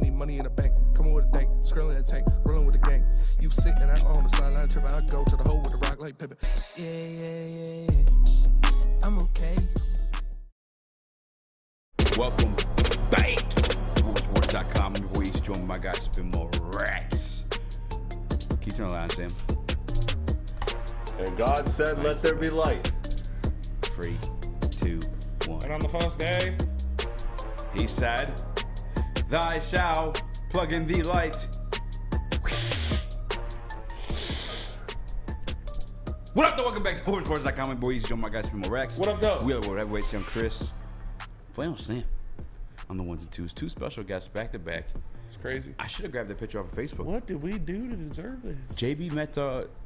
money in the bank. Coming with a dank, scrolling in a tank, rolling with the gang. You sitting out on the sideline tripping, I go to the hole with the rock like Pippin. Yeah. I'm okay. Welcome back to Woodward.com. I'm your boy Eazy, joined by my guy Spin More Racks. Keep turning around, Sam. And God said, let there be light. 3, 2, 1. And on the first day, He said, Thy shall plug in the light. What up, though? Welcome back to Woodward.com. My boy Eazy, joined by my guy Spin More Racks. What up, though? We are the World Heavyweights. I'm Chris. Flannel Sam. On the ones and twos. Two special guests back to back. it's crazy. I should have grabbed that picture off of Facebook. What did we do to deserve this? JB met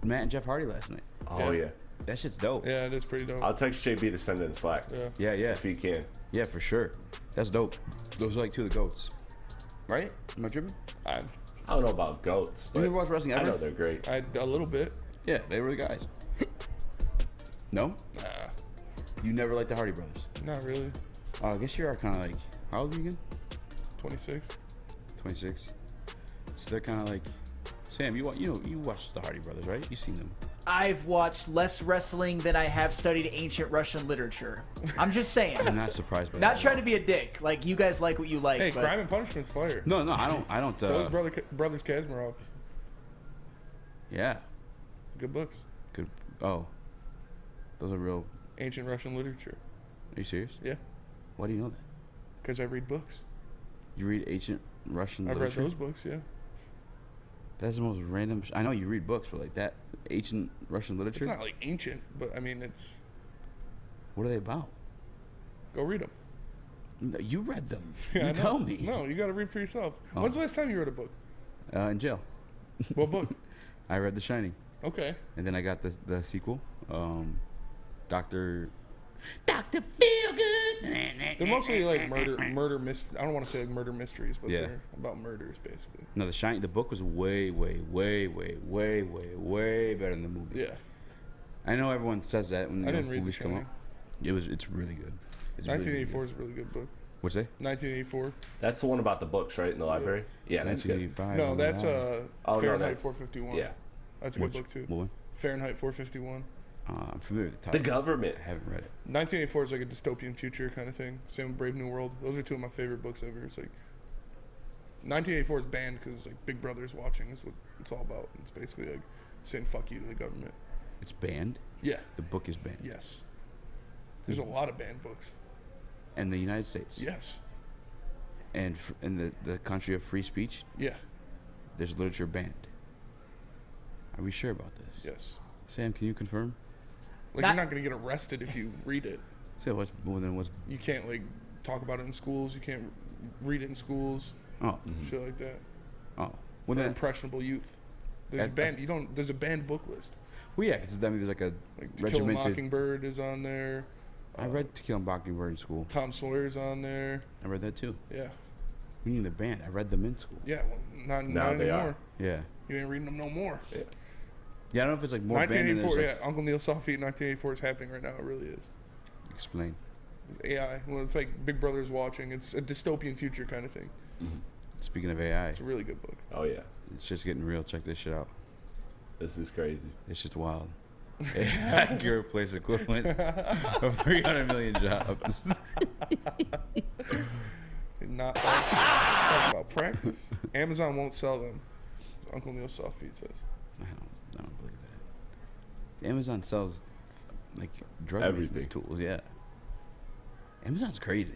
Matt and Jeff Hardy last night. Oh, yeah. That shit's dope. Yeah, it is pretty dope. I'll text JB to send it in Slack. Yeah. Yeah. If he can. Yeah, for sure. That's dope. Those are like two of the GOATs. Right? Am I tripping? I I don't know about goats, You but never watched wrestling I ever? know they're great. a little bit. Yeah, they were the guys. No? Nah, You never liked the Hardy brothers? not really. I guess you are kind of like, how old are you again? 26. 26. So they're kind of like, Sam, you watched the Hardy brothers, right? You've seen them. I've watched less wrestling than I have studied ancient Russian literature. I'm just saying. I'm not surprised by that. Not trying to be a dick. Like, you guys like what you like. Hey, but Crime and Punishment's fire. No, I don't. So is Brothers Kazmarov. Yeah, Good books. good. Oh, those are real. Ancient Russian literature. Are you serious? Yeah, Why do you know that? because I read books. You read ancient Russian I've literature? read those books, yeah. That's the most random. I know you read books, but like that ancient Russian literature. It's not like ancient, but I mean, it's... What are they about? Go read them. No, you read them. Yeah, I You know. tell me. No, you got to read for yourself. Oh. When's the last time you read a book? In jail. What book? I read The Shining, Okay. and then I got the sequel, Doctor Feelgood. They're mostly like murder mysteries. I don't want to say like murder mysteries, but Yeah. they're about murders, basically. No, The book was way better than the movie. Yeah. I know everyone says that when I didn't read The movies come Shining. up. It's really good. It's 1984 really is a really good book. What's that? 1984. That's the one about the books, right, in the library? Yeah, that's good. 1985. No, that's no, Fahrenheit that's- 451. Yeah. That's a good book too. What one? Fahrenheit 451. I'm familiar with the The title. government. I haven't read it. 1984 is like a dystopian future kind of thing. Same with Brave New World. Those are two of my favorite books ever. It's like 1984 is banned because like Big Brother's watching is what it's all about. It's basically like saying fuck you to the government. It's banned. Yeah. The book is banned. Yes. There's a lot of banned books. In the United States. Yes. And in the country of free speech, Yeah. there's literature banned. Are we sure about this? Yes. Sam, can you confirm? Like Not- you're not gonna get arrested if you read it. So what's You can't like talk about it in schools. You can't read it in schools. oh Shit like that. oh For well then impressionable youth. There's a banned. There's a banned book list. well yeah because there's like a Like To Kill a regimented. Mockingbird is on there. I read To Kill a Mockingbird in school. Tom Sawyer's on there. I read that too. Yeah. Meaning the band. I read them in school. Yeah. Well, not Now they anymore. are. Yeah. You ain't reading them no more. Yeah, I don't know if it's like more banned than there's 1984. like, Yeah. Uncle Neil Saw Feet. 1984 is happening right now. It really is. explain. It's AI. Well, it's like Big Brother's watching. It's a dystopian future kind of thing. Speaking of AI, It's a really good book. Oh, yeah. it's just getting real. Check this shit out. This is crazy. This shit's wild. AI can replace equivalent of 300 million jobs. Not talk about practice. Amazon won't sell them. Uncle Neil Saw Feet says. I don't believe that. Amazon sells like drug Everything. business tools. Yeah. Amazon's crazy.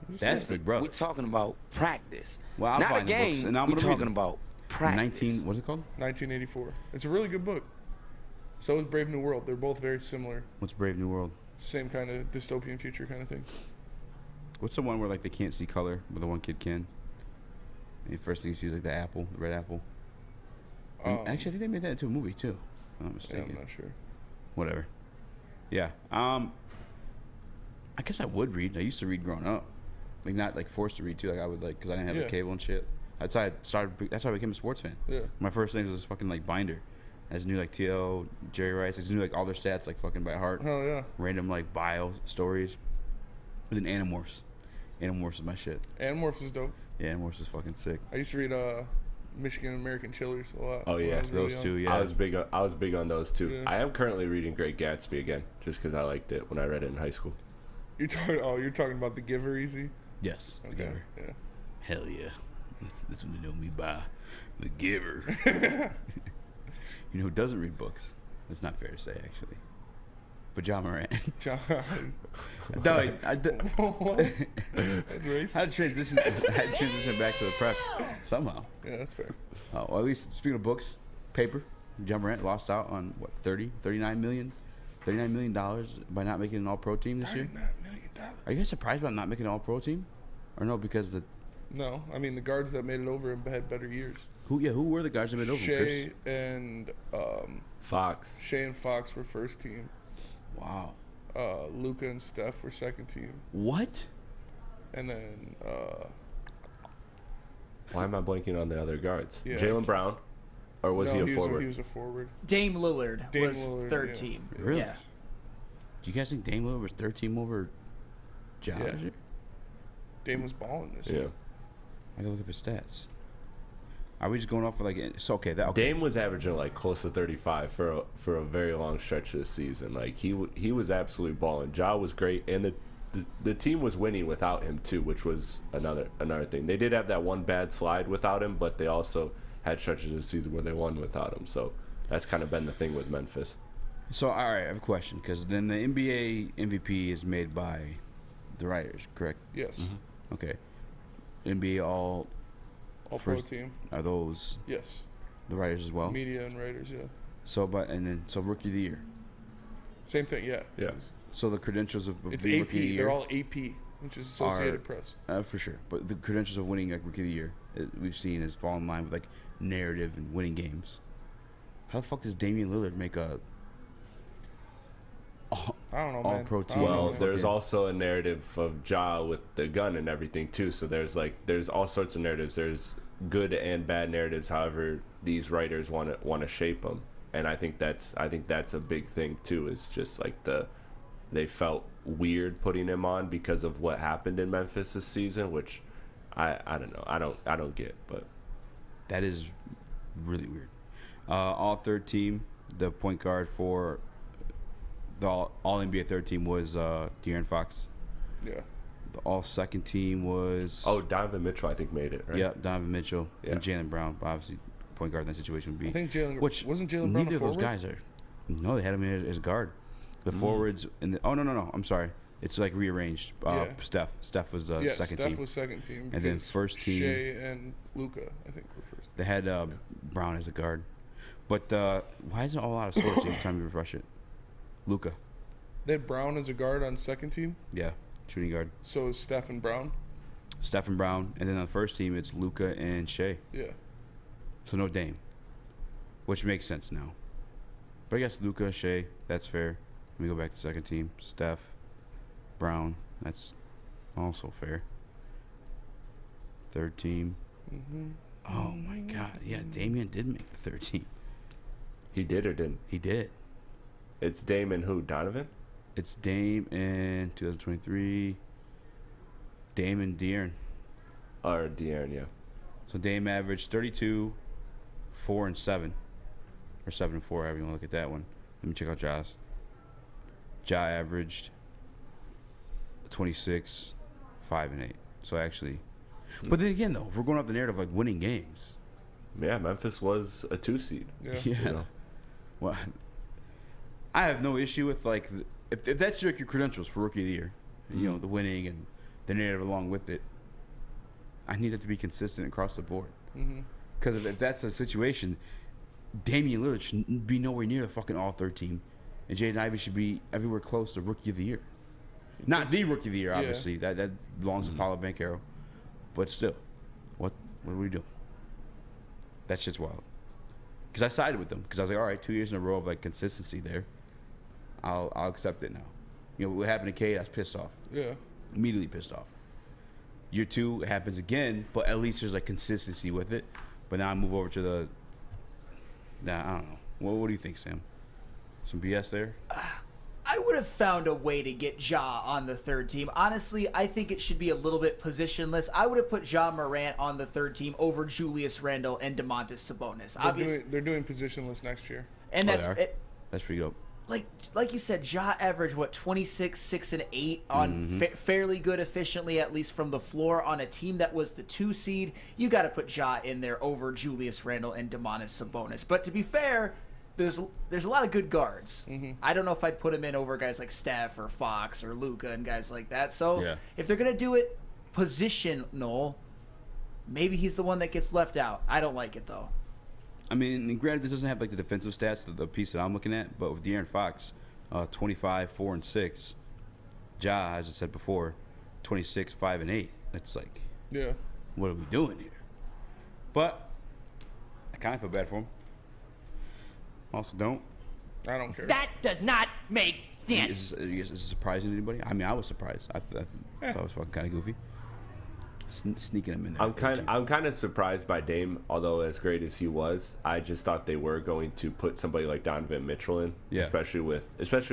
Just That's saying. Big Brother. We're talking about practice. Well, I'll Not a find the books, game. and I'm We're gonna read talking them. about practice. 19. What's it called? 1984. It's a really good book. So is Brave New World. They're both very similar. What's Brave New World? Same kind of dystopian future kind of thing. What's the one where like they can't see color, but the one kid can? And the first thing he sees like the apple, the red apple. And actually, I think they made that into a movie too. If I'm not Yeah, mistaken. I'm not sure. Whatever. Yeah. I guess I would read. I used to read growing up, like not like forced to read too. Like I would like because I didn't have Yeah. the cable and shit. That's how I started. That's how I became a sports fan. Yeah. My first thing was this fucking like binder. I just knew like T.O., Jerry Rice. I just knew like all their stats like fucking by heart. Oh yeah. Random like bio stories. And then Animorphs. Animorphs is my shit. Animorphs is dope. Yeah, Morse was fucking sick. I used to read Michigan American Chillers a lot. Oh, when yeah. I was really Those young. two, yeah. I was big on those too. Yeah. I am currently reading Great Gatsby again, just because I liked it when I read it in high school. You're talking about The Giver, Eazy? Yes. The Okay. Giver. Yeah. Hell yeah. That's what they know me by. The Giver. You know who doesn't read books? That's not fair to say, actually. But John Moran. John. No, That's racist. I had to transition back to the prep somehow. Yeah, that's fair. Well, at least speaking of books, paper, John Morant lost out on what, $39 million by not making an All-Pro team this year. $39 million. Are you guys surprised about not making an All-Pro team, or no? Because No, I mean the guards that made it over had better years. who were the guys that made it over? Chris? Shea and Fox. Shea and Fox were first team. Wow. Luca and Steph were second team, What? and then Why am I blanking on the other guards? Yeah. Jaylen Brown, or was he a forward? He was a forward. Dame Lillard Dame was Lillard, third yeah. team. Really? Yeah. Do you guys think Dame Lillard was third team over Ja? Yeah. Dame was balling this Yeah. year. I gotta look up his stats. Are we just going off of like it's okay? Okay. Dame was averaging like close to 35 for a very long stretch of the season. Like he was absolutely balling. Ja was great, and the team was winning without him too, which was another thing. They did have that one bad slide without him, but they also had stretches of the season where they won without him. So that's kind of been the thing with Memphis. So all right, I have a question because then the NBA MVP is made by the writers, correct? Yes. Okay. NBA all All-Pro first- team. are those Yes. the writers as well? Media and writers, yeah. So rookie of the year. Same thing, yeah. Yeah. So the credentials of It's being AP. rookie of the year. They're all AP, which is Associated Press. For sure. But the credentials of winning like rookie of the year we've seen is fall in line with like narrative and winning games. How the fuck does Damian Lillard make a I don't know, man. All-Pro I team? don't know, Well, man. there's also a narrative of Ja with the gun and everything too. So there's all sorts of narratives. There's good and bad narratives. However, these writers want to shape them, and I think that's a big thing too. Is just like they felt weird putting him on because of what happened in Memphis this season, which I don't know. I don't get, but that is really weird. All third team, the point guard for the all NBA third team was De'Aaron Fox. Yeah. The all second team was Donovan Mitchell I think made it, right? Yep, Donovan Mitchell Yeah. and Jaylen Brown. Obviously, point guard in that situation would be. I think wasn't Jaylen Brown neither a of those forward? guys are. No, they had him as guard. The forwards and no. I'm sorry. It's like rearranged. Yeah. Steph was the Yeah, second Steph team. was second team. And then because first team- Shea and Luca, I think, were first. They had Brown as a guard. But why is it all out of sorts every time you refresh it? Luca. They had Brown as a guard on second team, Yeah, shooting guard. so is Steph and Brown. Steph and Brown. And then on the first team, it's Luca and Shea. Yeah. So no Dame. Which makes sense now. But I guess Luca, Shea, that's fair. Let me go back to second team. Steph, Brown, that's also fair. Third team. Oh my God. Yeah, Damian did make the third team. He did or didn't? He did. It's Dame and who? Donovan? It's Dame in 2023. Dame and De'Aaron. Or De'Aaron, yeah. So Dame averaged 32, 4 and 7. Or 7 and 4, however you want to look at that one. Let me check out Ja's. Ja averaged 26, 5 and 8. So actually, but then again though, if we're going off the narrative like winning games. Yeah, Memphis was a 2 seed. Yeah. Yeah. You know? Well, I have no issue with like if that's like your credentials for rookie of the year, you know, the winning and the narrative along with it. I need it to be consistent across the board. Because if that's the situation, Damian Lillard should be nowhere near the fucking all-third team, and Jaden Ivey should be everywhere close to rookie of the year. Not the rookie of the year, obviously. That belongs to Paulo Banchero. But still, what are we doing? That shit's wild. Because I sided with them. Because I was like, all right, 2 years in a row of like consistency there. I'll accept it now. You know what happened to Cade? I was pissed off. Yeah. Immediately pissed off. Year 2, it happens again, but at least there's like consistency with it. But now I move over to the. Nah, I don't know. What do you think, Sam? Some BS there? I would have found a way to get Ja on the third team. Honestly, I think it should be a little bit positionless. I would have put Ja Morant on the third team over Julius Randle and DeMontis Sabonis. Obviously, They're doing positionless next year. and that's That's pretty dope. like you said, Ja averaged 26, 6, and 8 on fairly good efficiently, at least from the floor, on a team that was the 2 seed. You got to put Ja in there over Julius Randle and DeMontis Sabonis. But to be fair, there's a lot of good guards. I don't know if I'd put him in over guys like Steph or Fox or Luka and guys like that. So if they're gonna do it positional, maybe he's the one that gets left out. I don't like it though. I mean, and granted, this doesn't have like the defensive stats, the piece that I'm looking at, but with De'Aaron Fox, 25, 4, and 6. Ja, as I said before, 26, 5, and 8. It's like, what are we doing here? But I kind of feel bad for him. Also, don't. I don't care. That does not make sense. Is this surprising to anybody? I mean, I was surprised. I thought it was fucking kind of goofy. Sneaking him in there. I'm kind of surprised by Dame, although as great as he was, I just thought they were going to put somebody like Donovan Mitchell in, especially with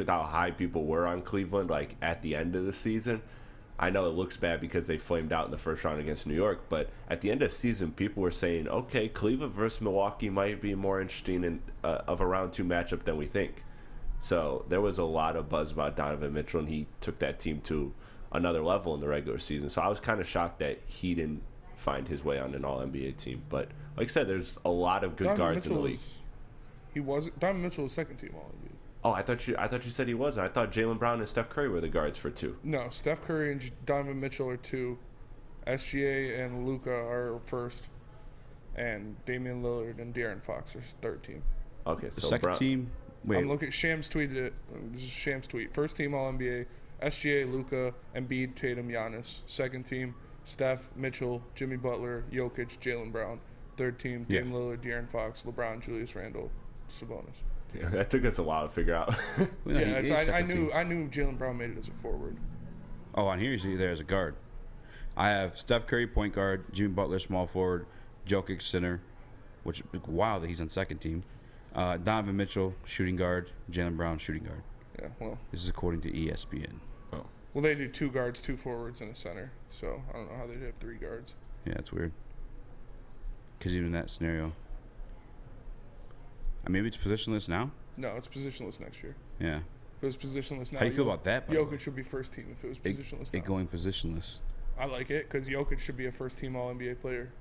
how high people were on Cleveland, like at the end of the season. I know it looks bad because they flamed out in the first round against New York, but at the end of the season, people were saying, okay, Cleveland versus Milwaukee might be more interesting in, of a round 2 matchup than we think. So there was a lot of buzz about Donovan Mitchell, and he took that team to another level in the regular season. So I was kind of shocked that he didn't find his way on an All-NBA team. But like I said, there's a lot of good guards in the league. Donovan Mitchell was second team All-NBA. Oh, I thought you said he wasn't. I thought Jaylen Brown and Steph Curry were the guards for 2. No, Steph Curry and Donovan Mitchell are 2. SGA and Luka are first. And Damian Lillard and De'Aaron Fox are third team. Okay, The so second team. Wait, I'm looking. Shams tweeted it. This is Shams tweet. First team All-NBA. SGA, Luka, Embiid, Tatum, Giannis. Second team, Steph, Mitchell, Jimmy Butler, Jokic, Jaylen Brown. Third team, Dame Lillard, De'Aaron Fox, LeBron, Julius Randle, Sabonis. Yeah, that took us a while to figure out. I knew Jaylen Brown made it as a forward. Oh, on here he's there as a guard. I have Steph Curry, point guard, Jimmy Butler, small forward, Jokic, center, which is wild that he's on second team. Donovan Mitchell, shooting guard, Jaylen Brown, shooting guard. Yeah, well. This is according to ESPN. Oh. Well, they do 2 guards, 2 forwards, and a center. So I don't know how they'd have 3 guards. Yeah, it's weird. Because even in that scenario, maybe it's positionless now. No, it's positionless next year. Yeah. If it was positionless now, How do you feel about that? by the way? Jokic should be first team if it was positionless now. It going positionless. I like it because Jokic should be a first team All-NBA player.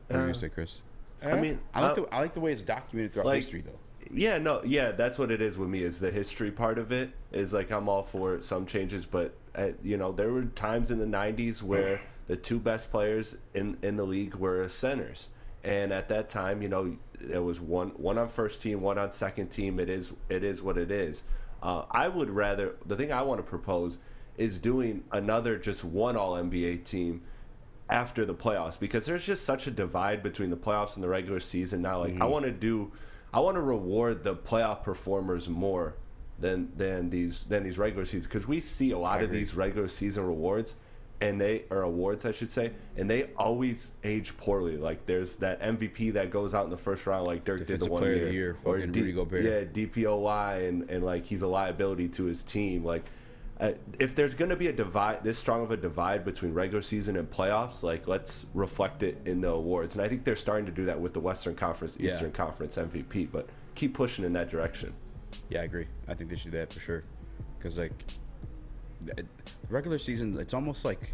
What are you gonna say, Chris? I mean, I like the way it's documented throughout history, though. Yeah, that's what it is with me. Is the history part of it is like I'm all for some changes, but there were times in the '90s where the 2 best players in the league were centers, and at that time, there was one on first team, one on second team. It is what it is. I would rather, the thing I want to propose is doing another just one All-NBA team after the playoffs, because there's just such a divide between the playoffs and the regular season now. Like I want to reward the playoff performers more than these regular seasons, because we see a lot of these regular season awards, and they always age poorly. Like there's that MVP that goes out in the first round, like Dirk did the one player year, of the year, or Rudy Gobert. DPOY, and like he's a liability to his team. Like if there's going to be this strong of a divide between regular season and playoffs, like let's reflect it in the awards. And I think they're starting to do that with the Western Conference, Eastern Conference MVP, but keep pushing in that direction. Yeah, I agree. I think they should do that for sure. Because like regular season, it's almost like,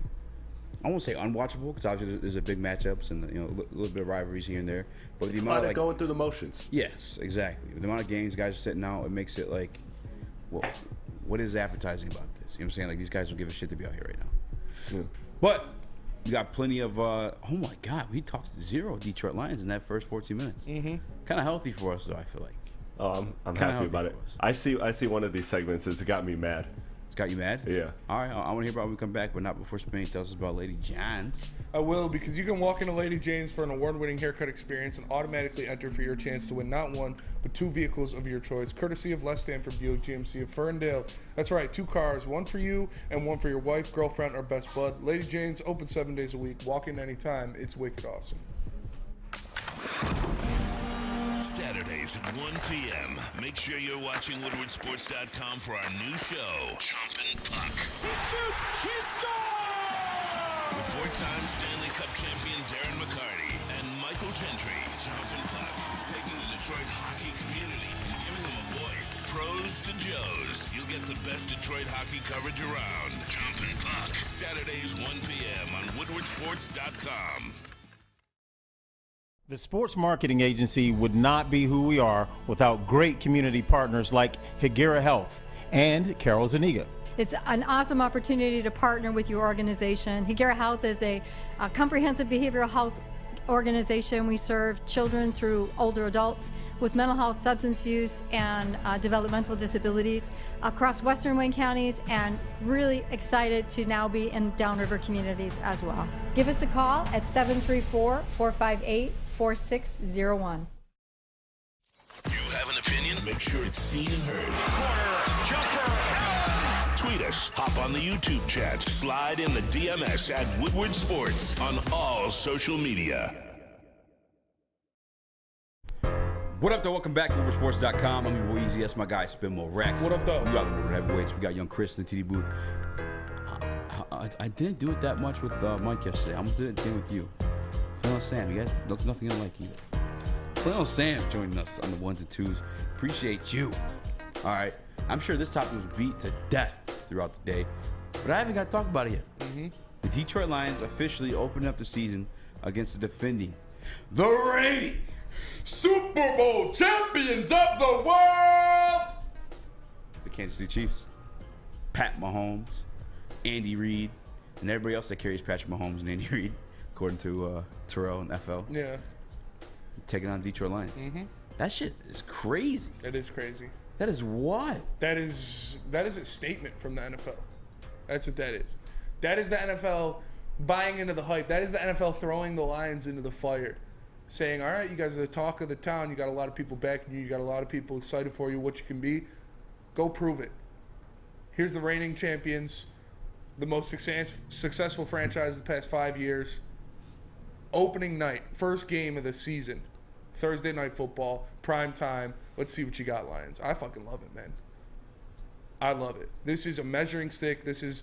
I won't say unwatchable, because obviously there's a big matchups and a little bit of rivalries here and there. But it's the amount of going through the motions. Yes, exactly. With the amount of games guys are sitting out, it makes it like, well, what is appetizing about this? You know what I'm saying? Like, these guys don't give a shit to be out here right now. Yeah. But we got plenty of, oh my God, we talked 0 Detroit Lions in that first 14 minutes. Mm-hmm. Kind of healthy for us, though, I feel like. Oh, I'm happy about it. I see one of these segments. It's got me mad. It's got you mad? Yeah. All right, I want to hear about when we come back, but not before Spain tells us about Lady John's. I will, because you can walk into Lady Jane's for an award-winning haircut experience and automatically enter for your chance to win not 1, but 2 vehicles of your choice, courtesy of Les Stanford Buick GMC of Ferndale. That's right, 2 cars, 1 for you and 1 for your wife, girlfriend, or best bud. Lady Jane's open 7 days a week. Walk in anytime. It's wicked awesome. Saturdays at 1 p.m. Make sure you're watching WoodwardSports.com for our new show, Chompin' Puck. He shoots, he scores! With four-time Stanley Cup champion Darren McCarty and Michael Gentry. Chompin' Puck is taking the Detroit hockey community and giving them a voice. Pros to Joes. You'll get the best Detroit hockey coverage around. Chompin' Puck. Saturdays 1 p.m. on WoodwardSports.com. The Sports Marketing Agency would not be who we are without great community partners like Higuera Health and Carol Zaniga. It's an awesome opportunity to partner with your organization. Higuera Health is a comprehensive behavioral health organization. We serve children through older adults with mental health, substance use, and developmental disabilities across Western Wayne counties, and really excited to now be in downriver communities as well. Give us a call at 734-458-4601. You have an opinion? Make sure it's seen and heard. Corner, jumper, tweet us, hop on the YouTube chat, slide in the DMS at Woodward Sports on all social media. What up, though? Welcome back to WoodwardSports.com. I'm your boy Eazy. That's my guy, Spinmo Rex. What up, though? We got the Woodward Heavyweights. We got young Chris in the TD booth. I didn't do it that much with Mike yesterday. I'm doing it with you. Flannel Sam, you guys look nothing unlike you. Flannel Sam joining us on the ones and twos. Appreciate you. All right. I'm sure this topic was beat to death throughout the day, but I haven't got to talk about it yet. The Detroit Lions officially opened up the season against the defending, the reigning Super Bowl champions of the world, the Kansas City Chiefs. Pat Mahomes, Andy Reid, and everybody else that carries Patrick Mahomes and Andy Reid, according to Terrell and FL. Yeah. Taking on Detroit Lions. That shit is crazy. It is crazy. That is what? That is a statement from the NFL. That's what that is. That is the NFL buying into the hype. That is the NFL throwing the Lions into the fire, saying, all right, you guys are the talk of the town. You got a lot of people backing you. You got a lot of people excited for you, what you can be. Go prove it. Here's the reigning champions, the most successful franchise of the past 5 years. Opening night, first game of the season, Thursday night football, prime time. Let's see what you got, Lions. I fucking love it, man. I love it. This is a measuring stick. This is,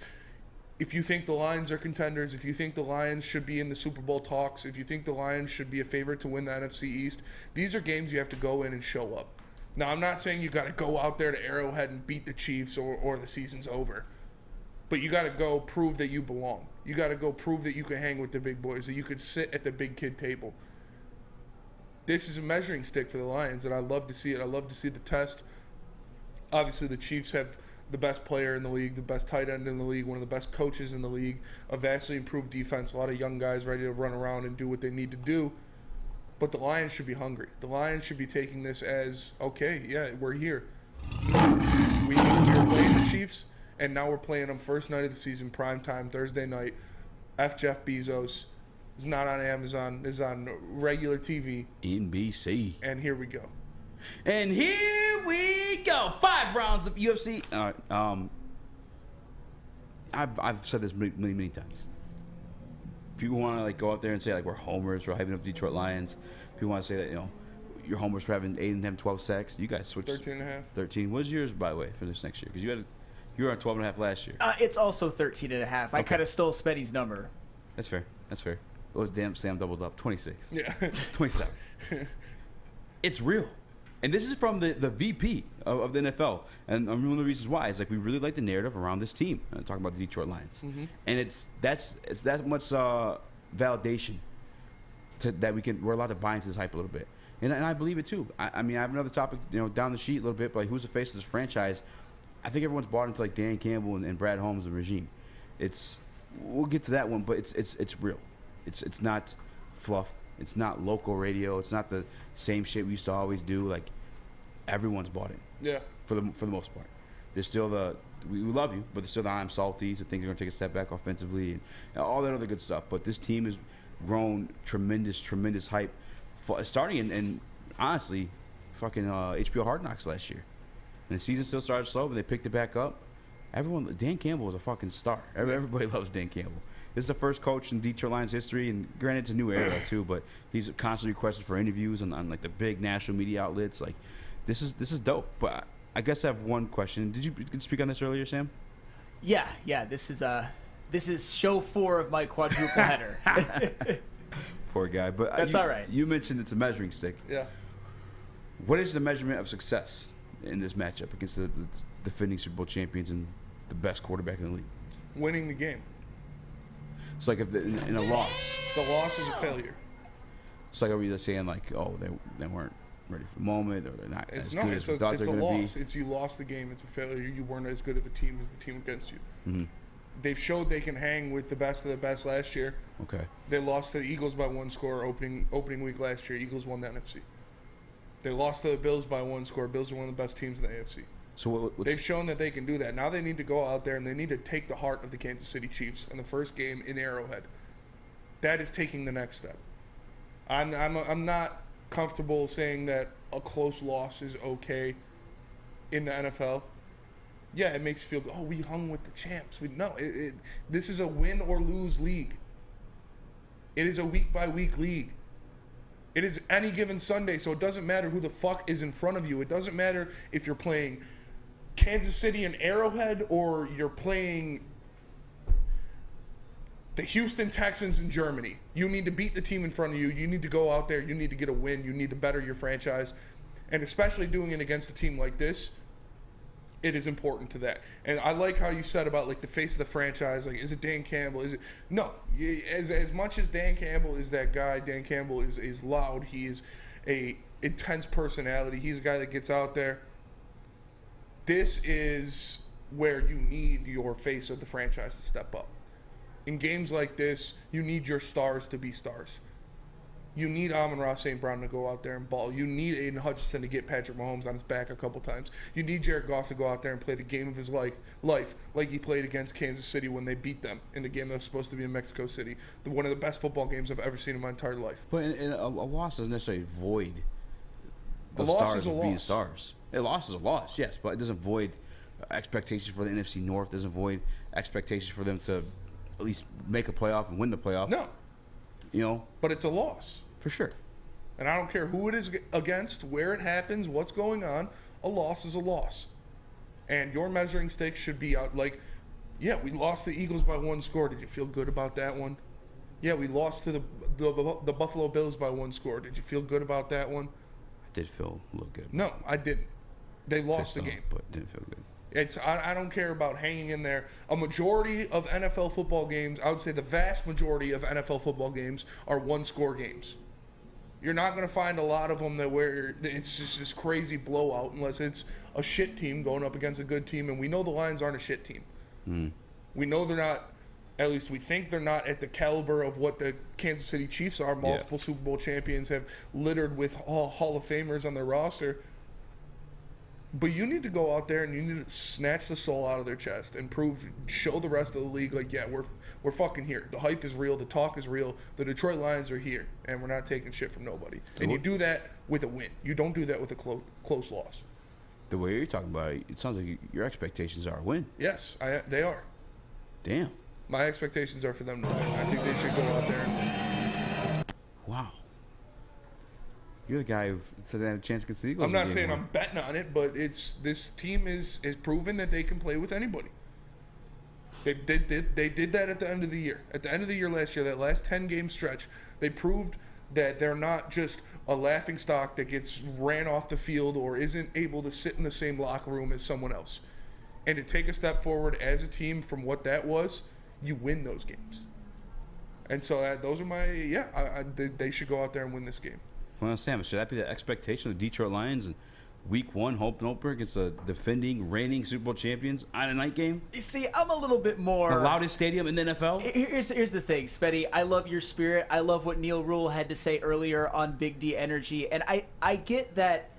if you think the Lions are contenders, if you think the Lions should be in the Super Bowl talks, if you think the Lions should be a favorite to win the NFC East, these are games you have to go in and show up. Now, I'm not saying you got to go out there to Arrowhead and beat the Chiefs or the season's over. But you got to go prove that you belong. You got to go prove that you can hang with the big boys, that you could sit at the big kid table. This is a measuring stick for the Lions, and I love to see it. I love to see the test. Obviously, the Chiefs have the best player in the league, the best tight end in the league, one of the best coaches in the league, a vastly improved defense, a lot of young guys ready to run around and do what they need to do. But the Lions should be hungry. The Lions should be taking this as, okay, yeah, we're here. We were playing the Chiefs, and now we're playing them first night of the season, prime time, Thursday night. F. Jeff Bezos. It's not on Amazon. It's on regular TV. NBC. And here we go. And here we go. 5 rounds of UFC. All right. I've said this many times. People want to like go out there and say like we're homers for hyping up the Detroit Lions. People want to say that you're homers for having 8 and 10, 12 sacks. You guys switched 13.5. 13. What's yours, by the way, for this next year? Because you were on 12.5 last year. It's also 13.5. I kind of stole Spenny's number. That's fair. It was Sam doubled up. 26. Yeah. 27. It's real. And this is from the VP of the NFL. And one of the reasons why is like we really like the narrative around this team. Talking about the Detroit Lions. And it's that much validation that we're allowed to buy into this hype a little bit. And I believe it too. I mean, I have another topic, down the sheet a little bit, but like, who's the face of this franchise? I think everyone's bought into like Dan Campbell and Brad Holmes, the regime. We'll get to that one, but it's real. It's not fluff. It's not local radio. It's not the same shit we used to always do. Like everyone's bought it. Yeah. For the most part, there's still we love you, but there's still the I'm salty. So things are gonna take a step back offensively and all that other good stuff. But this team has grown tremendous hype, starting in honestly, fucking HBO Hard Knocks last year. And the season still started slow, but they picked it back up. Dan Campbell was a fucking star. Everybody loves Dan Campbell. This is the first coach in Detroit Lions history, and granted, it's a new era too. But he's constantly requested for interviews on like the big national media outlets. Like, this is dope. But I guess I have one question. Did you speak on this earlier, Sam? Yeah. This is show 4 of my quadruple header. Poor guy. But that's all right. You mentioned it's a measuring stick. Yeah. What is the measurement of success in this matchup against the defending Super Bowl champions and the best quarterback in the league? Winning the game. It's like if in a loss. The loss is a failure. It's like, are we just saying like, oh, they weren't ready for the moment, or they're not as good as we thought they were going to be? It's you lost the game. It's a failure. You weren't as good of a team as the team against you. Mm-hmm. They've showed they can hang with the best of the best last year. Okay. They lost to the Eagles by 1 score opening week last year. Eagles won the NFC. They lost to the Bills by 1 score. Bills are one of the best teams in the AFC. So they've shown that they can do that. Now they need to go out there and they need to take the heart of the Kansas City Chiefs in the first game in Arrowhead. That is taking the next step. I'm not comfortable saying that a close loss is okay in the NFL. Yeah, it makes you feel, oh, we hung with the champs. This is a win or lose league. It is a week-by-week league. It is any given Sunday, so it doesn't matter who the fuck is in front of you. It doesn't matter if you're playing Kansas City and Arrowhead or you're playing the Houston Texans in Germany. You need to beat the team in front of you. You need to go out there. You need to get a win. You need to better your franchise. And especially doing it against a team like this, it is important to that. And I like how you said about like the face of the franchise. Like, is it Dan Campbell? Is it no? As much as Dan Campbell is that guy, Dan Campbell is loud. He is a intense personality. He's a guy that gets out there. This is where you need your face of the franchise to step up. In games like this, you need your stars to be stars. You need Amon-Ra St. Brown to go out there and ball. You need Aiden Hutchinson to get Patrick Mahomes on his back a couple times. You need Jared Goff to go out there and play the game of his life like he played against Kansas City when they beat them in the game that was supposed to be in Mexico City. One of the best football games I've ever seen in my entire life. But a loss doesn't necessarily void the loss stars is a of being loss. Stars. A loss is a loss, yes, but it doesn't void expectations for the NFC North. It doesn't void expectations for them to at least make a playoff and win the playoff. No. You know? But it's a loss. For sure. And I don't care who it is against, where it happens, what's going on. A loss is a loss. And your measuring stick should be out like, yeah, we lost the Eagles by 1 score. Did you feel good about that one? Yeah, we lost to the Buffalo Bills by 1 score. Did you feel good about that one? I did feel a little good. No, I didn't. They lost the Pissed game. off, but didn't feel good. I don't care about hanging in there. A majority of NFL football games, I would say the vast majority of NFL football games are 1-score games. You're not going to find a lot of them where it's just this crazy blowout unless it's a shit team going up against a good team. And we know the Lions aren't a shit team. Mm. We know they're not, at least we think they're not at the caliber of what the Kansas City Chiefs are. Multiple Super Bowl champions have littered with Hall of Famers on their roster. But you need to go out there and you need to snatch the soul out of their chest and show the rest of the league, like, yeah, we're fucking here. The hype is real. The talk is real. The Detroit Lions are here, and we're not taking shit from nobody. And you do that with a win. You don't do that with a close loss. The way you're talking about it, it sounds like your expectations are a win. Yes, they are. Damn. My expectations are for them to win. I think they should go out there and... Wow. You're the guy who said they had a chance against the Eagles. I'm not saying I'm betting on it, but this team is proven that they can play with anybody. They did that at the end of the year. At the end of the year last year, that last 10-game stretch, they proved that they're not just a laughing stock that gets ran off the field or isn't able to sit in the same locker room as someone else. And to take a step forward as a team from what that was, you win those games. And so those are my they should go out there and win this game. Well, Sam, should that be the expectation of the Detroit Lions in Week 1, home opener against the defending, reigning Super Bowl champions on a night game? You see, I'm a little bit more... The loudest stadium in the NFL? Here's the thing, Spetty. I love your spirit. I love what Neil Rule had to say earlier on Big D Energy. And I get that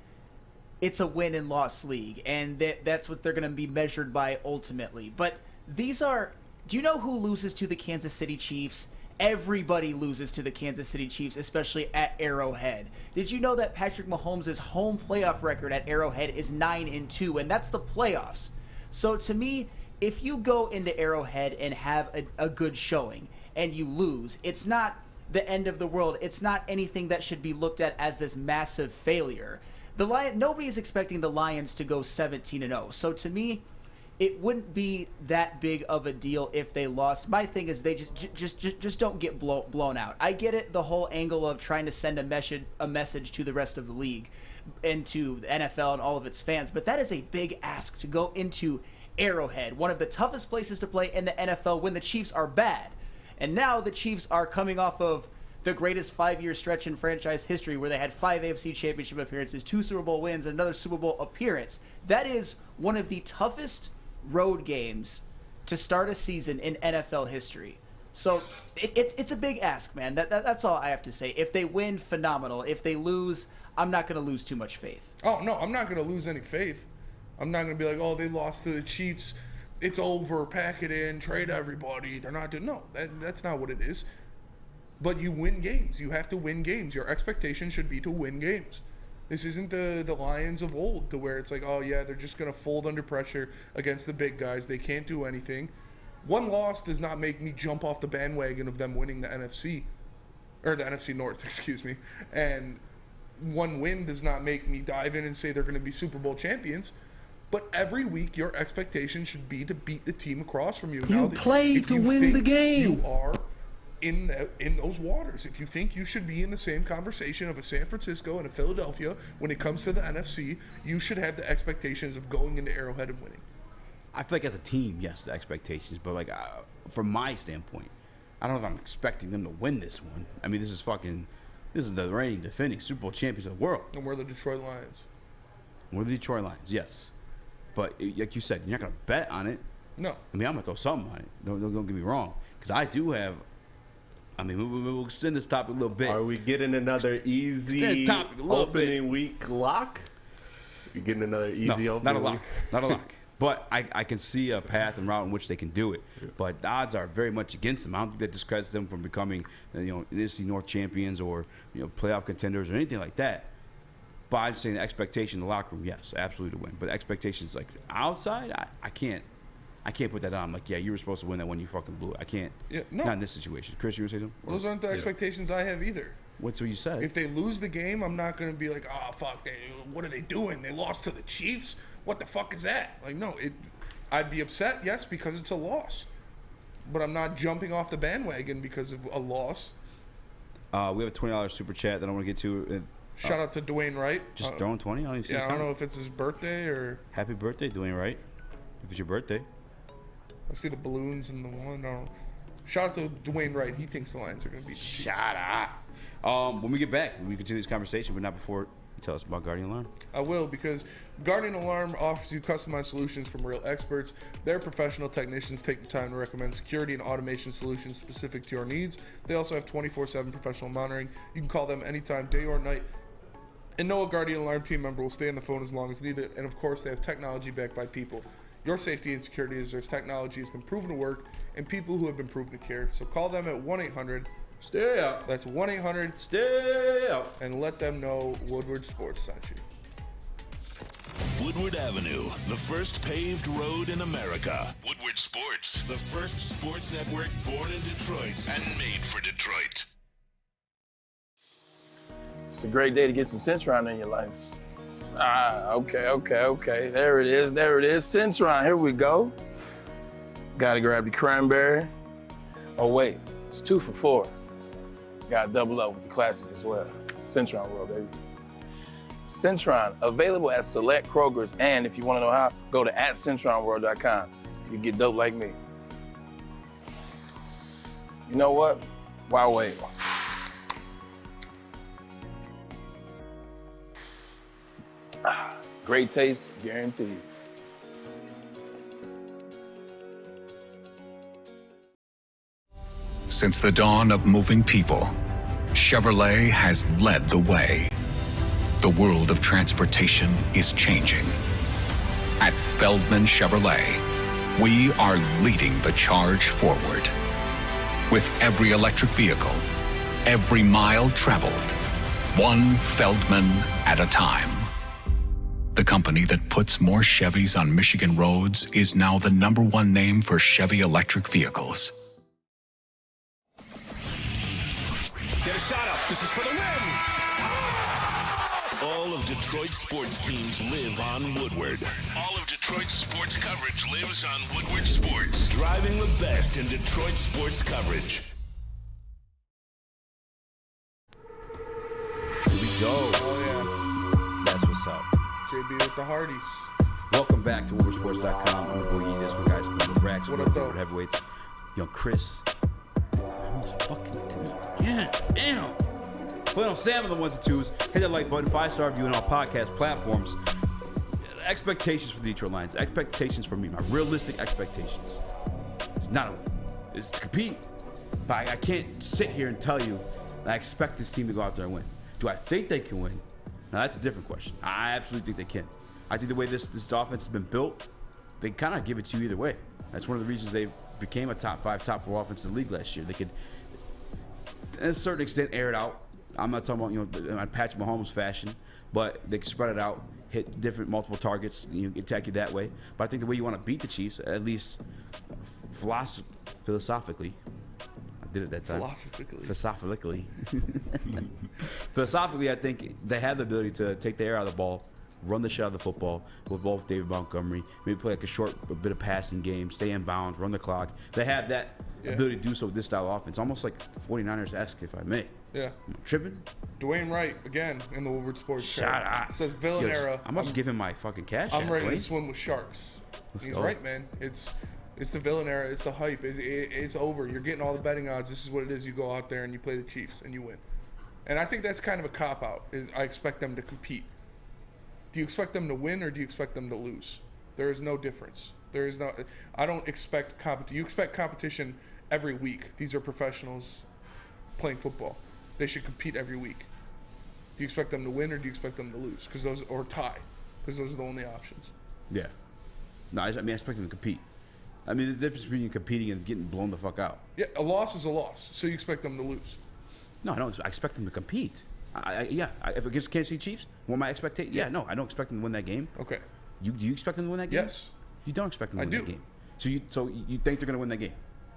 it's a win and loss league, and that's what they're going to be measured by ultimately. But these are... Do you know who loses to the Kansas City Chiefs? Everybody loses to the Kansas City Chiefs, especially at Arrowhead. Did you know that Patrick Mahomes' home playoff record at Arrowhead is 9-2, and that's the playoffs? So to me, if you go into Arrowhead and have a good showing, and you lose, it's not the end of the world. It's not anything that should be looked at as this massive failure. Nobody is expecting the Lions to go 17-0. So to me, it wouldn't be that big of a deal if they lost. My thing is they just don't get blown out. I get it, the whole angle of trying to send a message to the rest of the league and to the NFL and all of its fans, but that is a big ask to go into Arrowhead, one of the toughest places to play in the NFL when the Chiefs are bad. And now the Chiefs are coming off of the greatest 5-year stretch in franchise history where they had 5 AFC Championship appearances, 2 Super Bowl wins, and another Super Bowl appearance. That is one of the toughest road games to start a season in NFL history. So it's a big ask, man. That's all I have to say. If they win, phenomenal. If they lose, I'm not going to lose too much faith. Oh, no, I'm not going to lose any faith. I'm not going to be like, oh, they lost to the Chiefs. It's over. Pack it in. Trade everybody. They're not doing. No, that's not what it is. But you win games. You have to win games. Your expectation should be to win games. This isn't the Lions of old, to where it's like, oh, yeah, they're just going to fold under pressure against the big guys. They can't do anything. One loss does not make me jump off the bandwagon of them winning the NFC. Or the NFC North, excuse me. And one win does not make me dive in and say they're going to be Super Bowl champions. But every week, your expectation should be to beat the team across from you. You play to win the game. You are in those waters. If you think you should be in the same conversation of a San Francisco and a Philadelphia when it comes to the NFC, you should have the expectations of going into Arrowhead and winning. I feel like as a team, yes, the expectations, but like from my standpoint, I don't know if I'm expecting them to win this one. I mean, this is the reigning, defending Super Bowl champions of the world. And we're the Detroit Lions. We're the Detroit Lions, yes. But like you said, you're not going to bet on it. No. I mean, I'm going to throw something on it. Don't get me wrong. Because I do have, I mean, we'll extend this topic a little bit. Are we getting another easy opening week lock? You getting another easy opening not a lock. week? Not a lock. But I can see a path and route in which they can do it. Yeah. But the odds are very much against them. I don't think that discredits them from becoming, NFC North champions or, playoff contenders or anything like that. But I'm saying the expectation in the locker room, yes, absolutely to win. But expectations like outside, I can't put that on. I'm like, yeah, you were supposed to win that when you fucking blew it. I can't. Yeah, no. Not in this situation. Chris, you want to say something? Those aren't the expectations I have either. What's what you said? If they lose the game, I'm not going to be like, oh, fuck, what are they doing? They lost to the Chiefs? What the fuck is that? Like, no, I'd be upset, yes, because it's a loss. But I'm not jumping off the bandwagon because of a loss. We have a $20 super chat that I want to get to. Shout out to Dwayne Wright. Just throwing 20? I don't even see I don't know if it's his birthday or... Happy birthday, Dwayne Wright. If it's your birthday. I see the balloons and the one. Shout out to Dwayne Wright. He thinks the Lions are going to beat the Chiefs. Shout out. When we get back, we continue this conversation, but not before you tell us about Guardian Alarm. I will, because Guardian Alarm offers you customized solutions from real experts. Their professional technicians take the time to recommend security and automation solutions specific to your needs. They also have 24/7 professional monitoring. You can call them anytime, day or night. And know a Guardian Alarm team member will stay on the phone as long as needed. And of course, they have technology backed by people. Your safety and security is their technology has been proven to work, and people who have been proven to care. So call them at 1-800-STAY OUT. That's 1-800-STAY OUT. And let them know Woodward Sports sent you. Woodward Avenue, the first paved road in America. Woodward Sports, the first sports network born in Detroit and made for Detroit. It's a great day to get some Centron in your life. Okay. There it is. Centron, here we go. Gotta grab the cranberry. Oh wait, it's 2 for $4. Gotta double up with the classic as well. Centron World, baby. Centron, available at select Krogers, and if you wanna know how, go to @CentronWorld.com. You can get dope like me. You know what? Why wait? Great taste, guaranteed. Since the dawn of moving people, Chevrolet has led the way. The world of transportation is changing. At Feldman Chevrolet, we are leading the charge forward. With every electric vehicle, every mile traveled, one Feldman at a time. The company that puts more Chevys on Michigan roads is now the #1 name for Chevy electric vehicles. This is for the win. All of Detroit's sports teams live on Woodward. All of Detroit's sports coverage lives on Woodward Sports. Driving the best in Detroit sports coverage. Here we go. Oh, That's what's up. yeah. JB with the Hardys. Welcome back to WoodwardSports.com. I'm the Boy Eazy, my guys, the Racks, What up, though? Woodward Heavyweights. Young Chris. Damn. Playing on Sam on the 1s and 2s. Hit that like button, 5-star review on all podcast platforms. Expectations for the Detroit Lions. Expectations for me. My realistic expectations. It's not a win. It's to compete. But I can't sit here and tell you that I expect this team to go out there and win. Do I think they can win? Now that's a different question. I absolutely think they can. I think the way this offense has been built, they kind of give it to you either way. That's one of the reasons they became a top 5, top 4 offense in the league last year. They could, to a certain extent, air it out. I'm not talking about, in Patrick Mahomes fashion, but they can spread it out, hit different multiple targets, attack you that way. But I think the way you want to beat the Chiefs, at least philosophically, I did it that time. Philosophically, I think they have the ability to take the air out of the ball, run the shit out of the football with both David Montgomery, maybe play like a bit of passing game, stay in bounds, run the clock. They have that ability to do so with this style of offense, almost like 49ers-esque, if I may. Yeah. Am I tripping? Dwayne Wright, again, in the Woodward Sports Shout out. Says villain era. I must give him my fucking cash. I'm ready to swim with sharks. He's go. right, man. It's the villain era. It's the hype. It's over. You're getting all the betting odds. This is what it is. You go out there and you play the Chiefs and you win. And I think that's kind of a cop-out. Is I expect them to compete. Do you expect them to win or do you expect them to lose? There is no difference. There is no. I don't expect competition. You expect competition every week. These are professionals playing football. They should compete every week. Do you expect them to win or do you expect them to lose? Or tie, because those are the only options. Yeah. No, I expect them to compete. I mean, the difference between competing and getting blown the fuck out. Yeah, a loss is a loss, so you expect them to lose. No, I don't. I expect them to compete. If against Kansas City Chiefs, what my expectation? Yeah, no, I don't expect them to win that game. Okay. Do you expect them to win that game? Yes. You don't expect them to win I that do. game. So you think they're going to win that game?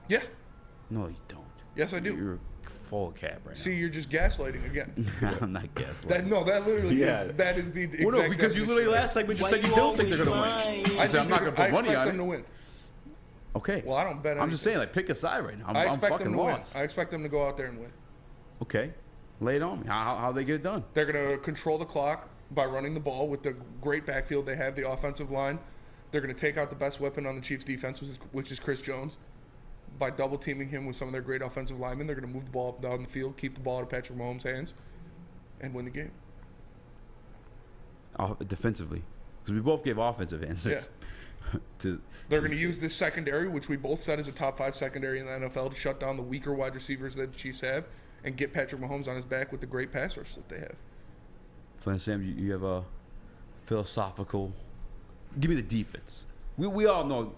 Yeah. No, you don't. Yes, I do. You're full of cap right See, you're just gaslighting again. now. I'm not gaslighting. That literally is. That is the exact. Well, no, because you literally last segment just said you don't think they're going to win. I said I'm not going to put money on it. I expect them to win. Okay. Well, I don't bet. I'm just saying, like, pick a side right now. I expect I'm fucking them to lost. win. I expect them to go out there and win. Okay. Lay it on me. How they get it done? They're going to control the clock by running the ball with the great backfield they have, the offensive line. They're going to take out the best weapon on the Chiefs' defense, which is Chris Jones. By double teaming him with some of their great offensive linemen, they're going to move the ball up down the field, keep the ball out of Patrick Mahomes' hands, and win the game. Defensively, because we both gave offensive answers. Yeah. They're going to use this secondary, which we both said is a top 5 secondary in the NFL, to shut down the weaker wide receivers that the Chiefs have and get Patrick Mahomes on his back with the great pass rush that they have. Flynn, Sam, you have a philosophical. Give me the defense. We all know,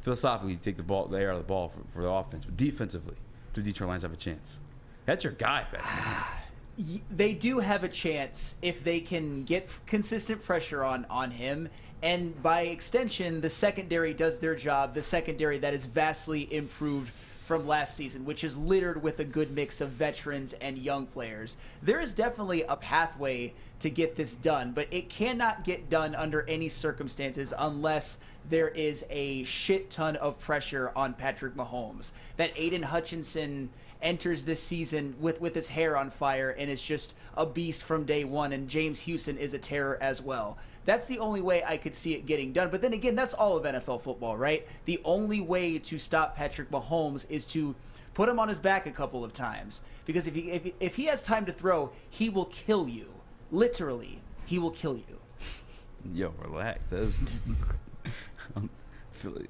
philosophically, you take the air out of the ball for the offense, but defensively, do Detroit Lions have a chance? That's your guy, Patrick Mahomes. They do have a chance if they can get consistent pressure on him. And by extension, the secondary does their job. The secondary that is vastly improved from last season, which is littered with a good mix of veterans and young players. There is definitely a pathway to get this done, but it cannot get done under any circumstances unless there is a shit ton of pressure on Patrick Mahomes. That Aiden Hutchinson enters this season with his hair on fire and is just a beast from day one, and James Houston is a terror as well. That's the only way I could see it getting done. But then again, that's all of NFL football, right? The only way to stop Patrick Mahomes is to put him on his back a couple of times. Because if he has time to throw, he will kill you. Literally, he will kill you. Yo, relax.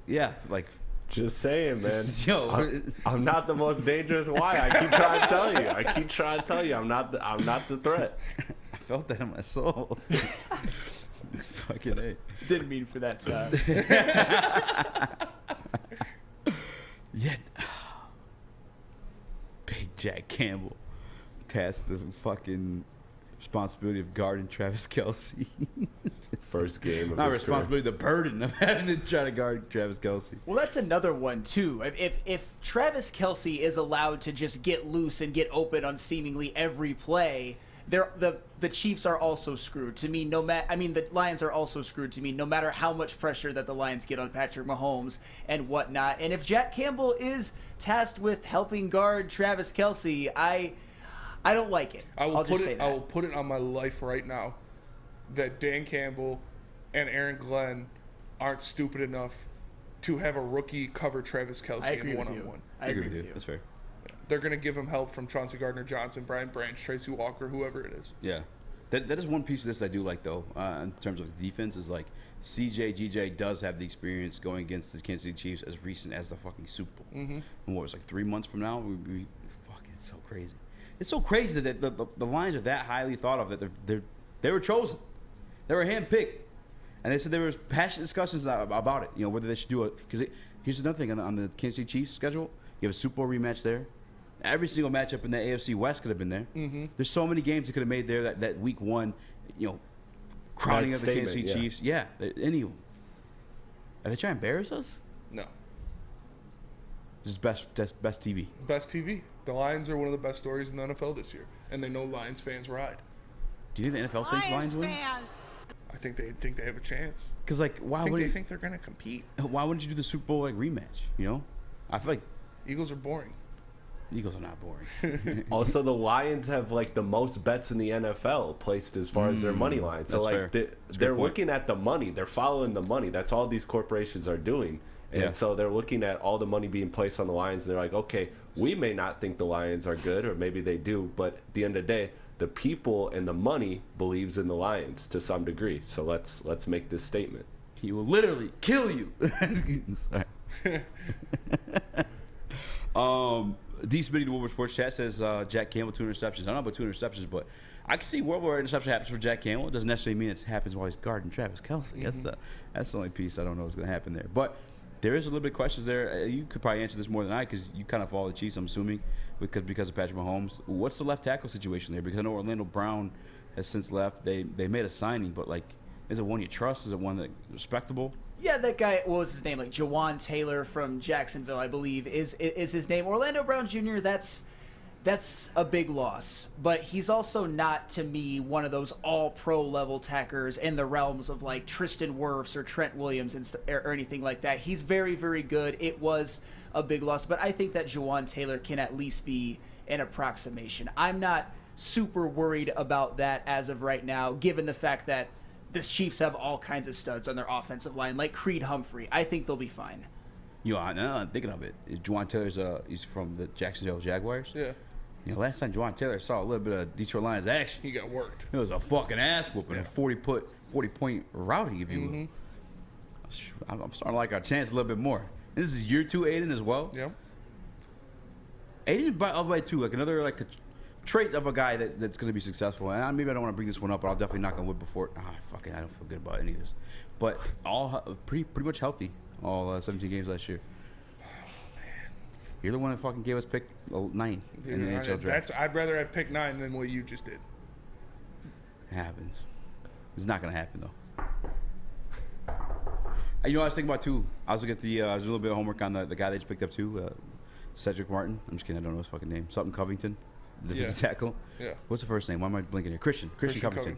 Yeah, like... Just saying, man. Yo, I'm not the most dangerous. Why? I keep trying to tell you. I'm not the threat. I felt that in my soul. Fucking A. Didn't mean for that time. Yeah. Big Jack Campbell tasked the fucking responsibility of guarding Travis Kelce. First game of not his responsibility, the burden of having to try to guard Travis Kelce. Well, that's another one too. If Travis Kelce is allowed to just get loose and get open on seemingly every play, the Chiefs are also screwed. To me, the Lions are also screwed. To me, no matter how much pressure that the Lions get on Patrick Mahomes and whatnot. And if Jack Campbell is tasked with helping guard Travis Kelce, I don't like it. I will put it on my life right now that Dan Campbell and Aaron Glenn aren't stupid enough to have a rookie cover Travis Kelce in one-on-one. I agree with you. That's fair. They're going to give him help from Chauncey Gardner-Johnson, Brian Branch, Tracy Walker, whoever it is. Yeah. That is one piece of this I do like, though, in terms of defense, is like GJ does have the experience going against the Kansas City Chiefs as recent as the fucking Super Bowl. Mm-hmm. And what was like 3 months from now? It's so crazy. It's so crazy that the Lions are that highly thought of, that they were chosen. They were handpicked. And they said there was passionate discussions about it, whether they should do it. Because here's another thing on the Kansas City Chiefs schedule. You have a Super Bowl rematch there. Every single matchup in the AFC West could have been there. Mm-hmm. There's so many games that could have made there that week one, crowning of the Kansas City Chiefs. Yeah, any of them. Are they trying to embarrass us? No. This is best TV. Best TV. The Lions are one of the best stories in the NFL this year, and they know Lions fans ride. Do you think the NFL thinks Lions win? I think they have a chance. Because why would they think they're going to compete? Why wouldn't you do the Super Bowl rematch? I feel like Eagles are boring. Eagles are not boring. Also, the Lions have the most bets in the NFL placed as far as their money line. So they're looking at the money. They're following the money. That's all these corporations are doing. And so they're looking at all the money being placed on the Lions, and they're like, okay, we may not think the Lions are good, or maybe they do, but at the end of the day, the people and the money believes in the Lions to some degree. So let's make this statement. He will literally kill you. D. Smitty, the Woodward Sports Chat, says Jack Campbell 2 interceptions. I don't know about 2 interceptions, but I can see world where interception happens for Jack Campbell. It doesn't necessarily mean it happens while he's guarding Travis Kelce. Mm-hmm. That's the only piece I don't know is going to happen there. But there is a little bit of questions there. You could probably answer this more than I, because you kind of follow the Chiefs, I'm assuming, because of Patrick Mahomes. What's the left tackle situation there? Because I know Orlando Brown has since left. They made a signing, but is it one you trust? Is it one that's respectable? Yeah, that guy, what was his name? Jawan Taylor from Jacksonville, I believe, is his name. Orlando Brown Jr., that's a big loss. But he's also not, to me, one of those all-pro level tackers in the realms of Tristan Wirfs or Trent Williams or anything like that. He's very, very good. It was a big loss. But I think that Jawan Taylor can at least be an approximation. I'm not super worried about that as of right now, given the fact that the Chiefs have all kinds of studs on their offensive line, like Creed Humphrey. I think they'll be fine. I'm thinking of it. Juwan Taylor's he's from the Jacksonville Jaguars. Yeah. Last time Juwan Taylor saw a little bit of Detroit Lions action, he got worked. It was a fucking ass whooping, a 40-point routing, if you will. I'm starting to like our chance a little bit more. And this is year 2 Aiden as well. Yeah. Aiden, by the way, too, another a trait of a guy that's going to be successful. And maybe I don't want to bring this one up, but I'll definitely knock on wood before. Fucking, I don't feel good about any of this. But all pretty much healthy all 17 games last year. You're the one that fucking gave us pick 9 in the NHL draft. I'd rather have pick 9 than what you just did. It happens. It's not gonna happen though. I was thinking about too. I was looking at I was doing a little bit of homework on the guy they just picked up too, Cedric Martin. I'm just kidding. I don't know his fucking name. Something Covington, the defensive tackle. Yeah. What's the first name? Why am I blinking here? Christian Covington.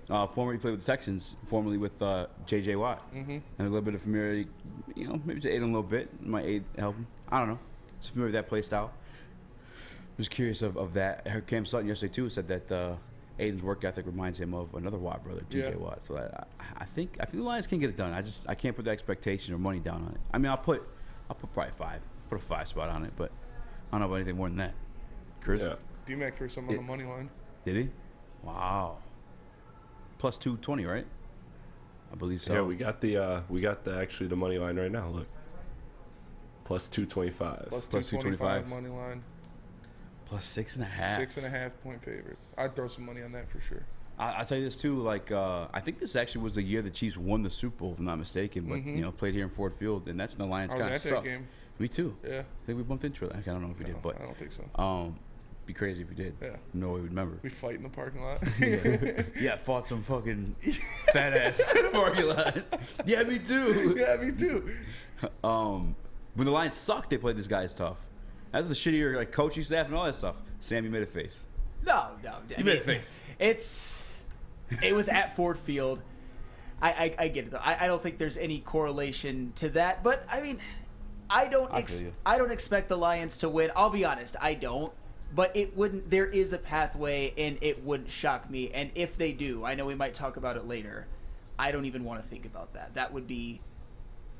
Yeah. Formerly played with the Texans. Formerly with J.J. Watt. Mm-hmm. And a little bit of familiarity. Maybe to aid him a little bit. Might aid help him. I don't know. Just familiar with that play style. I was curious of that. I heard Cam Sutton yesterday too said that Aiden's work ethic reminds him of another Watt brother, T.J. Watt. So I think the Lions can get it done. I can't put the expectation or money down on it. I mean, I'll put probably 5. Put a 5 spot on it, but I don't know about anything more than that. Chris? Yeah. D-Mac threw some on the money line. Did he? Wow. Plus 220, right? I believe so. Yeah, we got the money line right now. Look. Plus 225. Plus 225 money line. Plus 6.5. 6.5 point favorites. I'd throw some money on that for sure. I'll tell you this too. I think this actually was the year the Chiefs won the Super Bowl, if I'm not mistaken. But played here in Ford Field, and that's when the Lions kind of sucked. That game. Me too. Yeah. I think we bumped into it. I don't know if we did, but I don't think so. be crazy if we did. Yeah. No way we'd remember. We fight in the parking lot. Yeah, fought some fucking fat ass in the parking lot. Yeah, me too. Yeah, me too. When the Lions sucked, they played these guys tough. That's the shittier like coaching staff and all that stuff. Sam, you made a face. No. You made a face. It was at Ford Field. I get it though. I don't think there's any correlation to that. But I mean, I don't expect the Lions to win. I'll be honest, I don't. But it wouldn't. There is a pathway, and it wouldn't shock me. And if they do, I know we might talk about it later. I don't even want to think about that. That would be.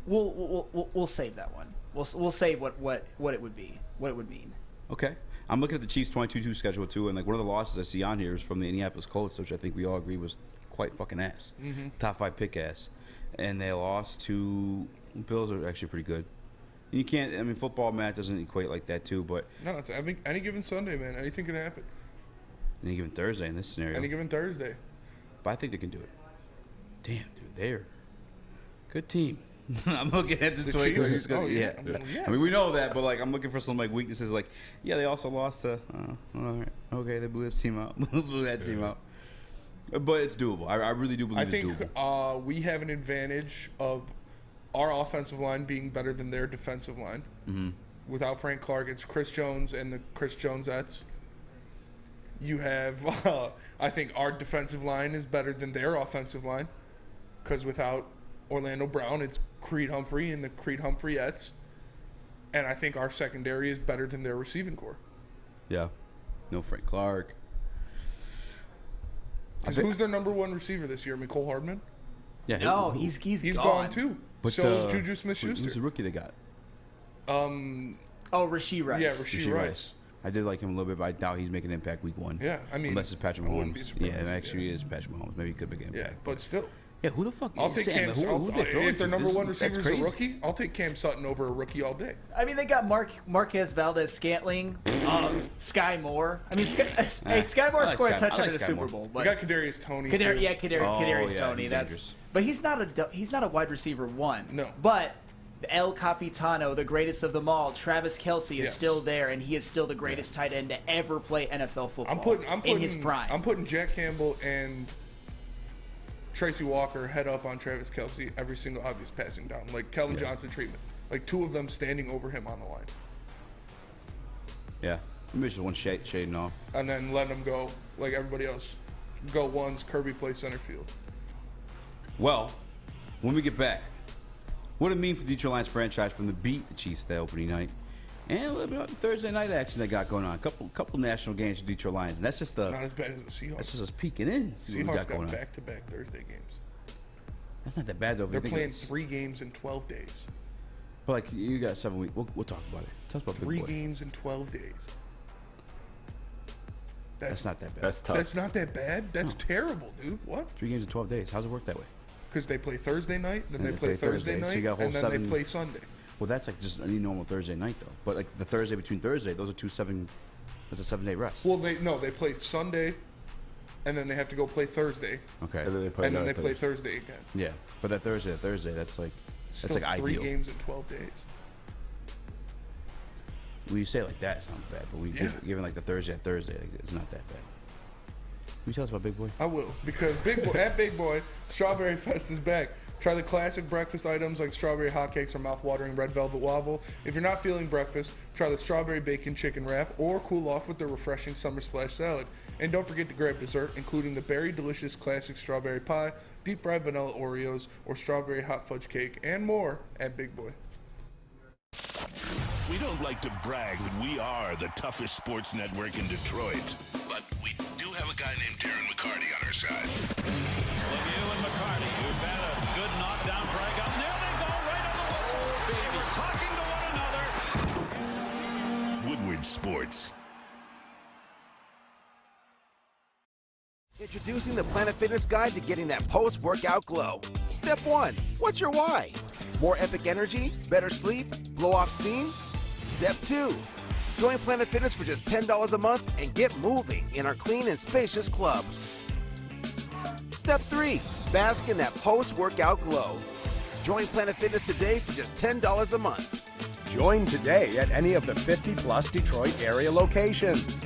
We'll save that one. We'll save what it would be, what it would mean. Okay. I'm looking at the Chiefs 22-2 schedule too, and like one of the losses I see on here is from the Indianapolis Colts, which I think we all agree was quite fucking ass. Mm-hmm. Top 5 pick ass, and they lost to Bills are actually pretty good. You can't. I mean, football math doesn't equate like that too, but No, it's any given Sunday, man. Anything can happen. any given Thursday in this scenario. Any given Thursday. But I think they can do it. Damn, dude, they're good team. I'm looking at this The 22. Chiefs? Oh, yeah. I mean, we know that, but like, I'm looking for some like weaknesses. Like, yeah, they also lost to. All right, okay, they blew this team out, blew that team out. But it's doable. I really do believe it's doable. I think we have an advantage of our offensive line being better than their defensive line. Mm-hmm. Without Frank Clark, it's Chris Jones and the Chris Jonesettes. You have, I think our defensive line is better than their offensive line. Because without Orlando Brown, it's Creed Humphrey and the Creed Humphreyettes. And I think our secondary is better than their receiving core. Yeah. No Frank Clark. Who's their number one receiver this year? Nicole Hardman? Yeah. No, he's gone too. But so is Juju Smith-Schuster. Who's the rookie they got? Rasheed Rice. Yeah, Rasheed Rice. I did like him a little bit, but I doubt he's making an impact week 1. Yeah, I mean, unless it's Patrick I wouldn't be Mahomes. surprised, Yeah, it actually is Patrick Mahomes. Maybe he could make an impact. Yeah, but still. Yeah, who the fuck? I'll take Sam, Cam Sutton. If their number one receiver is a crazy. rookie, I'll take Cam Sutton over a rookie all day. I mean, they got Marquez Valdez-Scantling, Sky Moore. I mean, Sky Moore scored a touchdown in the Super Bowl. We got Kadarius Toney. Kadarius Toney. But he's not a wide receiver one. No. But El Capitano, the greatest of them all, Travis Kelce is still there, and he is still the greatest tight end to ever play NFL football. In his prime. I'm putting Jack Campbell and Tracy Walker head up on Travis Kelce every single obvious passing down, like Kelvin Johnson treatment, like two of them standing over him on the line. Yeah, maybe just one shading off, and then let him go like everybody else. Go ones. Kirby play center field. Well, when we get back, what it mean for the Detroit Lions franchise from the beat the Chiefs that opening night, and a little bit of the Thursday night action they got going on. A couple national games for Detroit Lions, and that's just not as bad as the Seahawks. That's just us peeking in. Seahawks got back-to-back Thursday games. That's not that bad though. They're playing 3 games in 12 days. But like you got 7 weeks. We'll talk about it. Tell us about 3 games in 12 days. That's not that bad. That's tough. That's not that bad. That's terrible, dude. What? 3 games in 12 days. How's it work that way? Because they play Thursday night, then they play Thursday night, so you got a whole and then 7... they play Sunday. Well, that's like just any normal Thursday night, though. But like the Thursday between Thursday, those are that's a 7-day rest. Well, they play Sunday, and then they have to go play Thursday. Okay. And then they play Thursday again. Yeah, but that Thursday, that's like Still that's like 3 ideal. games in 12 days. When you say it like that, it sounds bad. But when you given like the Thursday, like, it's not that bad. Can you tell us about Big Boy? I will, because Big Boy at Big Boy, Strawberry Fest is back. Try the classic breakfast items like strawberry hotcakes or mouth-watering red velvet waffle. If you're not feeling breakfast, try the strawberry bacon chicken wrap or cool off with the refreshing summer splash salad. And don't forget to grab dessert, including the berry delicious classic strawberry pie, deep fried vanilla Oreos, or strawberry hot fudge cake, and more at Big Boy. We don't like to brag that we are the toughest sports network in Detroit, but we do have a guy named Darren McCarty on our side. Lemieux and McCarty, who've had a good knockdown drag up. There they go, right on the whistle. They were talking to one another. Woodward Sports. Introducing the Planet Fitness Guide to getting that post-workout glow. Step 1. What's your why? More epic energy? Better sleep? Blow off steam? Step 2. Join Planet Fitness for just $10 a month and get moving in our clean and spacious clubs. Step 3. Bask in that post-workout glow. Join Planet Fitness today for just $10 a month. Join today at any of the 50-plus Detroit area locations.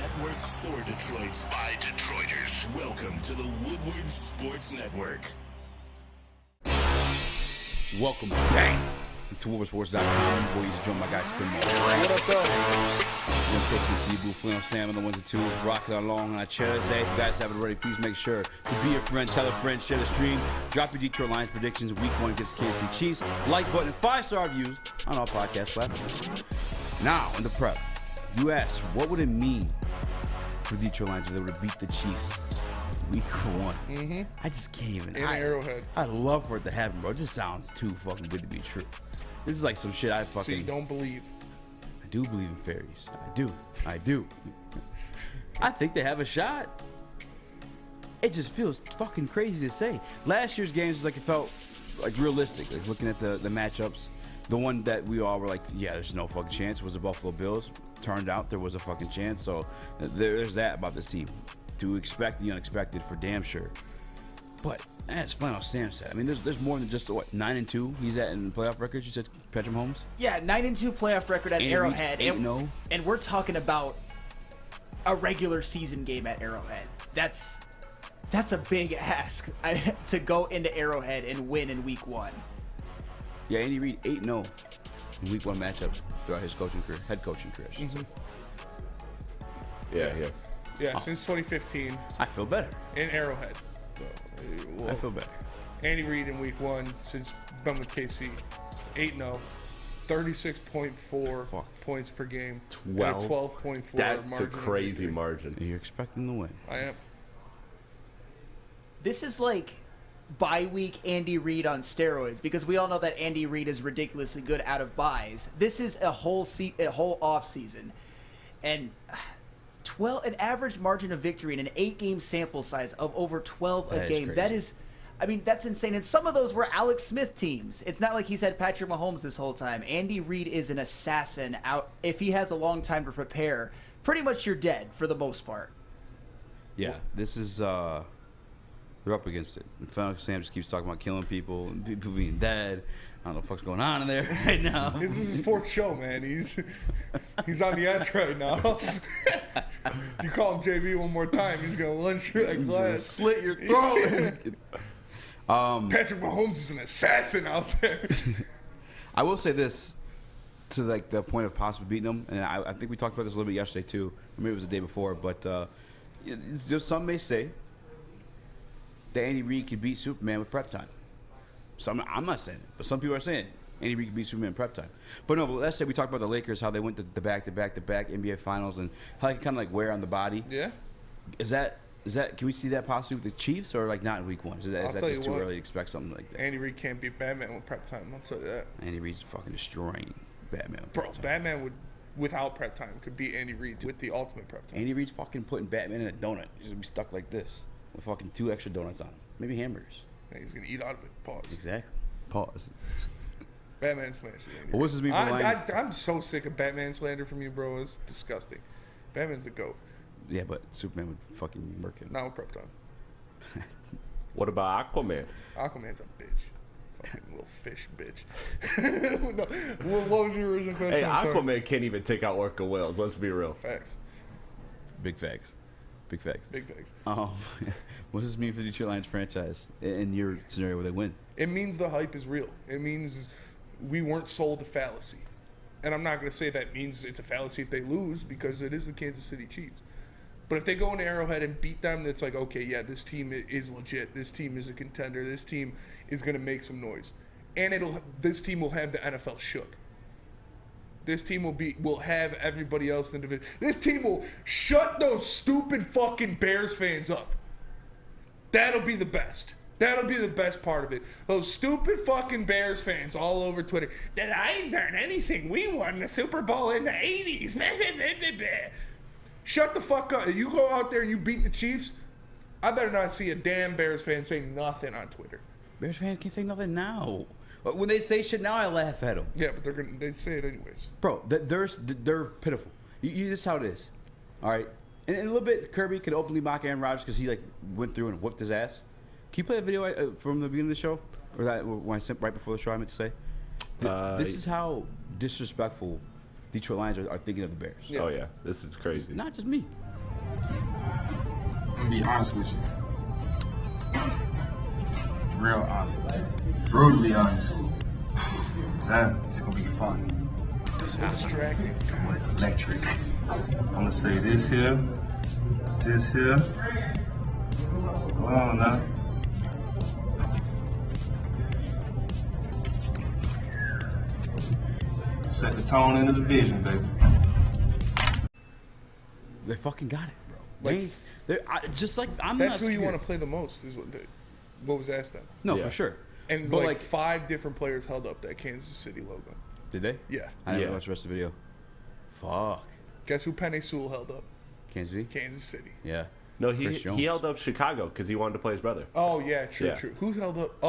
network for Detroit by Detroiters. Welcome to the Woodward Sports Network. Welcome back to WoodwardSports.com. Boys, join my guy Spin What up, though? I'm going to take you to Blue Flannel Sam on the ones and twos, rocking along on our chairs. If you guys have it already, please make sure to be a friend, tell a friend, share the stream, drop your Detroit Lions predictions, week 1 against the KC Chiefs, like button, 5-star reviews on all podcast platforms. Now, in the prep, you asked, what would it mean for the Detroit Lions if they were to beat the Chiefs week 1? Mm-hmm. I just can't even. In Arrowhead. I'd love for it to happen, bro. It just sounds too fucking good to be true. This is like some shit I fucking. So you don't believe? I do believe in fairies. I do. I think they have a shot. It just feels fucking crazy to say. Last year's games was like it felt like realistic. Like looking at the matchups, the one that we all were like, yeah, there's no fucking chance was the Buffalo Bills. Turned out there was a fucking chance. So there's that about this team. To expect the unexpected for damn sure. But as Flannel Sam said, I mean, there's more than just what 9-2 he's at in playoff records. You said Patrick Mahomes. Yeah, 9-2 playoff record at Arrowhead, 8-0. And we're talking about a regular season game at Arrowhead. That's a big ask to go into Arrowhead and win in week 1. Yeah, Andy Reid 8-0 in week 1 matchups throughout his coaching career, head coaching career. Mm-hmm. Yeah, since 2015. I feel better. In Arrowhead. So, I feel better. Andy Reid in week 1 since been with KC. 8-0. 36.4 points per game. 12.4 That's a crazy margin. You're expecting to win. I am. This is like bye week Andy Reid on steroids, because we all know that Andy Reid is ridiculously good out of buys. This is a whole off season, and an average margin of victory in an 8-game sample size of over 12 a game. That is, I mean, that's insane. And some of those were Alex Smith teams. It's not like he's had Patrick Mahomes this whole time. Andy Reid is an assassin. Out if he has a long time to prepare, pretty much you're dead for the most part. Yeah, this is they're up against it. And Flannel Sam just keeps talking about killing people and people being dead. I don't know what the fuck's going on in there right now. This is his 4th show, man. He's on the edge right now. You call him JB one more time, he's gonna lunge you that glass, slit your throat. Patrick Mahomes is an assassin out there. I will say this to like the point of possibly beating them, and I think we talked about this a little bit yesterday too. Or maybe it was the day before, but some may say that Andy Reid could beat Superman with prep time. I'm not saying it, but some people are saying Andy Reid could beat Superman in prep time. But no, but let's say we talked about the Lakers, how they went the back-to-back NBA Finals, and how they can kind of like wear on the body. Yeah. Is that? Can we see that possibly with the Chiefs, or like not in week 1? Is that just too early to expect something like that? Andy Reid can't beat Batman with prep time. I'll tell you that. Andy Reid's fucking destroying Batman. With Bro, prep time. Batman would, without prep time, could beat Andy Reid with the ultimate prep time. Andy Reid's fucking putting Batman in a donut. He's gonna be stuck like this with fucking 2 extra donuts on him, maybe hamburgers. Yeah, he's gonna eat out of it. Pause. Exactly. Pause. Batman smashes Andy. What's his mean for Lions? I'm so sick of Batman slander from you, bro. It's disgusting. Batman's the GOAT. Yeah, but Superman would fucking murk him. Not with prep time. What about Aquaman? Aquaman's a bitch. Fucking little fish bitch. No, what was your original question? Hey, Aquaman can't even take out orca whales. Let's be real. Facts. Big facts. Big facts. Big facts. What does this mean for the Detroit Lions franchise in your scenario where they win? It means the hype is real. It means we weren't sold a fallacy. And I'm not going to say that means it's a fallacy if they lose, because it is the Kansas City Chiefs. But if they go into Arrowhead and beat them, that's like, okay, yeah, this team is legit. This team is a contender. This team is going to make some noise. And this team will have the NFL shook. This team will have everybody else in the division. This team will shut those stupid fucking Bears fans up. That'll be the best. That'll be the best part of it. Those stupid fucking Bears fans all over Twitter. The Lions aren't anything. We won the Super Bowl in the 80s. Shut the fuck up. If you go out there and you beat the Chiefs, I better not see a damn Bears fan say nothing on Twitter. Bears fans can't say nothing now. When they say shit now, I laugh at them. Yeah, but they say it anyways. Bro, they're pitiful. This is how it is. All right? And a little bit, Kirby could openly mock Aaron Rodgers because he like went through and whooped his ass. Can you play a video from the beginning of the show? Or that when I sent right before the show, I meant to say? This is how disrespectful Detroit Lions are thinking of the Bears. Yeah. Oh yeah, this is crazy. It's not just me. I'm gonna be honest with you. Real honest. Brutally honest. It's gonna be fun. It's distracting. It's electric. I'm gonna say this here. Come on now. Set the tone in the division, baby. They fucking got it, bro. Like, Just like I'm that's not who you scared. want to play the most. Is what was asked then. No, for sure. And But, like 5 different players held up that Kansas City logo. Did they? Yeah. I didn't watch the rest of the video. Fuck. Guess who Penny Sewell held up? Kansas City? Kansas City. Yeah. No, Chris he Jones. held up Chicago because he wanted to play his brother. Oh yeah, true, Yeah. true. Who held up?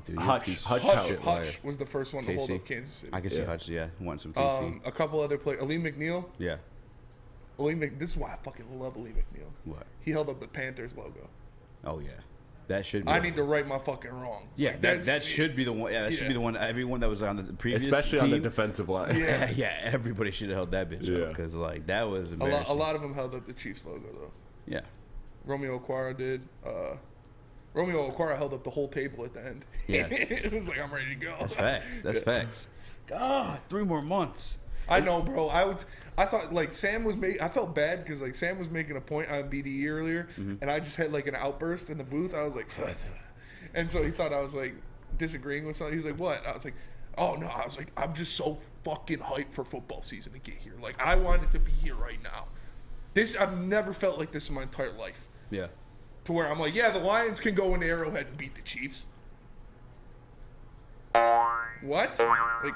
Dude, Hutch. Hutch was the first one to hold KC. up Kansas City. I can see Hutch, want some KC. A couple other players. Ali McNeil. Yeah. This is why I fucking love Ali McNeil. What? He held up the Panthers logo. Oh yeah. That should be. I need to right my fucking wrong. Yeah, Like, that should be the one. Yeah, that should be the one. Everyone that was on the previous Especially team, on the defensive line. Yeah, everybody should have held that bitch up because like that was embarrassing. A lot of them held up the Chiefs logo though. Yeah. Romeo Okwara did. Romeo Okwara held up the whole table at the end. Yeah. It was like, I'm ready to go. That's facts. That's facts. God, 3 more months. I know, bro. I thought like Sam was I felt bad because like Sam was making a point on BDE earlier, and I just had like an outburst in the booth. I was like, and so he thought I was like disagreeing with something. He was like, what? I was like, oh no. I was like, I'm just so fucking hyped for football season to get here. Like I wanted to be here right now. I've never felt like this in my entire life. Yeah. To where I'm like, yeah, the Lions can go into Arrowhead and beat the Chiefs. What? Like,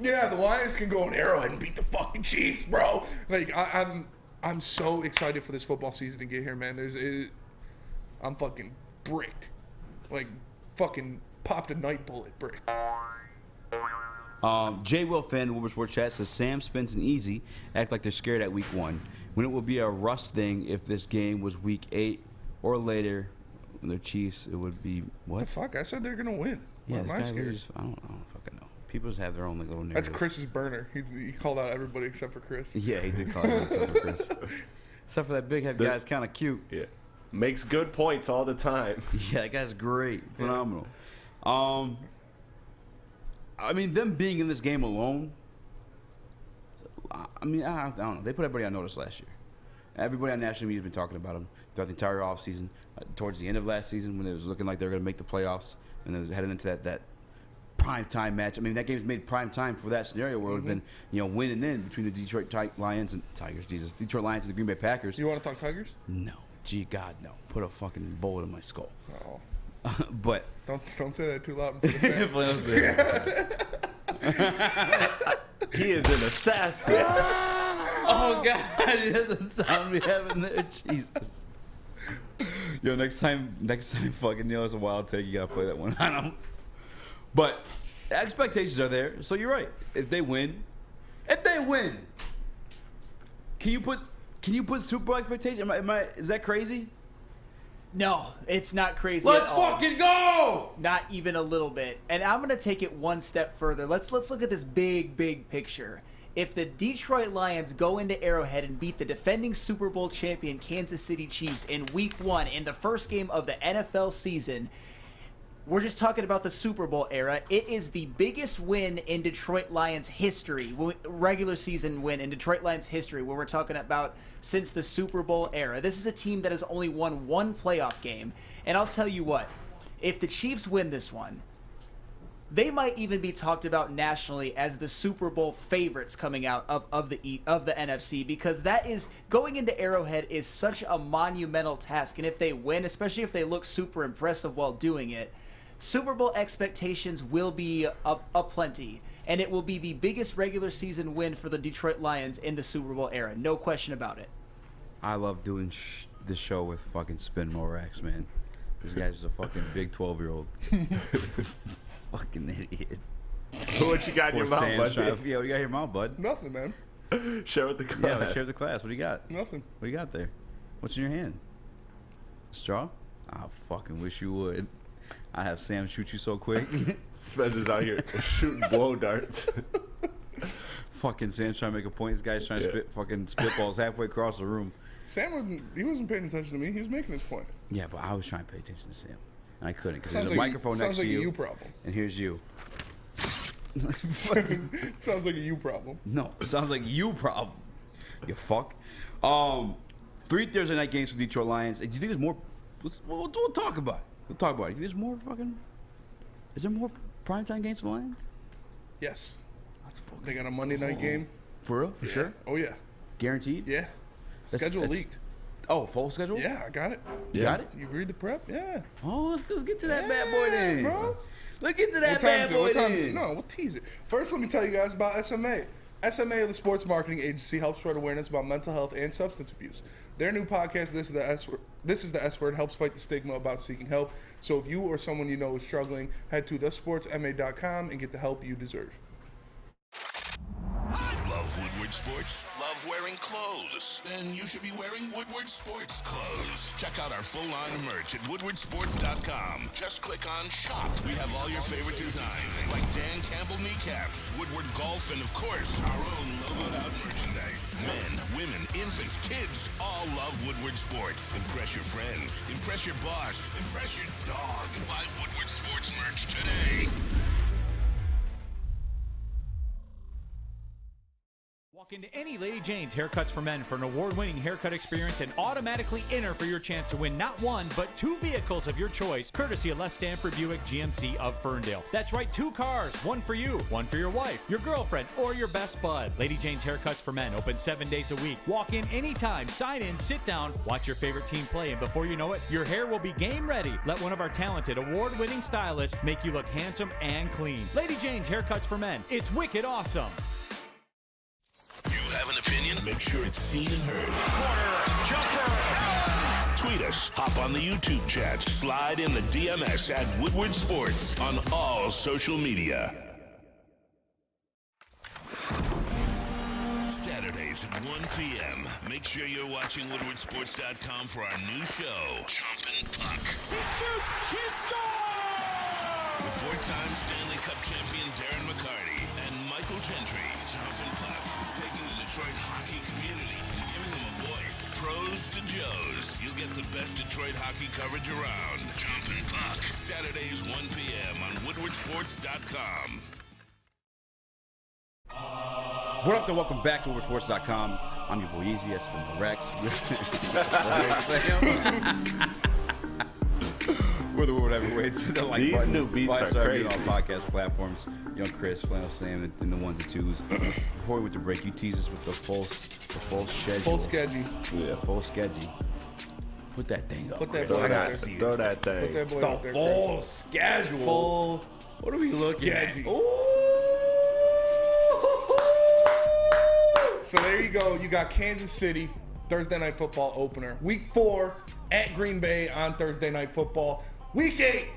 yeah, the Lions can go in Arrowhead and beat the fucking Chiefs, bro. Like, I'm so excited for this football season to get here, man. I'm fucking bricked. Like, fucking popped a night bullet brick. J. Will fan, Woodward Sports Chat says Sam, Spence, and Eazy act like they're scared at week 1. When it will be a Russ thing if this game was week 8 or later. When they're Chiefs, it would be what? The fuck? I said they're gonna win. Yeah, Why am I scared? I don't fucking know. People just have their own like little That's narratives. Chris's burner. He called out everybody except for Chris. Yeah, he did call out except for Chris. Except for that big head guy's kind of cute. Yeah, makes good points all the time. Yeah, that guy's great, phenomenal. I mean, them being in this game alone. I mean, I don't know. They put everybody on notice last year. Everybody on national media has been talking about them throughout the entire offseason. Towards the end of last season, when it was looking like they were going to make the playoffs, and then heading into that prime time match. I mean, that game's made prime time for that scenario where it would have been, win and in between the Detroit Lions and Detroit Lions and the Green Bay Packers. You want to talk Tigers? No, gee, God, no. Put a fucking bullet in my skull. Oh. But don't say that too loud. In front of Sam. He is an assassin. Oh God, that's the sound we have in there. Jesus. Yo, next time, fucking Neil has a wild take. You gotta play that one on him. But expectations are there, so you're right. If they win, can you put Super Bowl expectations? Is that crazy? No, it's not crazy. Let's at all. fucking go! Not even a little bit. And I'm gonna take it one step further. Let's look at this big picture. If the Detroit Lions go into Arrowhead and beat the defending Super Bowl champion Kansas City Chiefs in Week 1 in the first game of the NFL season, we're just talking about the Super Bowl era. It is the biggest win in Detroit Lions history, regular season win in Detroit Lions history, where we're talking about since the Super Bowl era. This is a team that has only won 1 playoff game. And I'll tell you what, if the Chiefs win this one, they might even be talked about nationally as the Super Bowl favorites coming out of the NFC, because that is going into Arrowhead is such a monumental task. And if they win, especially if they look super impressive while doing it, Super Bowl expectations will be aplenty, and it will be the biggest regular season win for the Detroit Lions in the Super Bowl era. No question about it. I love doing the show with fucking Spin Morax, man. This guy's just a fucking big 12-year-old. Fucking idiot. What you got in your mouth, bud? Yeah, what you got in your mouth, bud? Nothing, man. Share with the class. Yeah, let's share with the class. What do you got? Nothing. What do you got there? What's in your hand? A straw? I fucking wish you would. I have Sam shoot you so quick. Spencer's out here shooting blow darts. Fucking Sam's trying to make a point. This guy's trying to spit fucking spitballs halfway across the room. Sam wasn't paying attention to me. He was making his point. Yeah, but I was trying to pay attention to Sam. And I couldn't because there's Sounds a like microphone sounds next like to a you. you problem. And here's you. Sounds like a you problem. No, it sounds like you problem. You fuck. 3 Thursday night games for the Detroit Lions. Do you think there's more? We'll talk about it. We'll talk about it. Do you think there's more fucking? Is there more primetime games for the Lions? Yes. They got a Monday night game. For real? For sure? Oh, yeah. Guaranteed? Yeah. Schedule leaked. Oh, full schedule? Yeah, I got it. You got it? You read the prep? Yeah. Oh, let's get to that bad boy then. Bro. Let's get to that bad boy then. No, we'll tease it. First, let me tell you guys about SMA. SMA, the sports marketing agency, helps spread awareness about mental health and substance abuse. Their new podcast, This is the S Word, helps fight the stigma about seeking help. So if you or someone you know is struggling, head to thesportsma.com and get the help you deserve. Love Woodward Sports? Love wearing clothes? Then you should be wearing Woodward Sports clothes. Check out our full line of merch at woodwardsports.com. Just click on shop. We have all your favorite designs, like Dan Campbell kneecaps, Woodward golf, and of course, our own logoed out merchandise. Men, women, infants, kids, all love Woodward Sports. Impress your friends. Impress your boss. Impress your dog. Buy Woodward Sports merch today. Walk into any Lady Jane's Haircuts for Men for an award-winning haircut experience and automatically enter for your chance to win not one, but 2 vehicles of your choice, courtesy of Les Stanford Buick GMC of Ferndale. That's right, 2 cars, one for you, one for your wife, your girlfriend, or your best bud. Lady Jane's Haircuts for Men, open 7 days a week. Walk in anytime, sign in, sit down, watch your favorite team play, and before you know it, your hair will be game ready. Let one of our talented, award-winning stylists make you look handsome and clean. Lady Jane's Haircuts for Men. It's wicked awesome. You have an opinion? Make sure it's seen and heard. Corner, jumper. Tweet us, hop on the YouTube chat, slide in the DMS at Woodward Sports on all social media. Saturdays at 1 p.m. Make sure you're watching woodwardsports.com for our new show, Jumpin' Puck. He shoots, he scores! With 4-time Stanley Cup champion Darren McCarty and Michael Gentry, Jumpin' Puck is taking the Detroit hockey community and giving them a voice. Pros to Joes, you'll get the best Detroit hockey coverage around. Jumpin' Puck, Saturdays 1 p.m. on woodwardsports.com. What up, there? Welcome back to woodwardsports.com. I'm your boy Eazy. That's been the Rex. We're the Woodward Heavyweights. The like These button, new beats are crazy. On podcast platforms. Young Chris, Flannel Sam, and the ones and twos. Before we went to break, you teased us with the full schedule. Full schedule. Yeah, full schedule. Put that thing up. Put that Chris. boy I out gotta there. see Throw this that thing. Put that boy The out there, full Chris. schedule. Full. What are we looking at? schedule. Ooh. So there you go. You got Kansas City, Thursday Night Football opener. Week 4 at Green Bay on Thursday Night Football. Week 8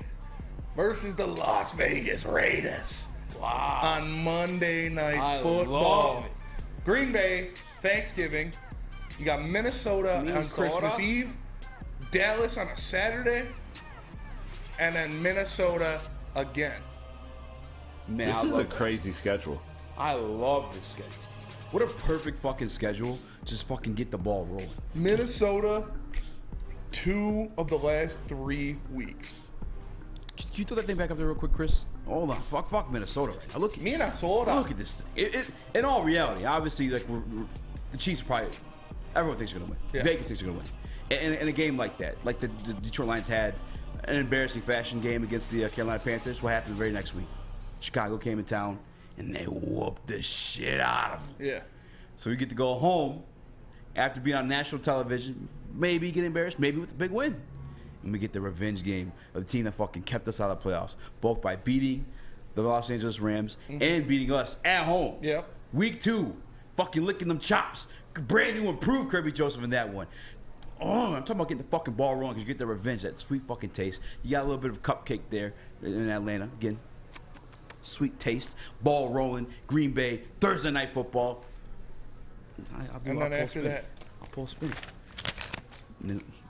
versus the Las Vegas Raiders on Monday Night Football. love it. Green Bay, Thanksgiving. You got Minnesota on Christmas Eve, Dallas on a Saturday, and then Minnesota again. Man, This I is a love that. crazy schedule. I love this schedule. What a perfect fucking schedule. Just fucking get the ball rolling. Minnesota, 2 of the last 3 weeks. Can you throw that thing back up there real quick, Chris? Hold on. Fuck Minnesota right now. Look at Minnesota. Look at this thing. In all reality, obviously, like the Chiefs probably everyone thinks they're gonna win. Yeah. Vegas thinks they're gonna win. In a game like that, like the Detroit Lions had an embarrassing fashion game against the Carolina Panthers. What happened the very next week? Chicago came in town and they whooped the shit out of them. Yeah. So we get to go home after being on national television, maybe get embarrassed, maybe with a big win. And we get the revenge game of the team that fucking kept us out of the playoffs, both by beating the Los Angeles Rams and beating us at home. Yep. Week 2, fucking licking them chops. Brand new improved Kirby Joseph in that one. Oh, I'm talking about getting the fucking ball rolling because you get the revenge, that sweet fucking taste. You got a little bit of cupcake there in Atlanta. Again, sweet taste. Ball rolling. Green Bay. Thursday Night Football. And then after that, I'll pull spin.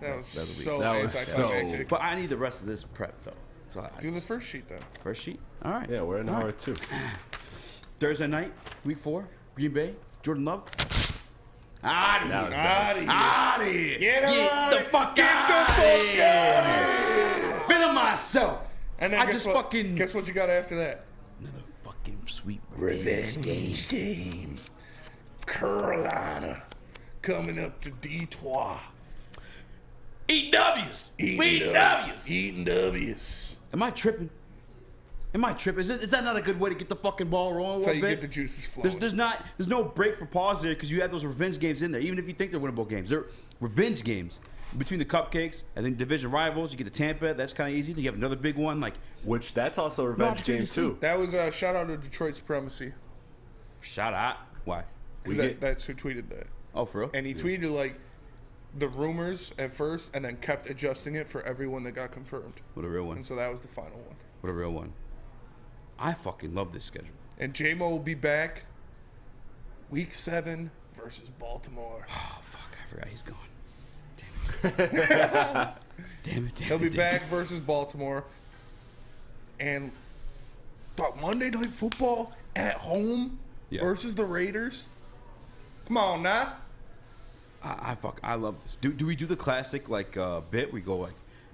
that was so That was anticlimactic. But I need the rest of this prep though. So I Do the first sheet then. first sheet. All right. Yeah, we're in All hour right. 2. Thursday night, week 4. Green Bay, Jordan Love. Adi. Get the fuck out of here. Feeling myself. And then guess what you got after that? Another fucking sweet revenge game. Carolina coming up to Detroit. Eating W's. Eating W's. Am I tripping? Is that not a good way to get the fucking ball rolling? That's how you get the juices flowing. There's no break for pause there because you have those revenge games in there. Even if you think they're winnable games, they're revenge games between the cupcakes and then division rivals. You get the Tampa, that's kind of easy. Then you have another big one that's also a revenge game too. That was a shout out to Detroit Supremacy. Shout out. Why? That's who tweeted that. Oh, for real? And he tweeted the rumors at first, and then kept adjusting it for everyone that got confirmed. What a real one. And so that was the final one. What a real one. I fucking love this schedule. And J-Mo will be back week 7 versus Baltimore. Oh, fuck. I forgot he's gone. Damn it. He'll be back versus Baltimore. And Monday Night Football at home versus the Raiders? Come on now. I love this. Do we do the classic bit? We go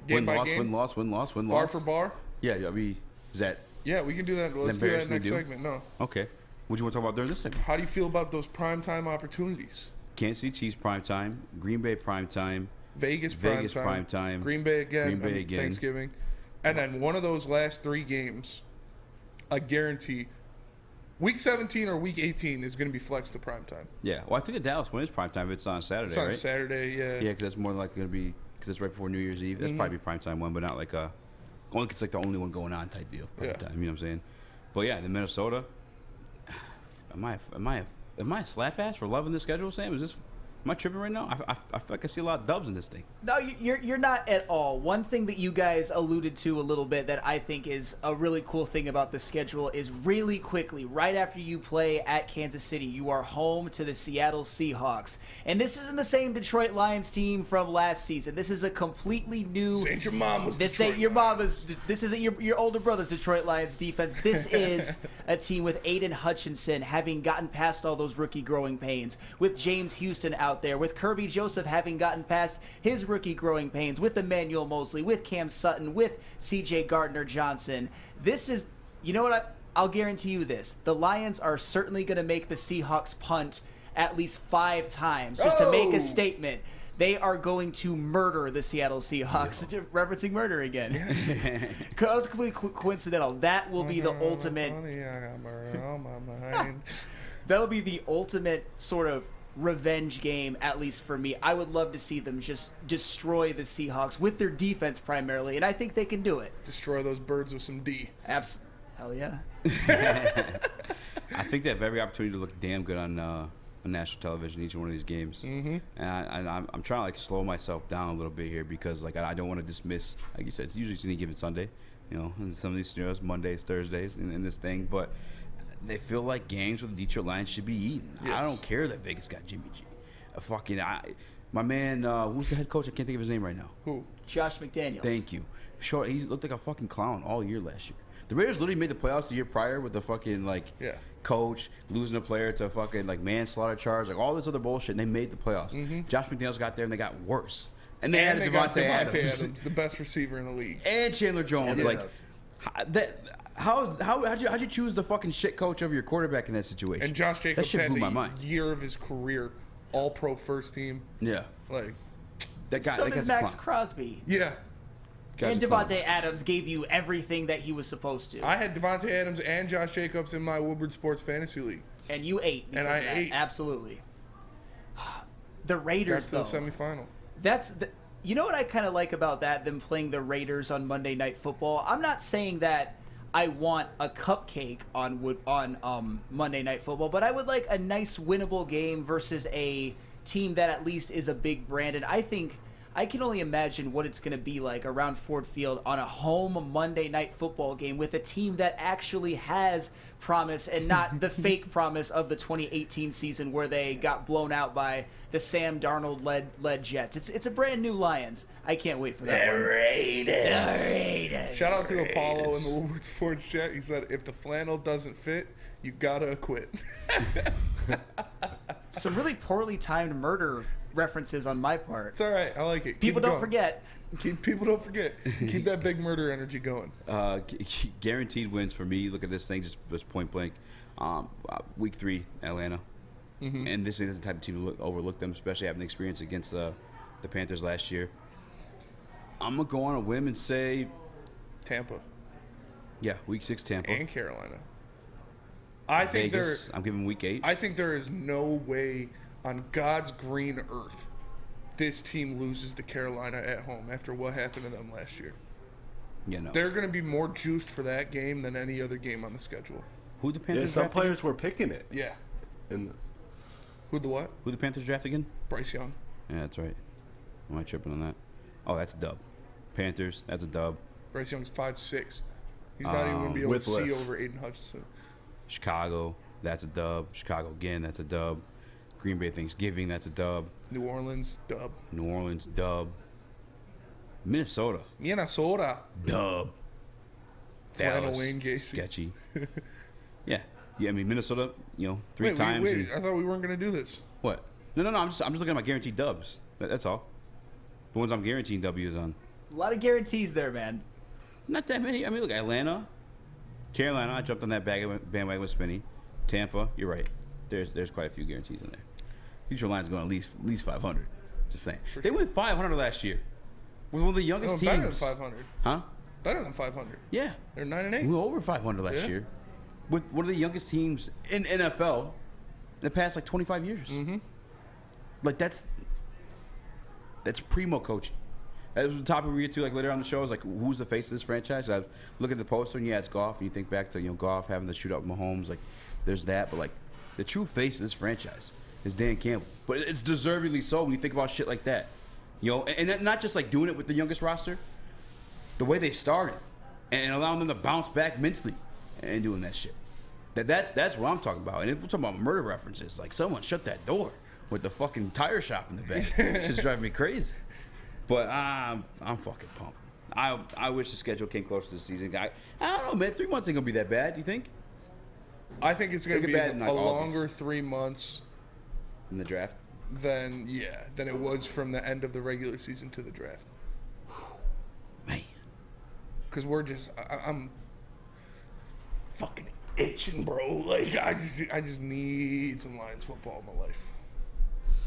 game by win-loss, game? win-loss, win-loss, win-loss. Bar for bar? Yeah, I mean, is that... Yeah, we can do that. Let's do that next segment. No. Okay. What do you want to talk about during this segment? How do you feel about those primetime opportunities? Kansas City Chiefs primetime, Green Bay primetime, Vegas primetime, Green Bay again, Thanksgiving. And then one of those last 3 games, I guarantee, Week 17 or Week 18 is going to be flexed to primetime. Yeah. Well, I think the Dallas one is primetime. It's on Saturday, It's on right? Saturday, yeah. Yeah, because that's more likely going to be, because it's right before New Year's Eve. That's probably a primetime one, but not only it's the only one going on type deal. Yeah. Time, you know what I'm saying? But yeah, the Minnesota. Am I a slap ass for loving this schedule, Sam? Am I tripping right now? I feel like I see a lot of dubs in this thing. No, you're not at all. One thing that you guys alluded to a little bit that I think is a really cool thing about the schedule is really quickly, right after you play at Kansas City, you are home to the Seattle Seahawks. And this isn't the same Detroit Lions team from last season. This is a completely new... This ain't your mama's This Detroit ain't your Lions. mama's... This isn't your older brother's Detroit Lions defense. This is a team with Aiden Hutchinson having gotten past all those rookie growing pains, with James Houston out there, with Kirby Joseph having gotten past his rookie growing pains, with Emmanuel Mosley, with Cam Sutton, with C.J. Gardner-Johnson. This is, you know what, I'll guarantee you this. The Lions are certainly going to make the Seahawks punt at least 5 times just to make a statement. They are going to murder the Seattle Seahawks. Referencing murder again. That was completely coincidental. That will be the ultimate... That'll be the ultimate sort of revenge game, at least for me. I would love to see them just destroy the Seahawks with their defense primarily, and I think they can do it. Destroy those birds with some D. Hell yeah. I think they have every opportunity to look damn good on national television each one of these games. Mm-hmm. And I'm trying to slow myself down a little bit here because I don't want to dismiss, like you said, it's usually any given Sunday, and some of these scenarios, Mondays, Thursdays in this thing, but they feel like games with the Detroit Lions should be eaten. Yes. I don't care that Vegas got Jimmy G. My man, who's the head coach? I can't think of his name right now. Who? Josh McDaniels. Thank you. He looked like a fucking clown all year last year. The Raiders literally made the playoffs the year prior with the fucking coach losing a player to a fucking manslaughter charge, all this other bullshit. And they made the playoffs. Mm-hmm. Josh McDaniels got there and they got worse. And they added Devontae Adams, the best receiver in the league, and Chandler Jones. How'd you choose the fucking shit coach over your quarterback in that situation? And Josh Jacobs that shit blew had my mind. year of his career, All-Pro first team. Yeah, that guy. So that does guy's a Max clown. Crosby. Yeah. And Devontae Adams gave you everything that he was supposed to. I had Devontae Adams and Josh Jacobs in my Woodward Sports Fantasy League. And you ate. And I ate. Absolutely. The Raiders, got to the semifinal. You know what I kind of like about that, them playing the Raiders on Monday Night Football? I'm not saying that I want a cupcake on Monday Night Football, but I would like a nice winnable game versus a team that at least is a big brand. And I think I can only imagine what it's going to be like around Ford Field on a home Monday Night Football game with a team that actually has promise and not the fake promise of the 2018 season where they got blown out by the Sam Darnold led Jets. It's a brand new Lions. I can't wait for that. The Raiders. Shout out to Apollo in the Woodward Sports chat. He said, "If the flannel doesn't fit, you gotta quit." Some really poorly timed murder references on my part. It's all right. I like it. People don't forget. People don't forget. Keep that big murder energy going. Guaranteed wins for me. Look at this thing, just point blank. Week 3, Atlanta. Mm-hmm. And this is the type of team to overlook them, especially having the experience against the Panthers last year. I'm going to go on a whim and say Tampa. Yeah, week 6 Tampa. And Carolina. I think Vegas, I'm giving week 8. I think there is no way on God's green earth this team loses to Carolina at home after what happened to them last year. Yeah, no. They're going to be more juiced for that game than any other game on the schedule. Who the Panthers? Yeah, some players were picking it. Yeah. And who the what? Who the Panthers draft again? Bryce Young. Yeah, that's right. Am I tripping on that? Oh, that's a dub. Panthers, that's a dub. Bryce Young's 5'6". He's not even going to be able to see over Aiden Hutchinson. Chicago, that's a dub. Chicago again, that's a dub. Green Bay Thanksgiving, that's a dub. New Orleans, dub. New Orleans, dub. Minnesota. Flannel Dub. Dallas, Wayne Gacy. Sketchy. Yeah. I mean, Minnesota, 3 times. Wait, I thought we weren't going to do this. What? No. I'm just looking at my guaranteed dubs. That's all. The ones I'm guaranteeing W's on. A lot of guarantees there, man. Not that many. I mean, look, Atlanta, Carolina. I jumped on that bandwagon with Spinny. Tampa, you're right. There's quite a few guarantees in there. Detroit Lions going at least 500. Just saying. They went 500 last year. With one of the youngest teams. Better than 500. Huh? Better than 500. Yeah. They're 9-8. We were over 500 last year. With one of the youngest teams in NFL in the past 25 years. Mm-hmm. That's primo coaching. That was the topic we get to later on the show. Is who's the face of this franchise? I look at the poster and it's Goff, and you think back to Goff having the shootout with Mahomes. There's that, but the true face of this franchise is Dan Campbell. But it's deservedly so when you think about shit like that. And not just doing it with the youngest roster, the way they started, and allowing them to bounce back mentally and doing that shit. That's what I'm talking about. And if we're talking about murder references, someone shut that door with the fucking tire shop in the back. It's just driving me crazy. But I'm fucking pumped. I wish the schedule came closer this season. I don't know, man. 3 months ain't gonna be that bad. You think? I think it's gonna be bad in a longer August. 3 months In the draft? than it was from the end of the regular season to the draft. Man. Because I'm fucking itching, bro. I just need some Lions football in my life.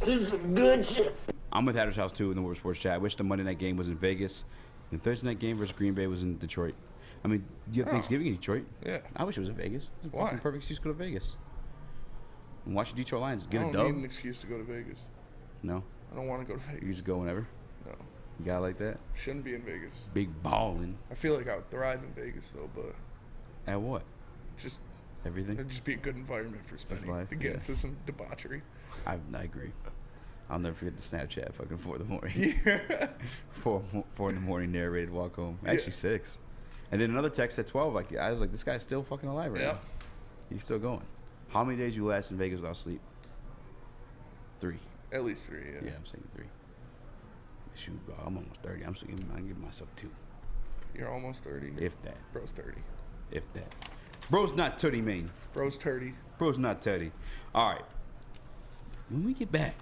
This is some good shit. I'm with Hatter's House too in the Woodward Sports Chat. I wish the Monday night game was in Vegas, and the Thursday night game versus Green Bay was in Detroit. I mean, you have Thanksgiving in Detroit. Yeah. I wish it was in Vegas. It's a Why? fucking perfect excuse to go to Vegas. And watch the Detroit Lions get I a don't dub. need an excuse to go to Vegas. No. I don't want to go to You Vegas. just go whenever. No. You got it like that. Shouldn't be in Vegas. Big balling. I feel like I would thrive in Vegas though, but At what? just Everything. it'd just be a good environment for spending life, to get yeah. into some debauchery. I agree. I'll never forget the Snapchat fucking 4 in the morning. Yeah. 4 in the morning narrated walk home. Actually 6. And then another text at 12. I was like, this guy's still fucking alive right now. He's still going. How many days you last in Vegas without sleep? 3. At least 3, Yeah, I'm saying 3. Shoot, bro, I'm almost 30. I'm giving myself 2. You're almost 30. If that. Bro's 30. If that. Bro's not 30, man. Bro's 30. Bro's not 30. All right. When we get back,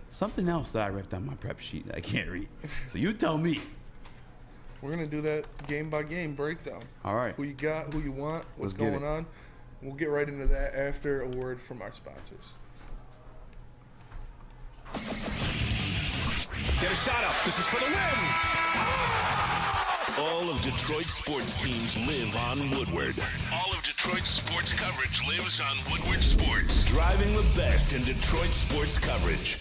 something else that I ripped on my prep sheet that I can't read. So you tell me. We're going to do that game by game breakdown. All right. Who you got, who you want, what's Let's get going it. on. We'll get right into that after a word from our sponsors. Get a shot up. This is for the win. All of Detroit's sports teams live on Woodward. All of Detroit's sports coverage lives on Woodward Sports. Driving the best in Detroit sports coverage.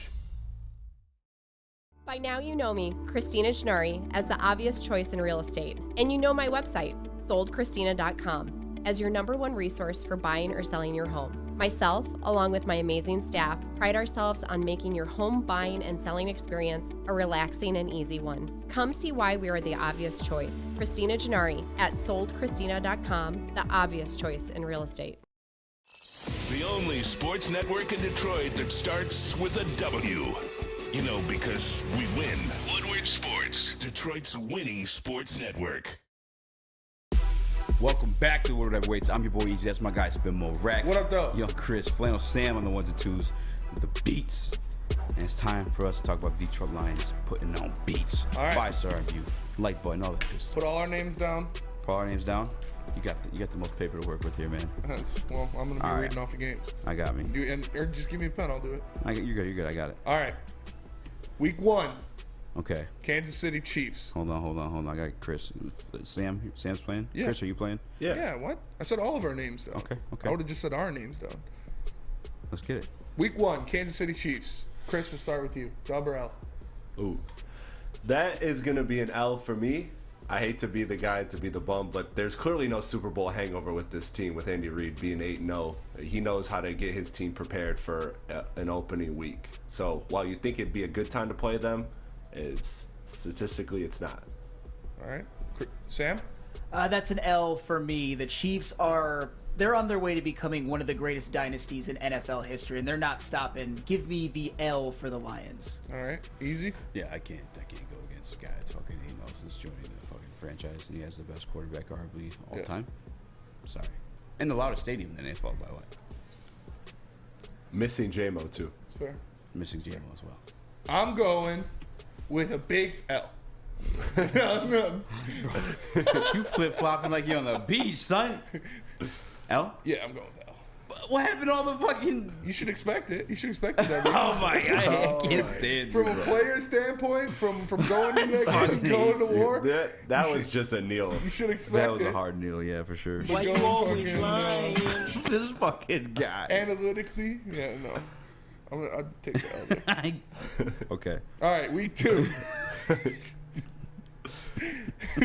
By now you know me, Christina Gennari, as the obvious choice in real estate. And you know my website, soldchristina.com, as your #1 resource for buying or selling your home. Myself, along with my amazing staff, pride ourselves on making your home buying and selling experience a relaxing and easy one. Come see why we are the obvious choice. Christina Gennari at soldchristina.com, the obvious choice in real estate. The only sports network in Detroit that starts with a W. You know, because we win. Woodward Sports, Detroit's winning sports network. Welcome back to Woodward Heavyweights. I'm your boy Eazy. That's my guy Spinmo Rex. What up, though? Young Chris, Flannel Sam on the ones and twos with the beats. And it's time for us to talk about the Detroit Lions putting on beats. All right. 5-star review, like button, all that good stuff. Put all our names down. Put all our names down. You got the most paper to work with here, man. Well, I'm gonna be All reading right. off the games. I got me. Or just give me a pen. I'll do it. You're good. I got it. All right. Week 1. Okay. Kansas City Chiefs. Hold on. I got Chris. Sam's playing? Yeah. Chris, are you playing? Yeah. What? I said all of our names down. Okay. I would have just said our names down. Let's get it. Week 1, Kansas City Chiefs. Chris, we'll start with you. Dub or L? Ooh. That is going to be an L for me. I hate to be the guy to be the bum, but there's clearly no Super Bowl hangover with this team, with Andy Reid being 8-0. He knows how to get his team prepared for an opening week. So while you think it'd be a good time to play them, statistically it's not. All right. Sam? That's an L for me. The Chiefs they're on their way to becoming one of the greatest dynasties in NFL history, and they're not stopping. Give me the L for the Lions. All right. Easy? Yeah, I can't go against a guy that's fucking 8-0 since joining the fucking franchise, and he has the best quarterback arguably all time. Sorry. And the loudest stadium in the NFL, by the way. Missing J-Mo too. That's fair. Missing J-Mo as well. I'm going with a big L. You flip-flopping like you're on the beach, son. L? Yeah, I'm going with L. What happened to all the fucking... You should expect it. That Oh, my God. I can't stand From you, a bro. player standpoint, from going in that game, going to war. That was just a kneel. You should expect That was it. a hard kneel, yeah, for sure. Why you always lying? This fucking guy. Analytically, yeah, no. I'll take the L. Okay. All right, week 2.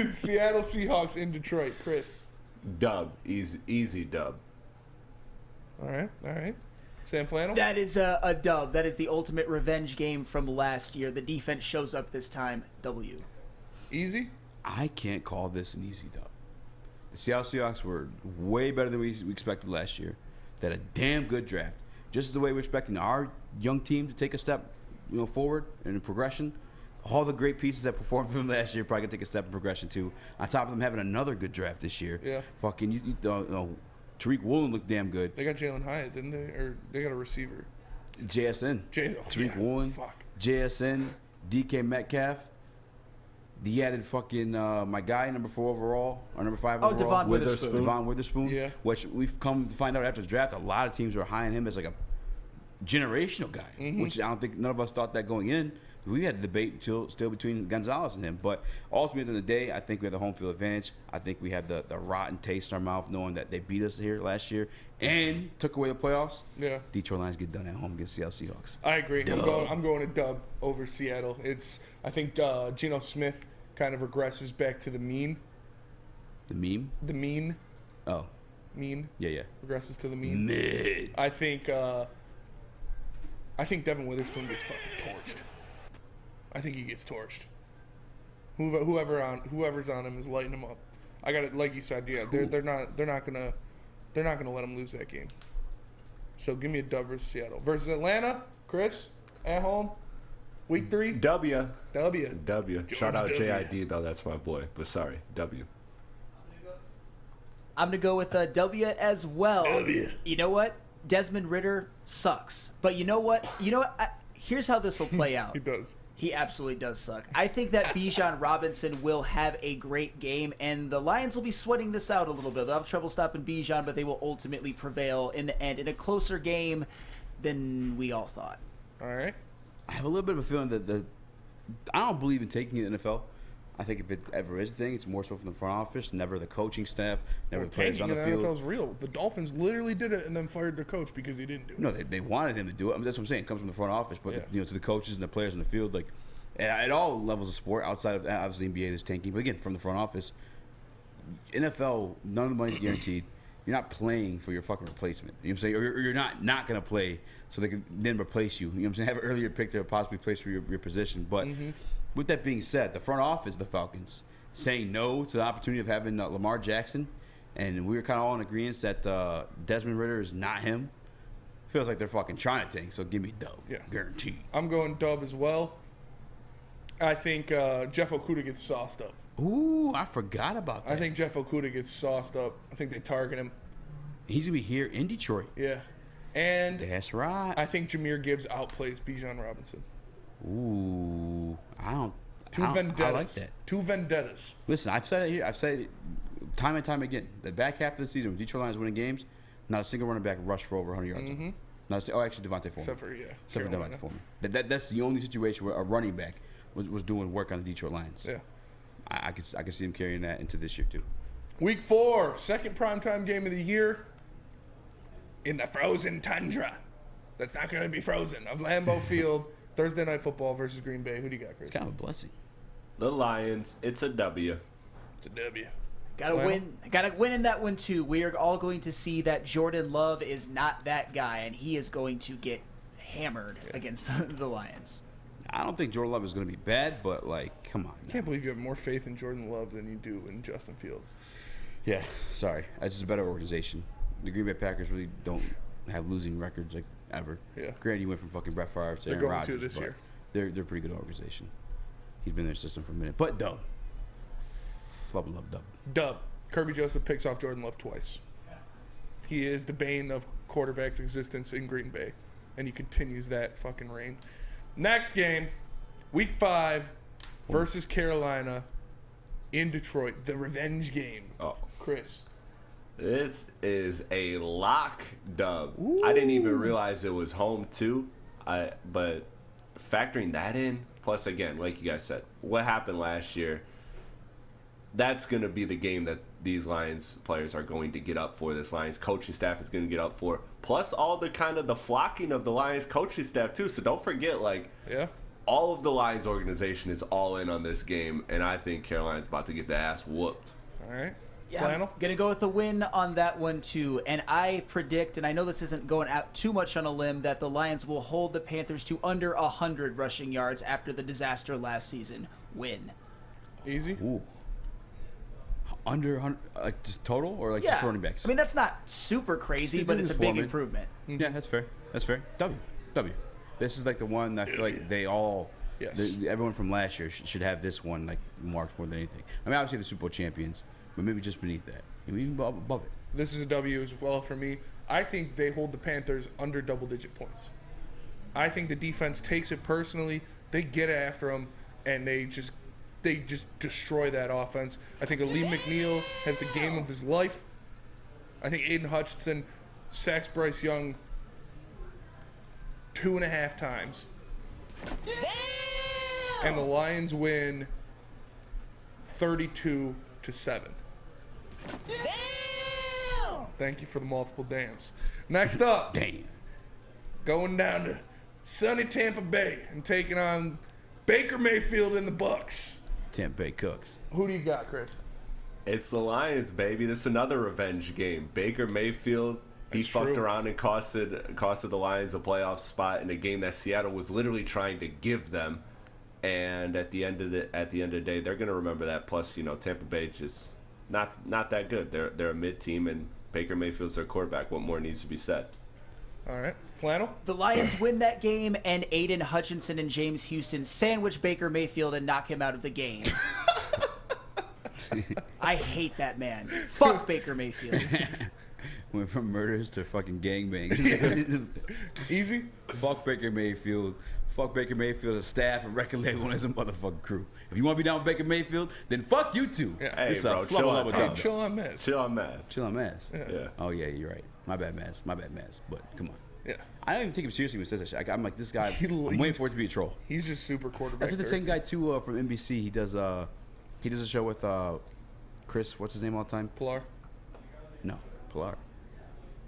Seattle Seahawks in Detroit. Chris. Dub. Easy dub. All right. Sam Flannel? That is a dub. That is the ultimate revenge game from last year. The defense shows up this time. W. Easy? I can't call this an easy dub. The Seattle Seahawks were way better than we expected last year. They had a damn good draft. Just the way we're expecting our young team to take a step forward in progression. All the great pieces that performed for them last year probably going to take a step in progression too. On top of them having another good draft this year. Yeah. Fucking, Tariq Woolen looked damn good. They got Jalen Hyatt, didn't they? Or they got a receiver. JSN. Tariq Woolen. Fuck. JSN. DK Metcalf. He added fucking my guy, number 4 overall, or number 5 overall. Devon Witherspoon. Devon Witherspoon. Yeah. Which we've come to find out after the draft, a lot of teams were high on him as like a generational guy, which I don't think none of us thought that going in. We had a debate still between Gonzalez and him. But ultimately, at the end of the day, I think we have the home field advantage. I think we have the rotten taste in our mouth knowing that they beat us here last year and took away the playoffs. Yeah. Detroit Lions get done at home against Seattle Seahawks. I agree. I'm going to dub over Seattle. I think Geno Smith kind of regresses back to the mean. The meme? The mean. Oh. Mean. Yeah. Regresses to the mean. Mid. I think Devin Witherspoon gets fucking torched. I think he gets torched. Whoever's on him is lighting him up. I got it, like you said. Yeah, they're not gonna let him lose that game. So give me a dub versus Seattle versus Atlanta. Chris at home, week 3. W. Shout out W. JID though. That's my boy. But sorry, W. I'm going to go with a W as well. W. You know what? Desmond Ridder sucks. But you know what? Here's how this will play out. He does. He absolutely does suck. I think that Bijan Robinson will have a great game, and the Lions will be sweating this out a little bit. They'll have trouble stopping Bijan, but they will ultimately prevail in the end in a closer game than we all thought. All right. I have a little bit of a feeling that I don't believe in taking it in the NFL. I think if it ever is a thing, it's more so from the front office, never the coaching staff, never the players on the field. The NFL's real. The Dolphins literally did it and then fired their coach because he didn't do it. No, they wanted him to do it. I mean, that's what I'm saying. It comes from the front office, but to the coaches and the players in the field, like at all levels of sport, outside of obviously NBA, there's tanking. But again, from the front office, NFL, none of the money's guaranteed. You're not playing for your fucking replacement. You know what I'm saying? Or you're not going to play so they can then replace you. You know what I'm saying? Have an earlier pick to possibly place for your position. But with that being said, the front office of the Falcons saying no to the opportunity of having Lamar Jackson, and we were kind of all in agreement that Desmond Ridder is not him. Feels like they're fucking trying to tank, so give me dub. Yeah. Guaranteed. I'm going dub as well. I think Jeff Okudah gets sauced up. Ooh, I forgot about that. I think Jeff Okudah gets sauced up. I think they target him. He's going to be here in Detroit. Yeah. And that's right. I think Jahmyr Gibbs outplays Bijan Robinson. Ooh, Vendettas. I like that. 2 vendettas. Listen, I've said it here. I've said it time and time again. The back half of the season, when Detroit Lions winning games, not a single running back rushed for over 100 yards. Mm-hmm. Actually, Devontae Foreman. Except for Devontae Foreman. That's the only situation where a running back was doing work on the Detroit Lions. Yeah. I could see him carrying that into this year, too. Week 4, second primetime game of the year in the frozen tundra. That's not going to be frozen. Of Lambeau Field, Thursday Night Football versus Green Bay. Who do you got, Chris? Kind of a blessing. The Lions. It's a W. It's a W. Gotta win in that one too. We are all going to see that Jordan Love is not that guy, and he is going to get hammered against the Lions. I don't think Jordan Love is going to be bad, but come on. I can't believe you have more faith in Jordan Love than you do in Justin Fields. Yeah, sorry. That's just a better organization. The Green Bay Packers really don't have losing records ever. Yeah. Granted, you went from fucking Brett Favre to They're Aaron going Rodgers, to this but year. They're a pretty good organization. He's been in their system for a minute, but dub. Flub and love dub. Dub. Kirby Joseph picks off Jordan Love twice. He is the bane of quarterback's existence in Green Bay, and he continues that fucking reign. Next game, Week 5 versus Carolina in Detroit, the revenge game. Oh, Chris. This is a lock dub. I didn't even realize it was home too. But factoring that in, plus again, like you guys said, what happened last year, that's going to be the game that these Lions players are going to get up for. This Lions coaching staff is going to get up for. Plus all the kind of the flocking of the Lions coaching staff too. So don't forget, all of the Lions organization is all in on this game, and I think Carolina's about to get the ass whooped. All right. Yeah, Flannel? I'm going to go with the win on that one, too. And I predict, and I know this isn't going out too much on a limb, that the Lions will hold the Panthers to under 100 rushing yards after the disaster last season. Win. Easy? Ooh. Under 100, just total or just running backs? I mean, that's not super crazy, but it's a big improvement. Yeah, that's fair. W. This is the one I feel like they all, everyone from last year should have this one marked more than anything. I mean, obviously the Super Bowl champions, but maybe just beneath that, maybe even above it. This is a W as well for me. I think they hold the Panthers under double-digit points. I think the defense takes it personally. They get after them, and they just destroy that offense. I think Aleem McNeil has the game of his life. I think Aiden Hutchinson sacks Bryce Young 2.5 times. Damn! And the Lions win 32-7. Damn! Thank you for the multiple dams. Next up, going down to sunny Tampa Bay and taking on Baker Mayfield and the Bucks. Tampa Bay Cooks. Who do you got, Chris? It's the Lions, baby. This is another revenge game. Baker Mayfield, he fucked around and costed the Lions a playoff spot in a game that Seattle was literally trying to give them. And at the end of the day, they're gonna remember that. Plus, Tampa Bay just not that good. They're a mid team, and Baker Mayfield's their quarterback. What more needs to be said? All right, Flannel. The Lions win that game, and Aiden Hutchinson and James Houston sandwich Baker Mayfield and knock him out of the game. I hate that man. Fuck Baker Mayfield. Went from murders to fucking gangbangs. Easy? Fuck Baker Mayfield. Fuck Baker Mayfield's staff and record label and his motherfucking crew. If you want to be down with Baker Mayfield, then fuck you two. Yeah. Hey, bro, chill on Maz. Chill on Maz. Chill on Maz. Yeah. Oh, yeah, you're right. My bad, Maz. But come on. Yeah. I don't even take him seriously when he says that shit. I'm like, this guy, I'm waiting for it to be a troll. He's just super quarterback. That's the same guy, too, from NBC. He does a show with Chris, what's his name all the time? Pilar. No, Pilar.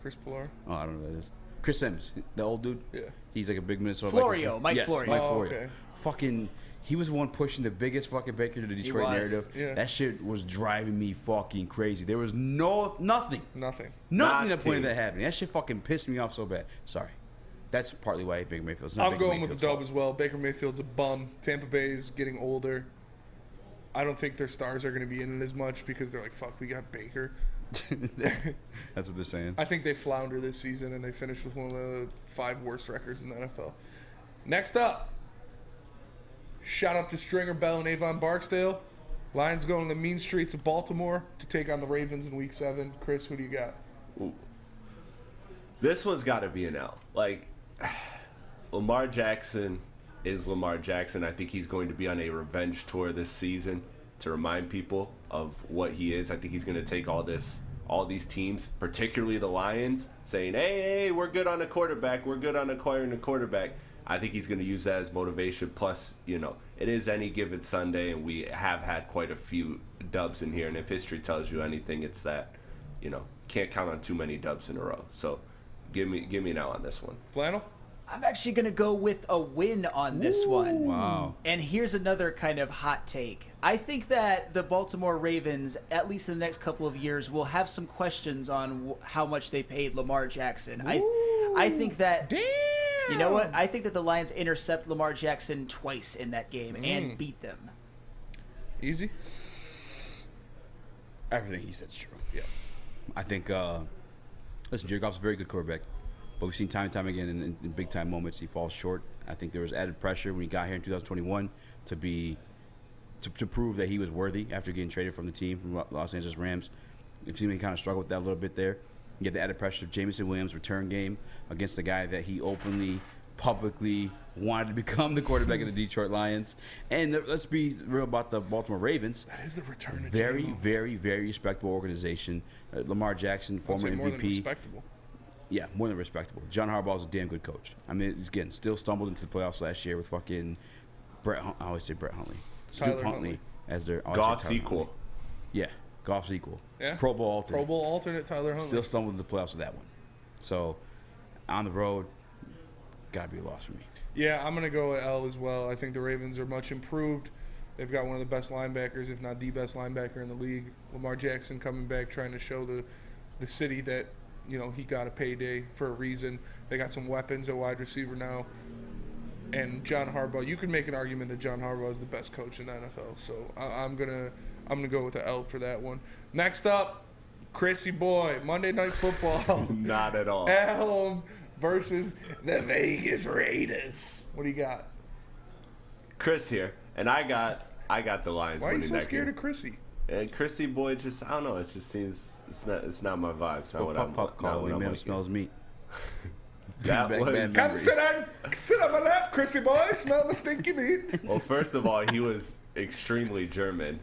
Chris Pilar. Oh, I don't know who that is. Chris Sims, the old dude. Yeah. He's like a big Minnesota. Florio, Mike Florio. Mike Oh, Florio. okay. Fucking, he was the one pushing the biggest fucking Baker to the Detroit narrative. Yeah. That shit was driving me fucking crazy. There was nothing that pointed that happening. That shit fucking pissed me off so bad. Sorry. That's partly why Baker Mayfield's not I'm going with the dub as well. Baker Mayfield's a bum. Tampa Bay's getting older. I don't think their stars are going to be in it as much because they're like, fuck, we got Baker. That's what they're saying. I think they flounder this season and they finish with one of the 5 worst records in the NFL. Next up, shout out to Stringer Bell and Avon Barksdale. Lions going to the mean streets of Baltimore to take on the Ravens in Week 7. Chris, who do you got? Ooh. This one's got to be an L. Like, Lamar Jackson is Lamar Jackson. I think he's going to be on a revenge tour this season to remind people of what he is. I think he's going to take all these teams, particularly the Lions, saying, hey, we're good on a quarterback. We're good on acquiring a quarterback. I think he's going to use that as motivation. Plus, it is any given Sunday, and we have had quite a few dubs in here. And if history tells you anything, it's that, can't count on too many dubs in a row. So give me an L on this one. Flannel? I'm actually going to go with a win on this one. Wow. And here's another kind of hot take. I think that the Baltimore Ravens, at least in the next couple of years, will have some questions on how much they paid Lamar Jackson. I think that... Damn! You know what? I think that the Lions intercept Lamar Jackson twice in that game and beat them. Easy? Everything he said is true. Yeah. I think, listen, Jared Goff's a very good quarterback, but we've seen time and time again in big-time moments he falls short. I think there was added pressure when he got here in 2021 to prove that he was worthy after getting traded from the team, from Los Angeles Rams. You've seen him kind of struggle with that a little bit there. You get the added pressure of Jameson Williams' return game against the guy that he openly, publicly wanted to become the quarterback of the Detroit Lions. And let's be real about the Baltimore Ravens. That is the return of Very, J-Mo. very, very respectable organization. Lamar Jackson, former more MVP. than respectable. Yeah, more than respectable. John Harbaugh's a damn good coach. I mean, again, still stumbled into the playoffs last year with fucking I always say Brett Huntley. Snoop Huntley as their Goff's equal. Yeah, Goff's equal. Yeah. Pro Bowl alternate. Pro Bowl alternate Tyler Huntley. Still stumbled into the playoffs with that one. So, on the road, gotta be a loss for me. Yeah, I'm going to go with L as well. I think the Ravens are much improved. They've got one of the best linebackers, if not the best linebacker in the league. Lamar Jackson coming back, trying to show the city that, he got a payday for a reason. They got some weapons at wide receiver now. And John Harbaugh, you could make an argument that John Harbaugh is the best coach in the NFL. So I'm gonna go with the L for that one. Next up, Chrissy boy, Monday Night Football. Not at all. At home versus the Vegas Raiders. What do you got? Chris here, and I got the Lions. Why are you winning so that scared game. of Chrissy? And Chrissy boy, just I don't know. It just seems it's not my vibe. It's not what I'm. Pop calling man smells meat. That was. Come sit on my lap, Chrissy boy. Smell my stinky meat. Well, first of all, he was extremely German,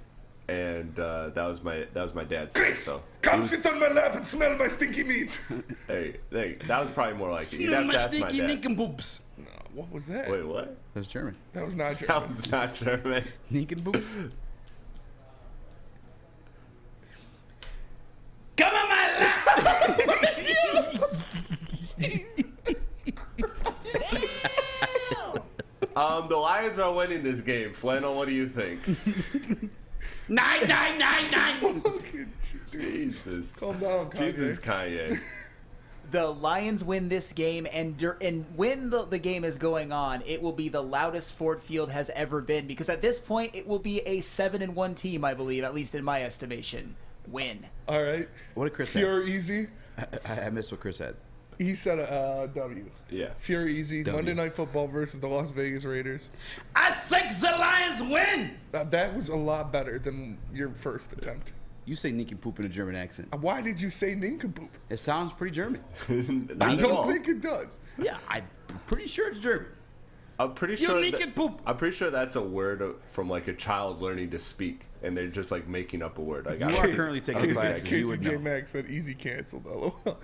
and that was my dad's. Chris, so come sit on my lap and smell my stinky meat. Hey, that was probably more like it. You'd Smell have my to ask my stinky dad. Nick and boobs. No, what was that? Wait, what? That was German. That was not German. That was not German. Nick and boobs. Come on my lap! The Lions are winning this game. Flannel, what do you think? 9. Jesus. Calm down, Kanye. Jesus, Kanye. The Lions win this game, and when the game is going on, it will be the loudest Ford Field has ever been, because at this point, it will be a 7-1 team, I believe, at least in my estimation. Win. All right. What did Chris Pure Easy. I missed what Chris said. He said a W. Yeah. Pure Easy. W. Monday Night Football versus the Las Vegas Raiders. I think the Lions win! That was a lot better than your first attempt. You say Nick and poop in a German accent. Why did you say nincompoop? It sounds pretty German. I don't think it does. Yeah, I'm pretty sure it's German. I'm pretty You sure. Nick and poop. I'm pretty sure that's a word from like a child learning to speak, and they're just like making up a word. Like, You are currently taking classes. You Casey would J. know. Max said easy canceled. LOL.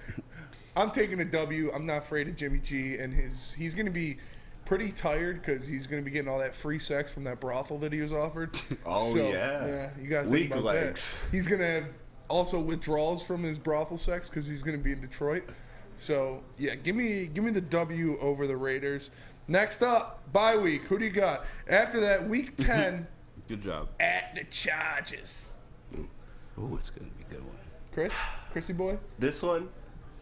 I'm taking a W. I'm not afraid of Jimmy G, and he's going to be pretty tired because he's going to be getting all that free sex from that brothel that he was offered. Oh, so, yeah. You got to Weak think about legs. that. He's going to have also withdrawals from his brothel sex because he's going to be in Detroit. So, yeah, give me the W over the Raiders. Next up, bye week. Who do you got? After that, week 10. Good job. At the Chargers. Oh, it's going to be a good one. Chrissy boy? This one,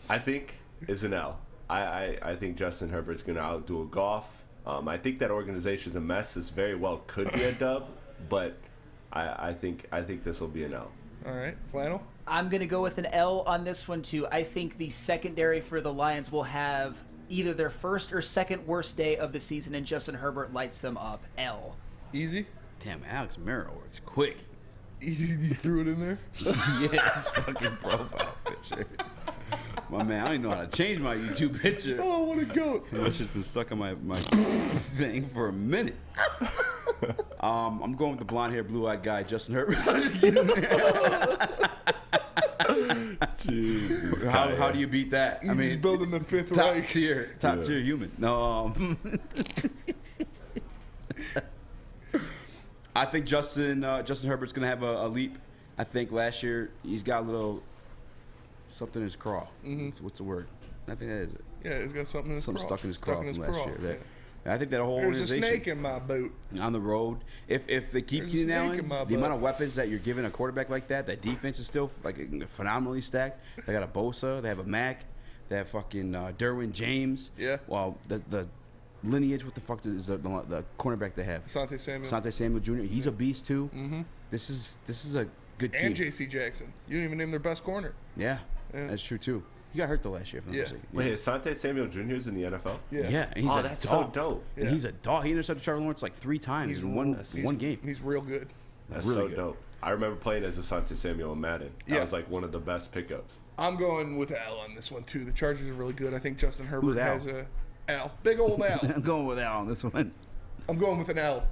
I think, is an L. I think Justin Herbert's going to outdo a Goff. I think that organization's a mess. This very well could be a dub, but I think this will be an L. All right, Flannel? I'm going to go with an L on this one, too. I think the secondary for the Lions will have either their first or second worst day of the season, and Justin Herbert lights them up. L. Easy? Damn, Alex Mara works quick. You threw it in there? Yeah, his fucking profile picture. My man, I don't even know how to change my YouTube picture. Oh, what a goat. That shit's been stuck on my thing for a minute. I'm going with the blonde hair, blue eyed guy, Justin Herbert. I'm just kidding. How do you beat that? He's just building the fifth top Reich. tier human. No, I think Justin Herbert's gonna have a leap. I think last year he's got a little something in his craw. What's the word? I think that is it. Yeah, he's got something in his craw. Stuck in his craw from last year. Yeah. I think that whole There's a organization snake in my boot. on the road. If they keep There's a Keenan snake Allen, in my the butt. amount of weapons that you're giving a quarterback like that defense is still like phenomenally stacked. They got a Bosa, they have a Mac, they have fucking Derwin James. Yeah. Well, the lineage, what the fuck is the cornerback they have? Asante Samuel. Asante Samuel Jr. He's a beast too. Mm-hmm. This is a good team. And J.C. Jackson. You didn't even name their best corner. Yeah, that's true too. He got hurt the last year. If I'm not mistaken. Wait, Asante Samuel Jr. is in the NFL? Yeah, and he's that's so dope. And he's a dog. He intercepted Trevor Lawrence like 3 times in one game. He's real good. That's really so good. dope. I remember playing as Asante Samuel in Madden. That was like one of the best pickups. I'm going with Al on this one too. The Chargers are really good. I think Justin Herbert Al? has a Al. Big old Al. I'm going with Al on this one. I'm going with an L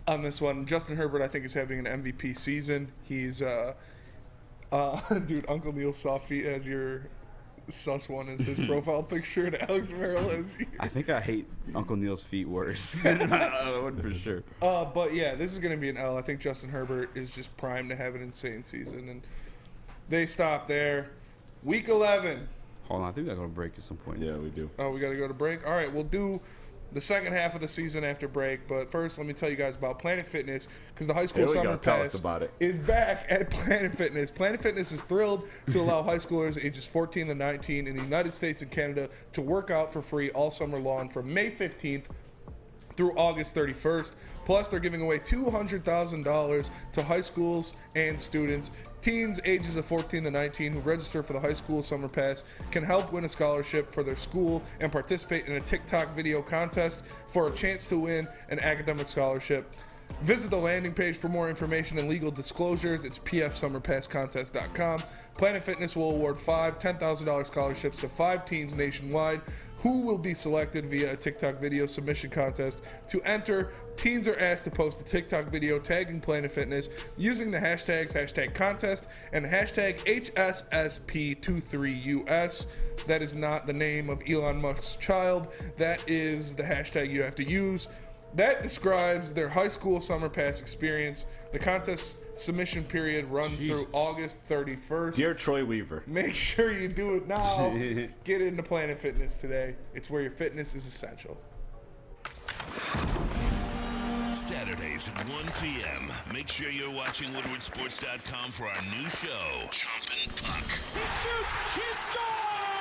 on this one. Justin Herbert, I think, is having an MVP season. He's dude, Uncle Neil Softfeet as your sus one is his profile picture, and Alex Merrill as you. I think I hate Uncle Neil's feet worse than the other one for sure. But yeah, this is going to be an L. I think Justin Herbert is just primed to have an insane season, and they stop there. Week 11. Hold on, I think we got to go to break at some point. Yeah, we do. Oh, we got to go to break? All right, we'll do the second half of the season after break. But first, let me tell you guys about Planet Fitness, because the high school Here we summer go. Tell pass us about it. is back at Planet Fitness. Planet Fitness is thrilled to allow high schoolers ages 14 to 19 in the United States and Canada to work out for free all summer long from May 15th through August 31st. Plus, they're giving away $200,000 to high schools and students. Teens ages of 14 to 19 who register for the high school summer pass can help win a scholarship for their school and participate in a TikTok video contest for a chance to win an academic scholarship. Visit the landing page for more information and legal disclosures. It's pfsummerpasscontest.com. Planet Fitness will award 5 $10,000 scholarships to 5 teens nationwide who will be selected via a TikTok video submission contest. To enter, teens are asked to post a TikTok video tagging Planet Fitness using the hashtags #contest and hashtag HSSP23US. That is not the name of Elon Musk's child. That is the hashtag you have to use. That describes their high school summer pass experience. The contest submission period runs through August 31st. Dear Troy Weaver. Make sure you do it now. Get into Planet Fitness today. It's where your fitness is essential. Saturdays at 1 p.m. Make sure you're watching WoodwardSports.com for our new show, Chompin' Puck. He shoots, he scores!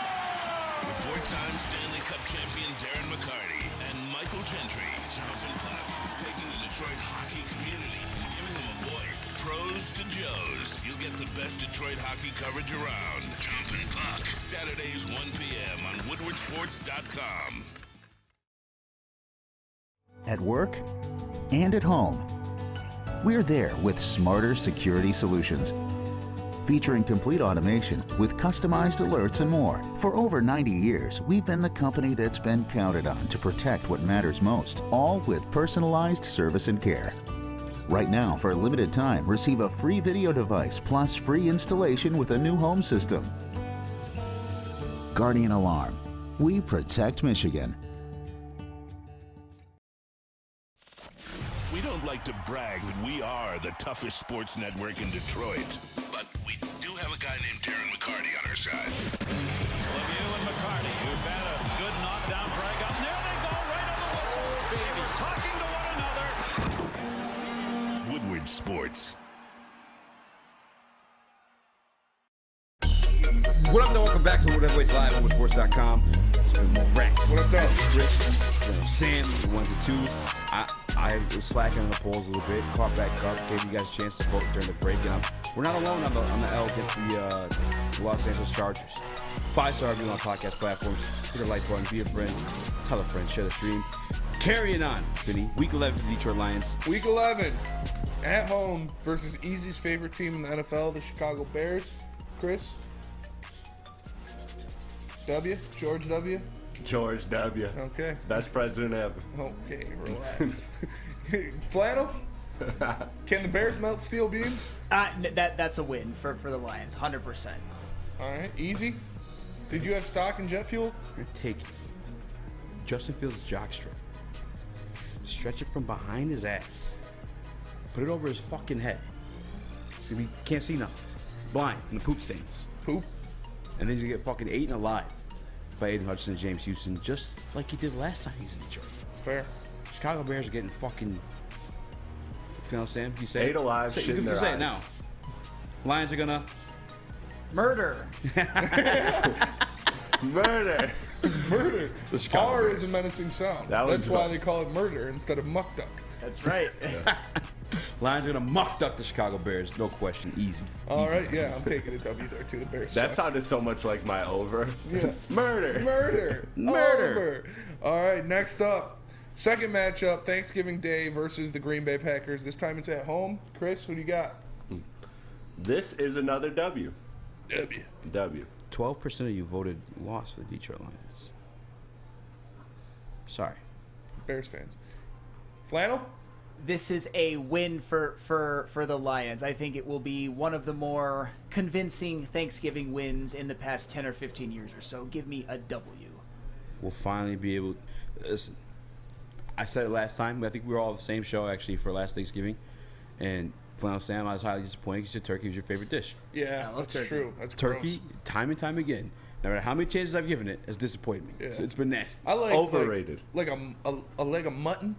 With 4-time Stanley Cup champion Darren McCarty and Michael Gentry. Chompin' Puck is taking the Detroit hockey community and giving them a voice. Pros to Joes. You'll get the best Detroit hockey coverage around. Chompin' Puck. Saturdays 1 p.m. on WoodwardSports.com. At work and at home, we're there with smarter security solutions. Featuring complete automation with customized alerts and more. For over 90 years, we've been the company that's been counted on to protect what matters most, all with personalized service and care. Right now, for a limited time, receive a free video device plus free installation with a new home system. Guardian Alarm. We protect Michigan. We don't like to brag that we are the toughest sports network in Detroit, but we do have a guy named Darren McCarty on our side. Lemieux and McCarty, who've had a good knockdown drag up. There they go, right on the whistle, baby, talking to one another. Woodward Sports. What up, though? Welcome back to Woodward Live on WoodwardSports.com. It's been Rex. What up, though? Chris, Sam, the ones and twos. I was slacking on the polls a little bit, caught back up, gave you guys a chance to vote during the break. And we're not alone on the L against the Los Angeles Chargers. 5-star review on podcast platforms. Hit a like button, be a friend, tell a friend, share the stream. Carrying on, Vinny. Week 11 for the Detroit Lions. Week 11. At home versus Easy's favorite team in the NFL, the Chicago Bears. Chris? W? George W? George W. Okay. Best president ever. Okay, relax. Flannel? Can the Bears melt steel beams? That's a win for the Lions, 100%. All right, Easy. Did you have stock in jet fuel? Take Justin Fields' jockstrap, stretch it from behind his ass, put it over his fucking head. He can't see nothing. Blind from the poop stains. Poop. And then he's gonna get fucking eaten alive by Aiden Hutchinson and James Houston, just like he did last time he was in Detroit. Fair. Chicago Bears are getting fucking. You know, Sam? You say Ate alive, shit in their say eyes. it now. Lions are gonna murder. Murder. Murder. The Chicago R Bears. is a menacing sound. That was That's why they call it murder instead of muck duck. That's right. Lions are gonna muck duck the Chicago Bears, no question, easy. All right, yeah, I'm taking a W there too. The Bears. That suck. sounded so much like my over. Yeah. Murder. Murder. Murder. Over. All right, next up, second matchup, Thanksgiving Day versus the Green Bay Packers. This time it's at home. Chris, who do you got? This is another W. W. W. 12% of you voted loss for the Detroit Lions. Sorry. Bears fans. Flannel? This is a win for the Lions. I think it will be one of the more convincing Thanksgiving wins in the past 10 or 15 years or so. Give me a W. We'll finally be able. Listen, I said it last time. I think we were all on the same show actually for last Thanksgiving, and Flannel Sam, I was highly disappointed because your turkey was your favorite dish. Yeah, that's turkey. true. That's Turkey, gross. time and time again, no matter how many chances I've given it, has disappointed me. Yeah. So it's been nasty. I like Overrated. Like a leg of mutton.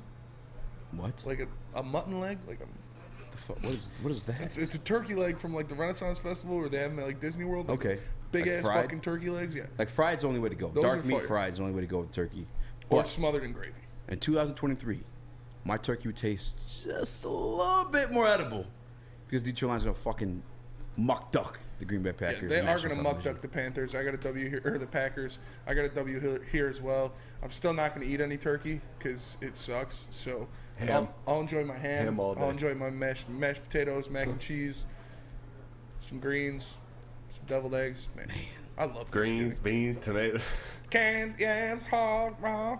What? Like a mutton leg. Like what is that? it's a turkey leg from like the Renaissance Festival where they have them at like Disney World. Like Okay. Big Like ass fried? fucking turkey legs. Yeah. Like fried's the only way to go. Those Dark are meat fire. fried is the only way to go with turkey. Or But smothered in gravy. in 2023, my turkey would taste just a little bit more edible because Detroit Lions are gonna fucking muck duck the Green Bay Packers. Yeah, they on are national going to muck television. duck the Panthers. I got a W here, or the Packers. I got a W here as well. I'm still not going to eat any turkey because it sucks. So I'll enjoy my ham. Ham all day. I'll enjoy my mashed potatoes, mac and cheese, some greens, some deviled eggs. Man, I love Greens, beans, tomatoes. cans, yams, hog, raw.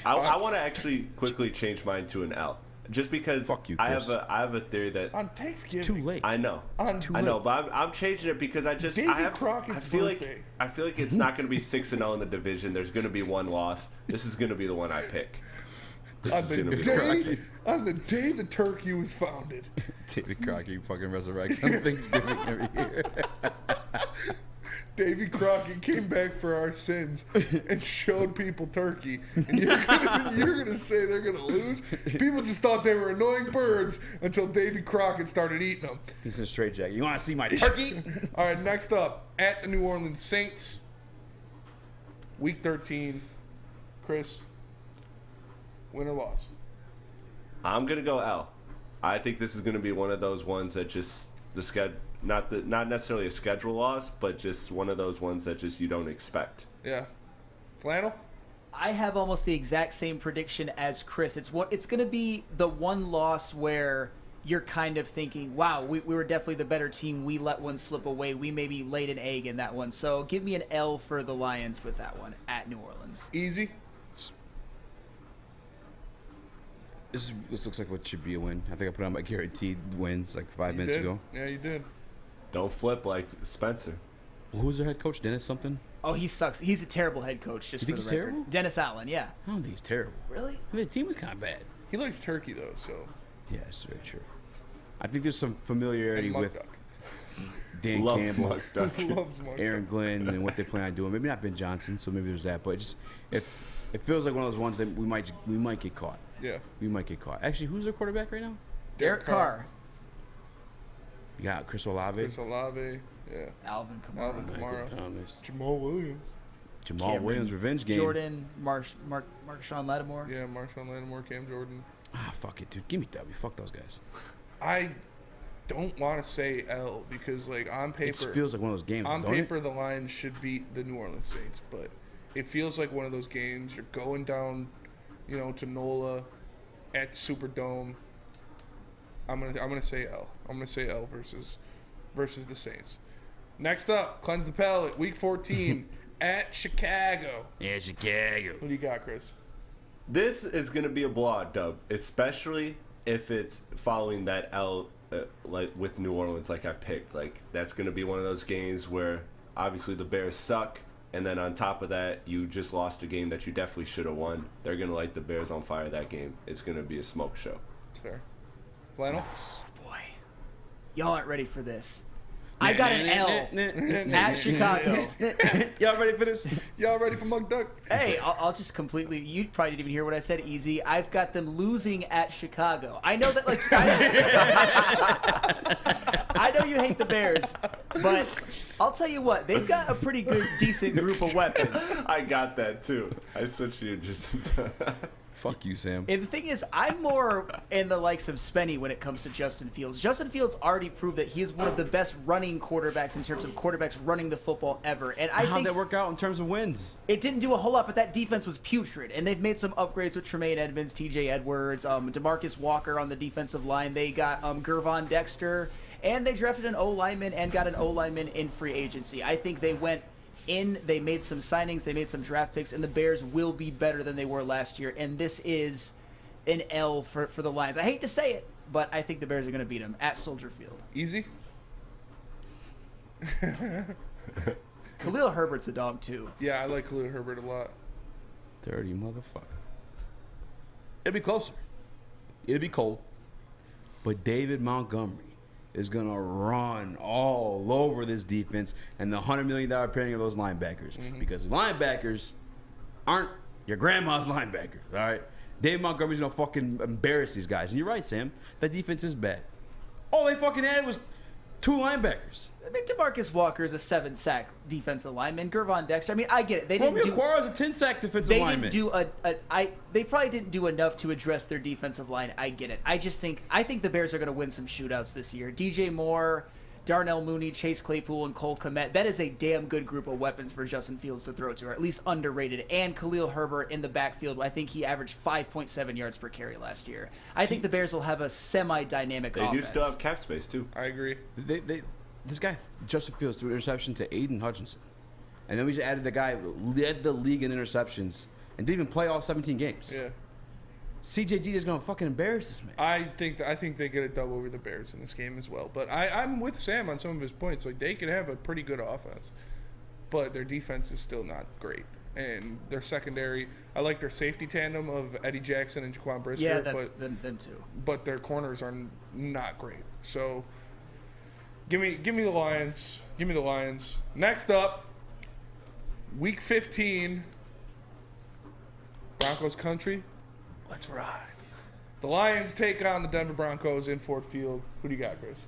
I want to actually quickly change mine to an L, just because Fuck you, I Chris. have a theory that On Thanksgiving. Too late. I know, I know, but I'm changing it because David Crockett's I feel birthday. like it's not going to be 6-0 in the division. There's going to be one loss. This is going to be the one I pick. On This is gonna the, be day the turkey was founded. David Crockett fucking resurrects on Thanksgiving every year. Davy Crockett came back for our sins and showed people turkey. And you're gonna say they're gonna lose? People just thought they were annoying birds until Davy Crockett started eating them. He's in a straitjacket. You want to see my turkey? All right, next up, at the New Orleans Saints, Week 13. Chris, win or loss? I'm gonna go L. I think this is gonna be one of those ones that just not necessarily a schedule loss, but just one of those ones that just you don't expect. Yeah. Flannel? I have almost the exact same prediction as Chris. It's going to be the one loss where you're kind of thinking, wow, we were definitely the better team. We let one slip away. We maybe laid an egg in that one. So give me an L for the Lions with that one at New Orleans. Easy? This looks like what should be a win. I think I put on my guaranteed wins like 5 minutes did? ago. Yeah, you did. Don't flip like Spencer. Well, who's their head coach? Dennis something? Oh, he sucks. He's a terrible head coach. Just You think for he's the record. terrible? Dennis Allen, yeah. I don't think he's terrible. Really? I mean, the team was kind of bad. He likes turkey, though, so. Yeah, it's very true. I think there's some familiarity And muck with duck. Dan Loves Campbell, muck duck. Loves muck Aaron duck. Glenn, and what they plan on doing. Maybe not Ben Johnson, so maybe there's that. But it feels like one of those ones that we might get caught. Yeah. We might get caught. Actually, who's their quarterback right now? Derek Carr. You got Chris Olave. Chris Olave. Yeah. Alvin Kamara. Alvin Michael Kamara. Thomas. Jamal Williams. Jamal Cameron Williams revenge game. Jordan, Marshawn Lattimore. Yeah, Marshawn Lattimore, Cam Jordan. Ah, fuck it, dude. Give me W. Fuck those guys. I don't want to say L because, like, on paper, It just feels like one of those games. on don't it? paper, the Lions should beat the New Orleans Saints, but it feels like one of those games. You're going down, to NOLA at Superdome. I'm gonna say L. I'm gonna say L versus the Saints. Next up, cleanse the palate. Week 14 at Chicago. Yeah, Chicago. What do you got, Chris? This is going to be a blowout dub, especially if it's following that L like with New Orleans like I picked. Like, that's going to be one of those games where obviously the Bears suck, and then on top of that, you just lost a game that you definitely should have won. They're going to light the Bears on fire that game. It's going to be a smoke show. That's fair. Flannel? Oh, boy. Y'all aren't ready for this. I got an L at Chicago. Y'all ready for this? Y'all ready for Mug Duck? Hey, I'll just completely. You probably didn't even hear what I said, Eazy. I've got them losing at Chicago. I know that, like, I know you hate the Bears, but I'll tell you what, they've got a pretty good, decent group of weapons. I got that too. I switched you just. Fuck you, Sam. And the thing is, I'm more in the likes of Spenny when it comes to Justin Fields. Justin Fields already proved that he is one of the best running quarterbacks in terms of quarterbacks running the football ever. And I How'd think that work out in terms of wins? it didn't do a whole lot, but that defense was putrid. And they've made some upgrades with Tremaine Edmonds, TJ Edwards, DeMarcus Walker on the defensive line. They got Gervon Dexter, and they drafted an O-lineman and got an O-lineman in free agency. I think they went in, they made some signings, they made some draft picks, and the Bears will be better than they were last year. And this is an L for the Lions. I hate to say it, but I think the Bears are going to beat them at Soldier Field. Easy? Khalil Herbert's a dog, too. Yeah, I like Khalil Herbert a lot. Dirty motherfucker. It'll be closer. It'll be cold. But David Montgomery is going to run all over this defense and the $100 million pairing of those linebackers. Because linebackers aren't your grandma's linebackers, all right? David Montgomery's going to fucking embarrass these guys. And you're right, Sam. That defense is bad. All they fucking had was 2 linebackers. I mean, DeMarcus Walker is a 7-sack defensive lineman. Gervon Dexter, I mean, I get it. They didn't do. Romeo Okwara is a 10-sack defensive They lineman. didn't do they probably didn't do enough to address their defensive line. I get it. I think the Bears are going to win some shootouts this year. DJ Moore, Darnell Mooney, Chase Claypool, and Cole Kmet. That is a damn good group of weapons for Justin Fields to throw to, or at least underrated. And Khalil Herbert in the backfield. I think he averaged 5.7 yards per carry last year. I think the Bears will have a semi-dynamic offense. They do still have cap space too. I agree. This guy, Justin Fields, threw an interception to Aiden Hutchinson. And then we just added the guy who led the league in interceptions and didn't even play all 17 games. Yeah. CJG is going to fucking embarrass this man. I think they get a dub over the Bears in this game as well. But I'm with Sam on some of his points. Like, they could have a pretty good offense, but their defense is still not great. And their secondary, I like their safety tandem of Eddie Jackson and Jaquan Brisker. Yeah, that's them too. But their corners are not great. So give me the Lions. Give me the Lions. Next up, Week 15, Broncos country. Let's ride. The Lions take on the Denver Broncos in Ford Field. Who do you got, Chris?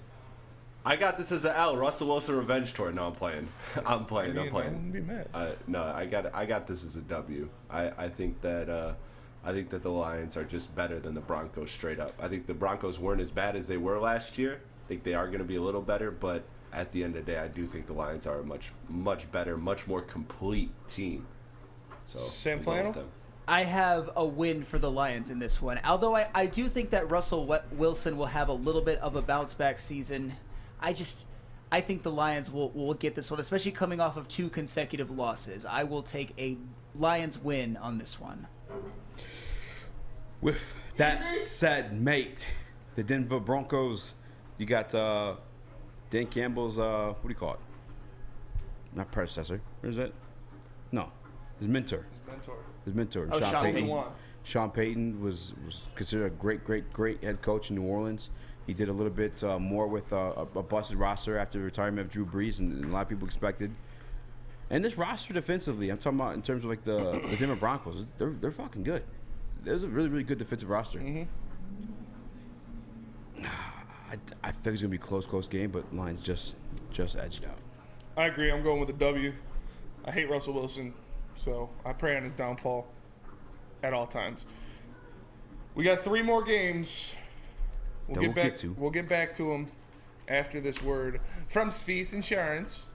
I got this as an L. Russell Wilson revenge tour. No, I'm playing. I'm playing. I wouldn't be mad. No, I got this as a W. I think that the Lions are just better than the Broncos straight up. I think the Broncos weren't as bad as they were last year. I think they are going to be a little better, but at the end of the day, I do think the Lions are a much better, much more complete team. So Sam I'm going with Flannel? them. I have a win for the Lions in this one. Although I do think that Russell Wilson will have a little bit of a bounce-back season. I think the Lions will get this one, especially coming off of 2 consecutive losses. I will take a Lions win on this one. With that said, mate, the Denver Broncos, you got Dan Campbell's, what do you call it? Not predecessor. What is that? No. His mentor. His mentor. Oh, Sean Payton. Sean Payton was considered a great head coach in New Orleans. He did a little bit more with a busted roster after the retirement of Drew Brees, and a lot of people expected. And this roster defensively, I'm talking about in terms of like the Denver Broncos, they're fucking good. There's a really, really good defensive roster. Mm-hmm. I think it's gonna be a close game, but Lions just edged out. I agree. I'm going with a W. I hate Russell Wilson, so I pray on his downfall at all times. We got 3 more games. We'll get back to them after this word from Swiss Insurance.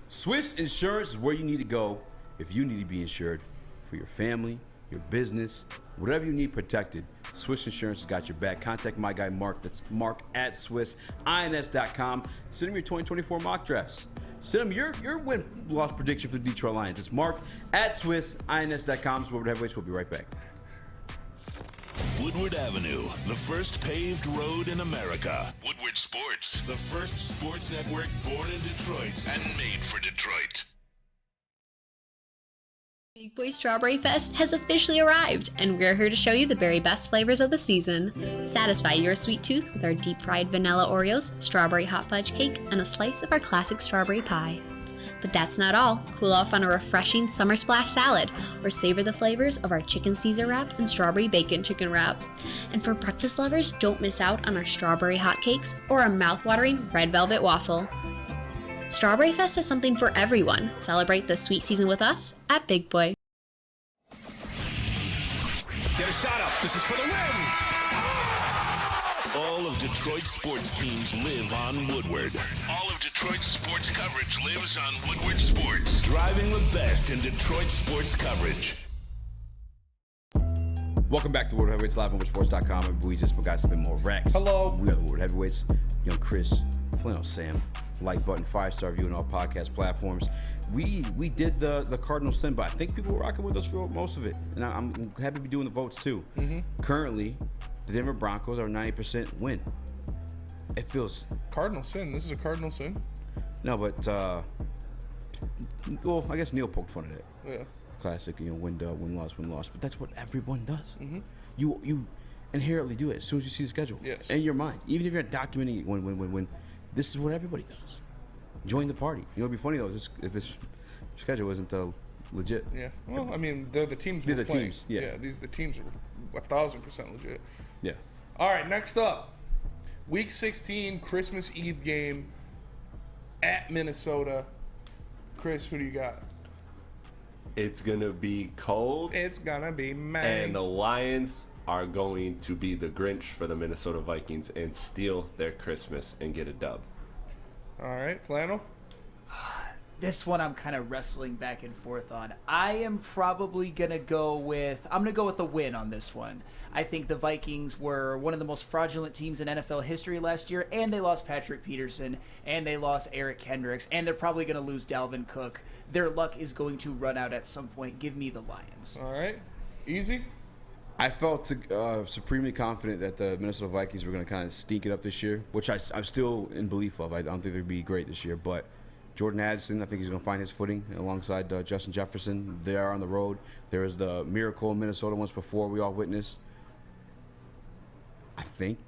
Swiss Insurance is where you need to go if you need to be insured for your family, your business, whatever you need protected. Swiss Insurance has got your back. Contact my guy Mark. That's Mark at SwissINS.com. Send him your 2024 mock drafts. Send him your win-loss prediction for the Detroit Lions. It's Mark at SwissINS.com. So Woodward Heavyweights. We'll be right back. Woodward Avenue, the first paved road in America. Woodward Sports, the first sports network born in Detroit and made for Detroit. Big Boy Strawberry Fest has officially arrived, and we're here to show you the very best flavors of the season. Satisfy your sweet tooth with our deep-fried vanilla Oreos, strawberry hot fudge cake, and a slice of our classic strawberry pie. But that's not all. Cool off on a refreshing summer splash salad, or savor the flavors of our chicken Caesar wrap and strawberry bacon chicken wrap. And for breakfast lovers, don't miss out on our strawberry hotcakes or our mouth-watering red velvet waffle. Strawberry Fest is something for everyone. Celebrate the sweet season with us at Big Boy. Get a shot up. This is for the win. All of Detroit's sports teams live on Woodward. All of Detroit's sports coverage lives on Woodward Sports. Driving the best in Detroit sports coverage. Welcome back to Woodward Heavyweights live on WoodSports.com. I'm Eazy. This guy spin more Rex. Hello. We are the Woodward Heavyweights. Young Chris, Flannel Sam, like button, 5-star view on all podcast platforms. We did the Cardinal Sin, but I think people were rocking with us for most of it, and I'm happy to be doing the votes too. Currently, the Denver Broncos are 90% win. It feels Cardinal Sin. This is a Cardinal Sin. no, but well, I guess Neil poked fun at it. Yeah. Classic, win loss, but that's what everyone does. You inherently do it as soon as you see the schedule. Yes. In your mind, even if you're not documenting it, when this is what everybody does. Join the party. It'd be funny though if this schedule isn't legit. Yeah. Well, I mean, they're the teams. They're we're the playing. teams. Yeah. These are the teams are 1,000% legit. Yeah. All right. Next up, Week 16 Christmas Eve game at Minnesota. Chris, who do you got? It's gonna be cold. It's gonna be May. And the Lions are going to be the Grinch for the Minnesota Vikings and steal their Christmas and get a dub. All right, Flannel. This one I'm kind of wrestling back and forth on. I am probably going to go with the win on this one. I think the Vikings were one of the most fraudulent teams in NFL history last year, and they lost Patrick Peterson, and they lost Eric Kendricks, and they're probably going to lose Dalvin Cook. Their luck is going to run out at some point. Give me the Lions. All right. Easy? I felt supremely confident that the Minnesota Vikings were going to kind of stink it up this year, which I'm still in belief of. I don't think they'd be great this year, but Jordan Addison, I think he's going to find his footing alongside Justin Jefferson. They are on the road. There was the miracle in Minnesota once before we all witnessed. I think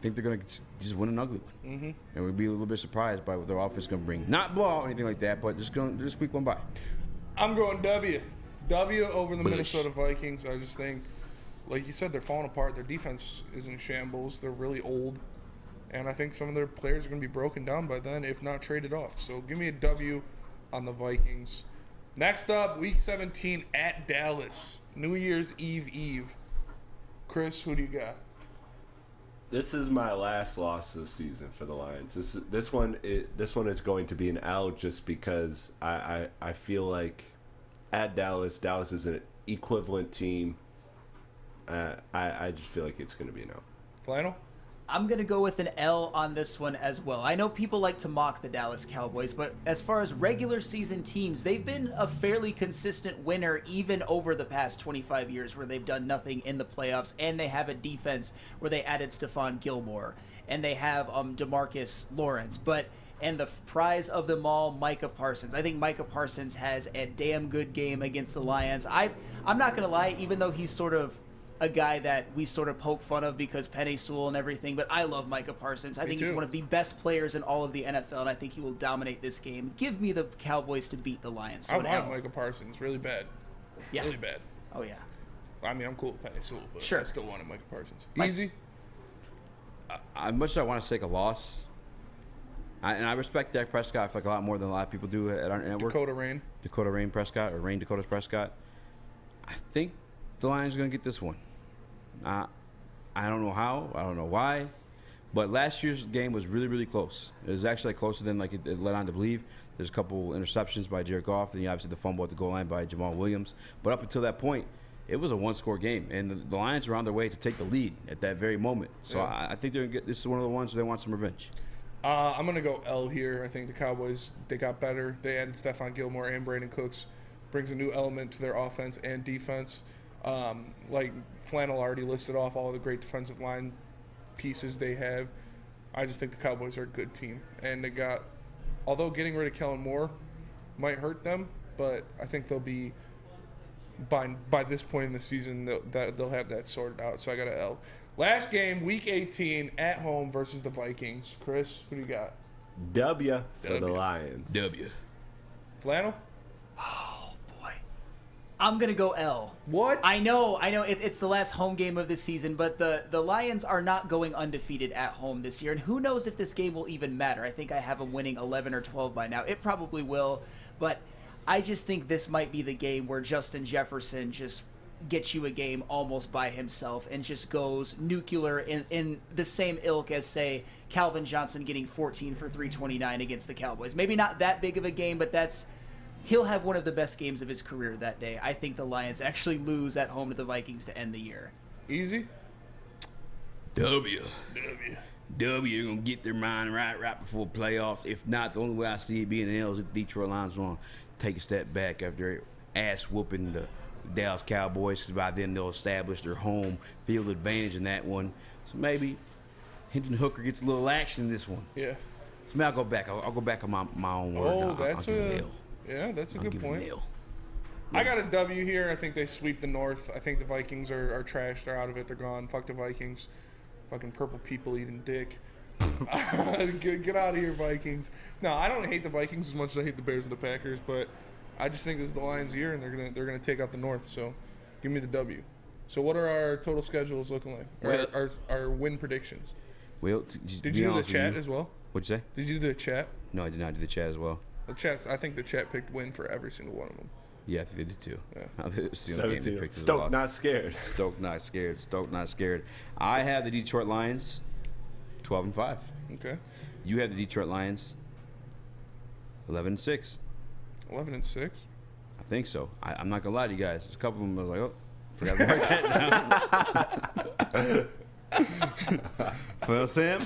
they're going to just win an ugly one. And we'd be a little bit surprised by what their offense is going to bring. Not blowout or anything like that, but just squeak one by. I'm going W. W over the Minnesota Vikings. I just think, like you said, they're falling apart. Their defense is in shambles. They're really old. And I think some of their players are going to be broken down by then, if not traded off. So give me a W on the Vikings. Next up, Week 17 at Dallas. New Year's Eve. Chris, who do you got? This is my last loss of the season for the Lions. This one is going to be an L just because I feel like at Dallas is an equivalent team. I just feel like it's going to be an L. Flannel? I'm going to go with an L on this one as well. I know people like to mock the Dallas Cowboys, but as far as regular season teams, they've been a fairly consistent winner even over the past 25 years where they've done nothing in the playoffs, and they have a defense where they added Stephon Gilmore, and they have DeMarcus Lawrence, and the prize of them all, Micah Parsons. I think Micah Parsons has a damn good game against the Lions. I'm not going to lie, even though he's sort of a guy that we sort of poke fun of because Penei Sewell and everything, but I love Micah Parsons. I think he's one of the best players in all of the NFL, and I think he will dominate this game. Give me the Cowboys to beat the Lions. So I want Micah Parsons really bad. Yeah. Really bad. Oh, yeah. I mean, I'm cool with Penei Sewell, but sure. I still wanted Micah Parsons. Easy? As much as I want to take a loss, and I respect Dak Prescott, I feel like a lot more than a lot of people do at our network. Dakota Rain Prescott, or Rain Dakota Prescott. I think the Lions are going to get this one. I don't know how. I don't know why. But last year's game was really, really close. It was actually closer than like it led on to believe. There's a couple interceptions by Jared Goff, and obviously the fumble at the goal line by Jamal Williams. But up until that point, it was a one-score game, and the Lions were on their way to take the lead at that very moment. So Yeah. I think this is one of the ones where they want some revenge. I'm going to go L here. I think the Cowboys, they got better. They added Stephon Gilmore and Brandon Cooks. Brings a new element to their offense and defense. Like Flannel already listed off all the great defensive line pieces they have. I just think the Cowboys are a good team. And they got, although getting rid of Kellen Moore might hurt them, but I think they'll be, by this point in the season, they'll have that sorted out. So I got an L. Last game, Week 18, at home versus the Vikings. Chris, who do you got? W for the Lions. W. Flannel? Oh, boy. I'm going to go L. What? I know. It's the last home game of the season, but the Lions are not going undefeated at home this year, and who knows if this game will even matter. I think I have them winning 11 or 12 by now. It probably will, but I just think this might be the game where Justin Jefferson just gets you a game almost by himself and just goes nuclear in the same ilk as, say, Calvin Johnson getting 14 for 329 against the Cowboys. Maybe not that big of a game, but he'll have one of the best games of his career that day. I think the Lions actually lose at home to the Vikings to end the year. Easy? W. You're going to get their mind right before playoffs. If not, the only way I see it being an L is if the Detroit Lions want to take a step back after ass-whooping the Dallas Cowboys, because by then they'll establish their home field advantage in that one. So maybe Hendon Hooker gets a little action in this one. Yeah. So maybe I'll go back. I'll go back on my own word. Oh, I'll that's give it an L. Yeah, that's a I'll good give it point. an L. I got a W here. I think they sweep the North. I think the Vikings are trash. They're out of it. They're gone. Fuck the Vikings. Fucking purple people eating dick. Get out of here, Vikings. No, I don't hate the Vikings as much as I hate the Bears and the Packers, but I just think this is the Lions' year, and they're gonna take out the North. So, give me the W. So, what are our total schedules looking like? Or our win predictions? Well, did you do the chat as well? What'd you say? Did you do the chat? No, I did not do the chat as well. The chat. I think the chat picked win for every single one of them. Yeah, I think they did too. Yeah. Stoke not scared. Stoke not scared. Stoke not scared. I have the Detroit Lions 12-5. Okay. You have the Detroit Lions 11-6. 11-6. I think so. I'm not gonna lie to you guys. There's a couple of them I was like, oh, forgot to write that down. Phil Sam,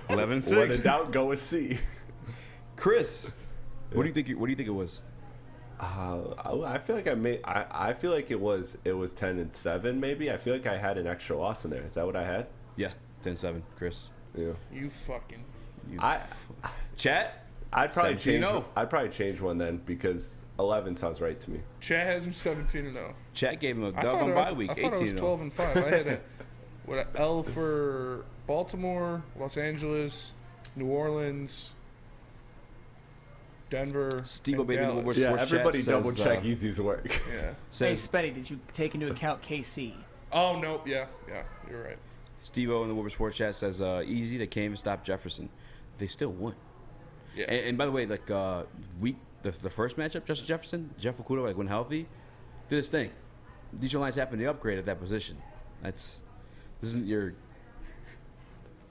11-6. When in doubt, go with C. Chris, what do you think? What do you think it was? I feel like I feel like it was 10-7 maybe. I feel like I had an extra loss in there. Is that what I had? Yeah, 10-7, Chris. Yeah. You fucking. Chat. I'd probably 17-0. change. I'd probably change one then because 11 sounds right to me. Chat has him 17-0. Chat gave him a dog on bye week. I thought it was 12-5. I had an L for Baltimore, Los Angeles, New Orleans, Denver, Steve and Baby in the Dallas. Woodward Yeah, Sports everybody Chat double says, check Easy's work. Yeah. Hey, Spenny, did you take into account KC? Oh, no. Yeah, you're right. Steve-O in the Woodward Sports Chat says, Eazy, they can't even stop Jefferson. They still won. Yeah. And by the way, like the first matchup, Justin Jefferson, Jeff Okudah, like when healthy, did his thing. Detroit Lions happened to upgrade at that position. This isn't your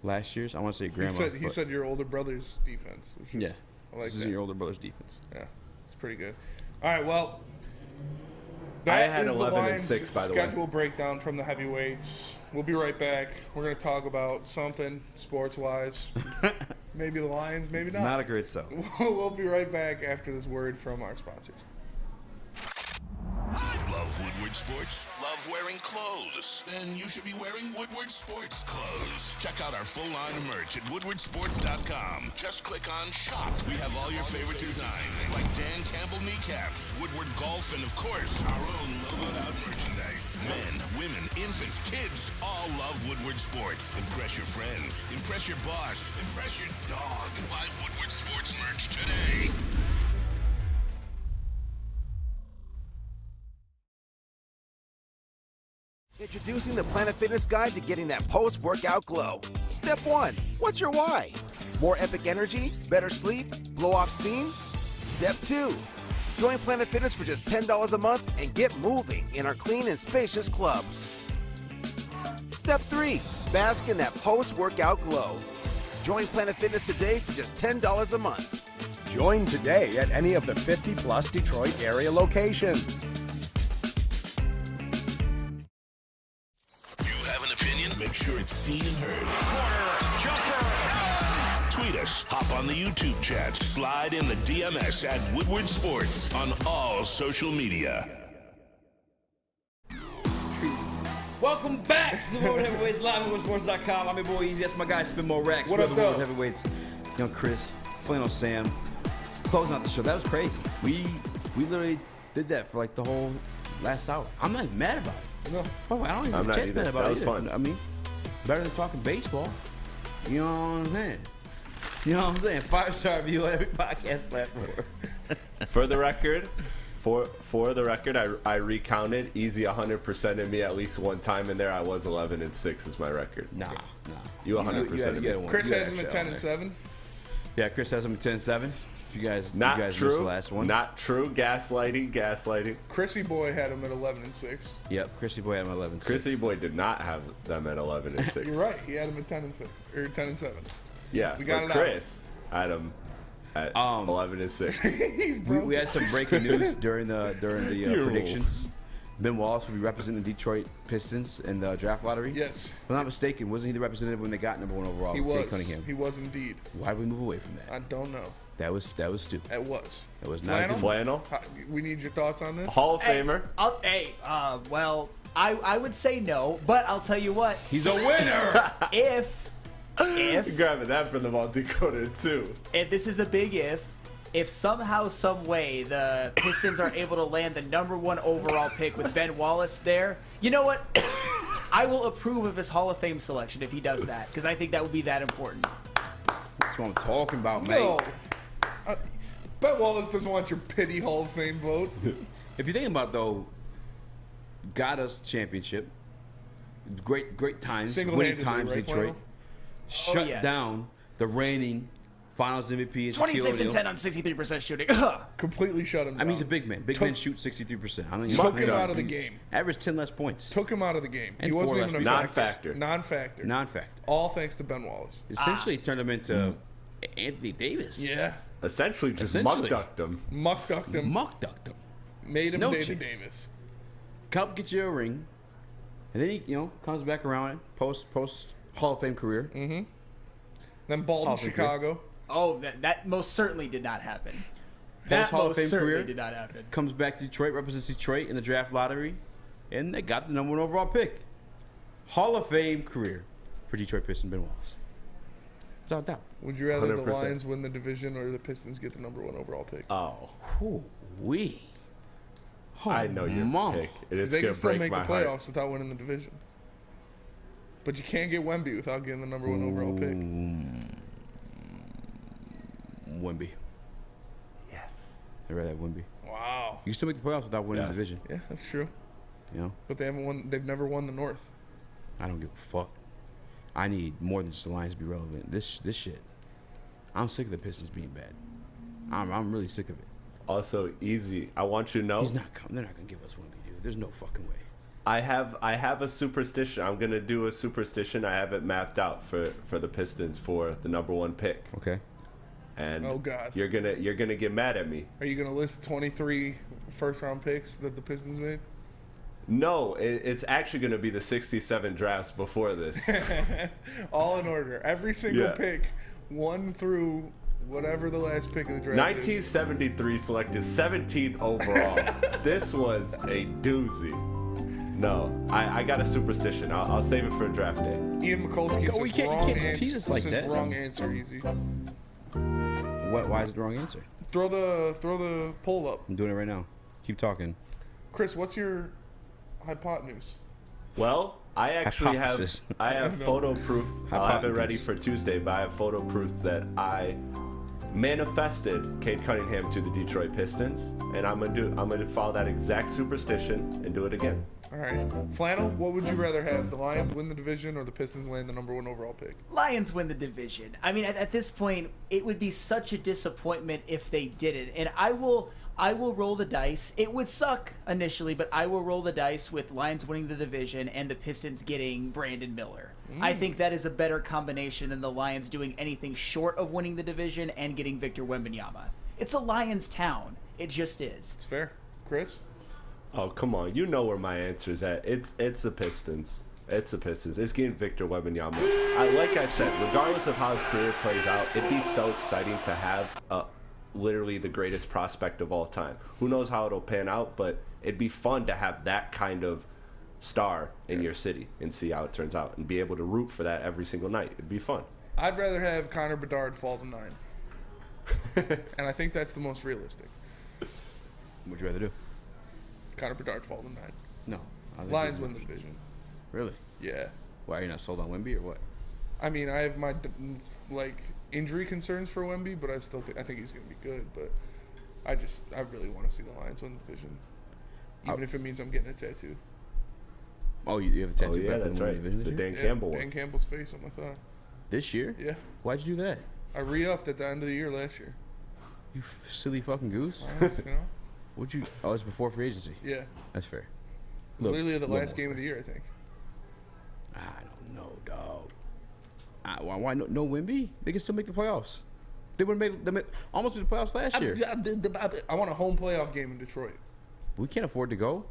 last year's. I want to say grandma. He said your older brother's defense. Which is, yeah. I like this isn't your older brother's defense. Yeah, it's pretty good. All right, well, I that had is 11 the and Lions 6, by the way. schedule breakdown from the heavyweights. We'll be right back. We're going to talk about something sports-wise. Maybe the Lions, maybe not. Not a great so. We'll be right back after this word from our sponsors. Love Woodward Sports? Love wearing clothes? Then you should be wearing Woodward Sports clothes. Check out our full line of merch at woodwardsports.com. Just click on shop. We have all your favorite designs, like Dan Campbell kneecaps, Woodward golf, and of course, our own logoed out merchandise. Men, women, infants, kids, all love Woodward Sports. Impress your friends. Impress your boss. Impress your dog. Buy Woodward Sports merch today. Introducing the Planet Fitness Guide to getting that post-workout glow. Step 1. What's your why? More epic energy? Better sleep? Blow off steam? Step 2. Join Planet Fitness for just $10 a month and get moving in our clean and spacious clubs. Step 3. Bask in that post-workout glow. Join Planet Fitness today for just $10 a month. Join today at any of the 50-plus Detroit area locations. make sure it's seen and heard. Corner, jumper, tweet us, hop on the YouTube chat, slide in the DMS at Woodward Sports on all social media. Welcome back to the Woodward Heavyweights live at WoodwardSports.com. I'm your boy Eazy. That's my guy Spin More Racks. What up, Woodward though? Heavyweights. Young Chris, Flannel Sam, closing out the show. That was crazy. We literally did that for like the whole last hour. I'm not even mad about it. No. Oh, I don't even I'm not chance either. mad about That it was either. fun. I mean, better than talking baseball. You know what I'm saying? You know what I'm saying? 5-star review on every podcast platform. For the record, for the record, I recounted. Easy 100% in me at least one time in there. I was 11-6 is my record. Nah. You 100% in me. Chris has him at 10-7. Yeah, Chris has him at 10-7. You guys Not missed true. the last one. Not true. Gaslighting. Chrissy Boy had him at 11-6. Yep, Chrissy Boy had him at 11-6. Chrissy Boy did not have them at 11-6. You're right. He had him at 10-6 or 10-7. Yeah, We got but it Chris had him at 11-6. We had some breaking news during the predictions. Ben Wallace will be representing the Detroit Pistons in the draft lottery. Yes. If I'm not mistaken, wasn't he the representative when they got number 1 overall? He with was. Kate Cunningham? He was indeed. Why did we move away from that? I don't know. That was stupid. It was. It was not a good Flannel. We need your thoughts on this. Hall of Famer. Well, I would say no, but I'll tell you what. He's a winner. if Grabbing that from the multi-coder too. And this is a big if somehow, some way, the Pistons are able to land the number 1 overall pick with Ben Wallace there, you know what? I will approve of his Hall of Fame selection if he does that, because I think that would be that important. That's what I'm talking about, mate. No. Ben Wallace doesn't want your pity Hall of Fame vote. If you think about it, though, got us championship, great times, winning Single-handedly, times, right, Detroit, Flannel? shut down the reigning Finals MVP. 26 and 10 on 63% shooting. Completely shut him down. I mean, he's a big man. Big men shoot 63%. I don't Took him out of the game. Average 10 less points. Took him out of the game. And He wasn't 4 even a less factor. Non-factor. Non-factor. All thanks to Ben Wallace. Essentially turned him into Anthony Davis. Yeah. Essentially just Essentially. muck-ducked him. Muck-ducked him. Made him No David chance. Davis. Cup gets you a ring, and then he comes back around post Hall of Fame career. Mm-hmm. Then balled in Chicago. Oh, that most certainly did not happen. Post That Hall of most Fame certainly career. did not happen. Comes back to Detroit, represents Detroit in the draft lottery, and they got the number 1 overall pick. Hall of Fame career for Detroit Pistons, Ben Wallace. Without doubt. Would you rather 100%. the Lions win the division or the Pistons get the number 1 overall pick? Oh. I know your pick. It is They going can to still break make my the heart. playoffs without winning the division. But you can't get Wemby without getting the number 1 overall pick. Wemby. Yes. I'd rather have Wemby. Wow. You can still make the playoffs without winning the division. Yeah, that's true. You know? But they haven't won. They've never won the North. I don't give a fuck. I need more than just the Lions to be relevant. This shit. I'm sick of the Pistons being bad. I'm really sick of it. Also, Easy. I want you to know. He's not coming. They're not gonna give us Wemby, dude. There's no fucking way. I have a superstition. I'm gonna do a superstition. I have it mapped out for the Pistons for the number 1 pick. Okay. And Oh, God. you're gonna get mad at me. Are you going to list 23 first-round picks that the Pistons made? No, it's actually gonna be the 67 drafts before this. All in order. Every single Yeah. pick, 1 through whatever the last pick of the draft 1973 selected 17th overall. This was a doozy. No, I got a superstition. I'll save it for draft day. Ian Mikulski says you can't wrong just answer. tease us like says that. wrong answer, Easy. Why is it the wrong answer? Throw the poll up. I'm doing it right now. Keep talking. Chris, what's your hypotenuse? Well, I actually Hypothesis. have photo proof. I'll have it ready Hypothesis. for Tuesday, but I have photo proof that I manifested Cade Cunningham to the Detroit Pistons, and I'm gonna follow that exact superstition and do it again. All right. Flannel, what would you rather have? The Lions win the division or the Pistons land the number 1 overall pick? Lions win the division. I mean, at this point, it would be such a disappointment if they didn't. And I will roll the dice. It would suck initially, but I will roll the dice with Lions winning the division and the Pistons getting Brandon Miller. I think that is a better combination than the Lions doing anything short of winning the division and getting Victor Wembanyama. It's a Lions town. It just is. It's fair. Chris? Oh, come on. You know where my answer's at. It's the Pistons. It's the Pistons. It's getting Victor Wembanyama. Like I said, regardless of how his career plays out, it'd be so exciting to have literally the greatest prospect of all time. Who knows how it'll pan out, but it'd be fun to have that kind of star in your city and see how it turns out and be able to root for that every single night. It'd be fun. I'd rather have Connor Bedard fall to 9. And I think that's the most realistic. What'd you rather do? Connor Bedard fall to 9. No. Lions win the division. Really? Yeah. Why, are you not sold on Wemby or what? I mean, I have my injury concerns for Wemby, but I think he's going to be good. But I really want to see the Lions win the division, even if it means I'm getting a tattoo. Oh, you have a tattoo? Oh, yeah, that's right. The Dan Campbell one. Dan Campbell's face on my thigh. This year? Yeah. Why'd you do that? I re-upped at the end of the year last year. You silly fucking goose. You know? What'd you? Oh, it's before free agency. Yeah. That's fair. It's literally the last game of the year, I think. I don't know, dog. Why no Wemby? They can still make the playoffs. They would have made them almost made the playoffs last year. I want a home playoff game in Detroit. We can't afford to go.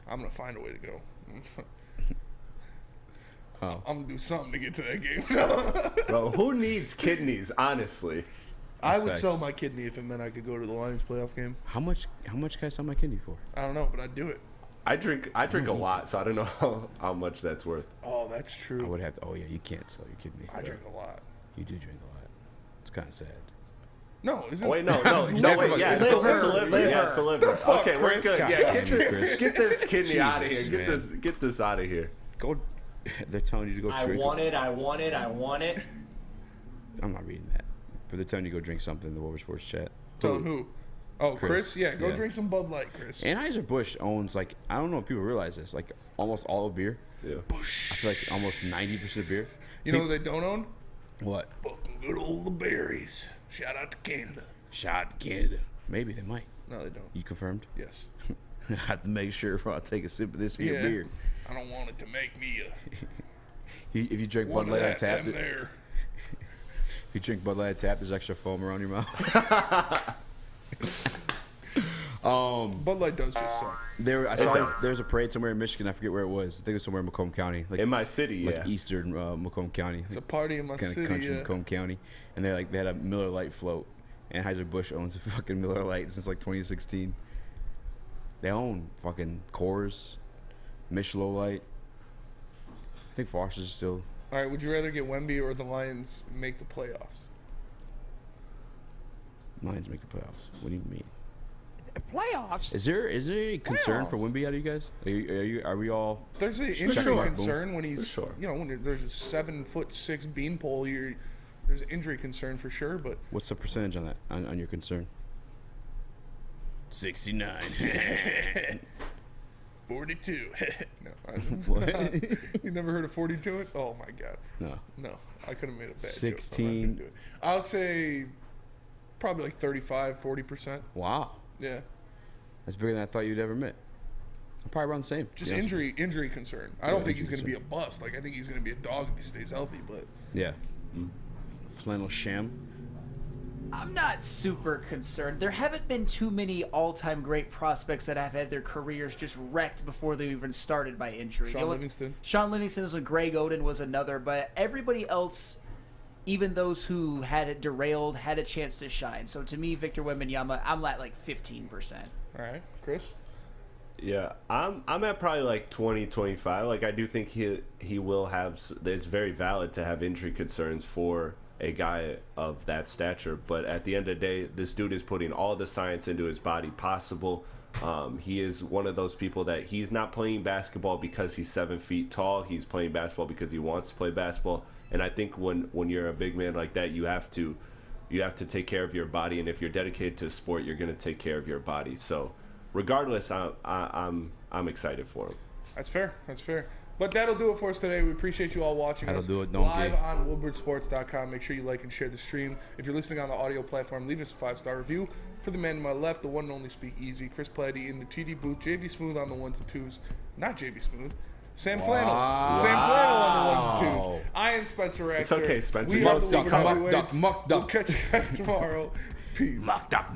I'm gonna find a way to go. Oh. I'm gonna do something to get to that game. Bro, who needs kidneys, honestly? I would sell my kidney if it meant I could go to the Lions playoff game. How much can I sell my kidney for? I don't know, but I'd do it. I drink a lot, so I don't know how much that's worth. Oh, that's true. I would have to. Oh yeah, you can't sell your kidney. I drink a lot. You do drink a lot. It's kind of sad. No, isn't wait, no, wait, yeah, it's a liver. Yeah, it's a liver. Okay, we're good. Yeah, get this kidney out of here. Get this out of here. Go. They're telling you to go drink. I want it. I'm not reading that. But they're telling you to go drink something in the Woodward Sports chat. Telling who? Oh, Chris? Yeah, go drink some Bud Light, Chris. Anheuser-Busch owns, I don't know if people realize this, almost all of beer. Yeah. I feel like almost 90% of beer. You know what they don't own? What? Fucking good old the berries. Shout out to Canada. Shout out to Canada. Maybe they might. No, they don't. You confirmed? Yes. I have to make sure before I take a sip of this here beer. I don't want it to make me if you drink Bud Light on tap, if you drink Bud Light on tap, there's extra foam around your mouth. Bud Light does just suck. There's a parade somewhere in Michigan. I forget where it was. I think it was somewhere in Macomb County, in my city, eastern Macomb County. It's a party in my city, country, Macomb County, and they had a Miller Lite float. Anheuser-Busch owns a fucking Miller Lite since 2016. They own fucking Coors, Michelob Light. I think Foster's is still. All right, would you rather get Wemby or the Lions make the playoffs? Lions make the playoffs. What do you mean? Playoffs? Is there any concern for Wemby out of you guys? Are we all? There's an injury concern when he's when there's a 7'6" beanpole. There's an injury concern for sure. But what's the percentage on that on your concern? 69. 42. No, What? You never heard of 42? Oh my god. No, I could have made a bad 16. joke. I would say probably like 35-40%. Wow. Yeah. That's bigger than I thought you'd ever admit. I'm probably around the same. Just injury concern. I don't think he's going to be a bust. I think he's going to be a dog if he stays healthy. But yeah. Flannel sham. I'm not super concerned. There haven't been too many all-time great prospects that have had their careers just wrecked before they even started by injury. Sean Livingston. Sean Livingston was one. Greg Oden was another. But everybody else, even those who had it derailed, had a chance to shine. So to me, Victor Wembanyama, I'm at 15%. All right, Chris? Yeah, I'm at probably 20-25. I do think he will have. It's very valid to have injury concerns for a guy of that stature, but at the end of the day, this dude is putting all the science into his body possible. He is one of those people that he's not playing basketball because he's 7 feet tall. He's playing basketball because he wants to play basketball. And I think when you're a big man like that, you have to take care of your body. And if you're dedicated to a sport, you're going to take care of your body. So, regardless, I'm excited for him. That's fair. But that'll do it for us today. We appreciate you all watching us live on woodwardsports.com. Make sure you like and share the stream. If you're listening on the audio platform, leave us a 5-star review. For the man to my left, the one and only Speak Easy, Chris Platty in the TD booth, JB Smooth on the ones and twos. Not JB Smooth. Sam Flannel on the ones and twos. I am Spencer Raxter. It's okay, Spencer. We are the Woodward Heavyweights. We'll catch you guys tomorrow. Peace. Muck duck.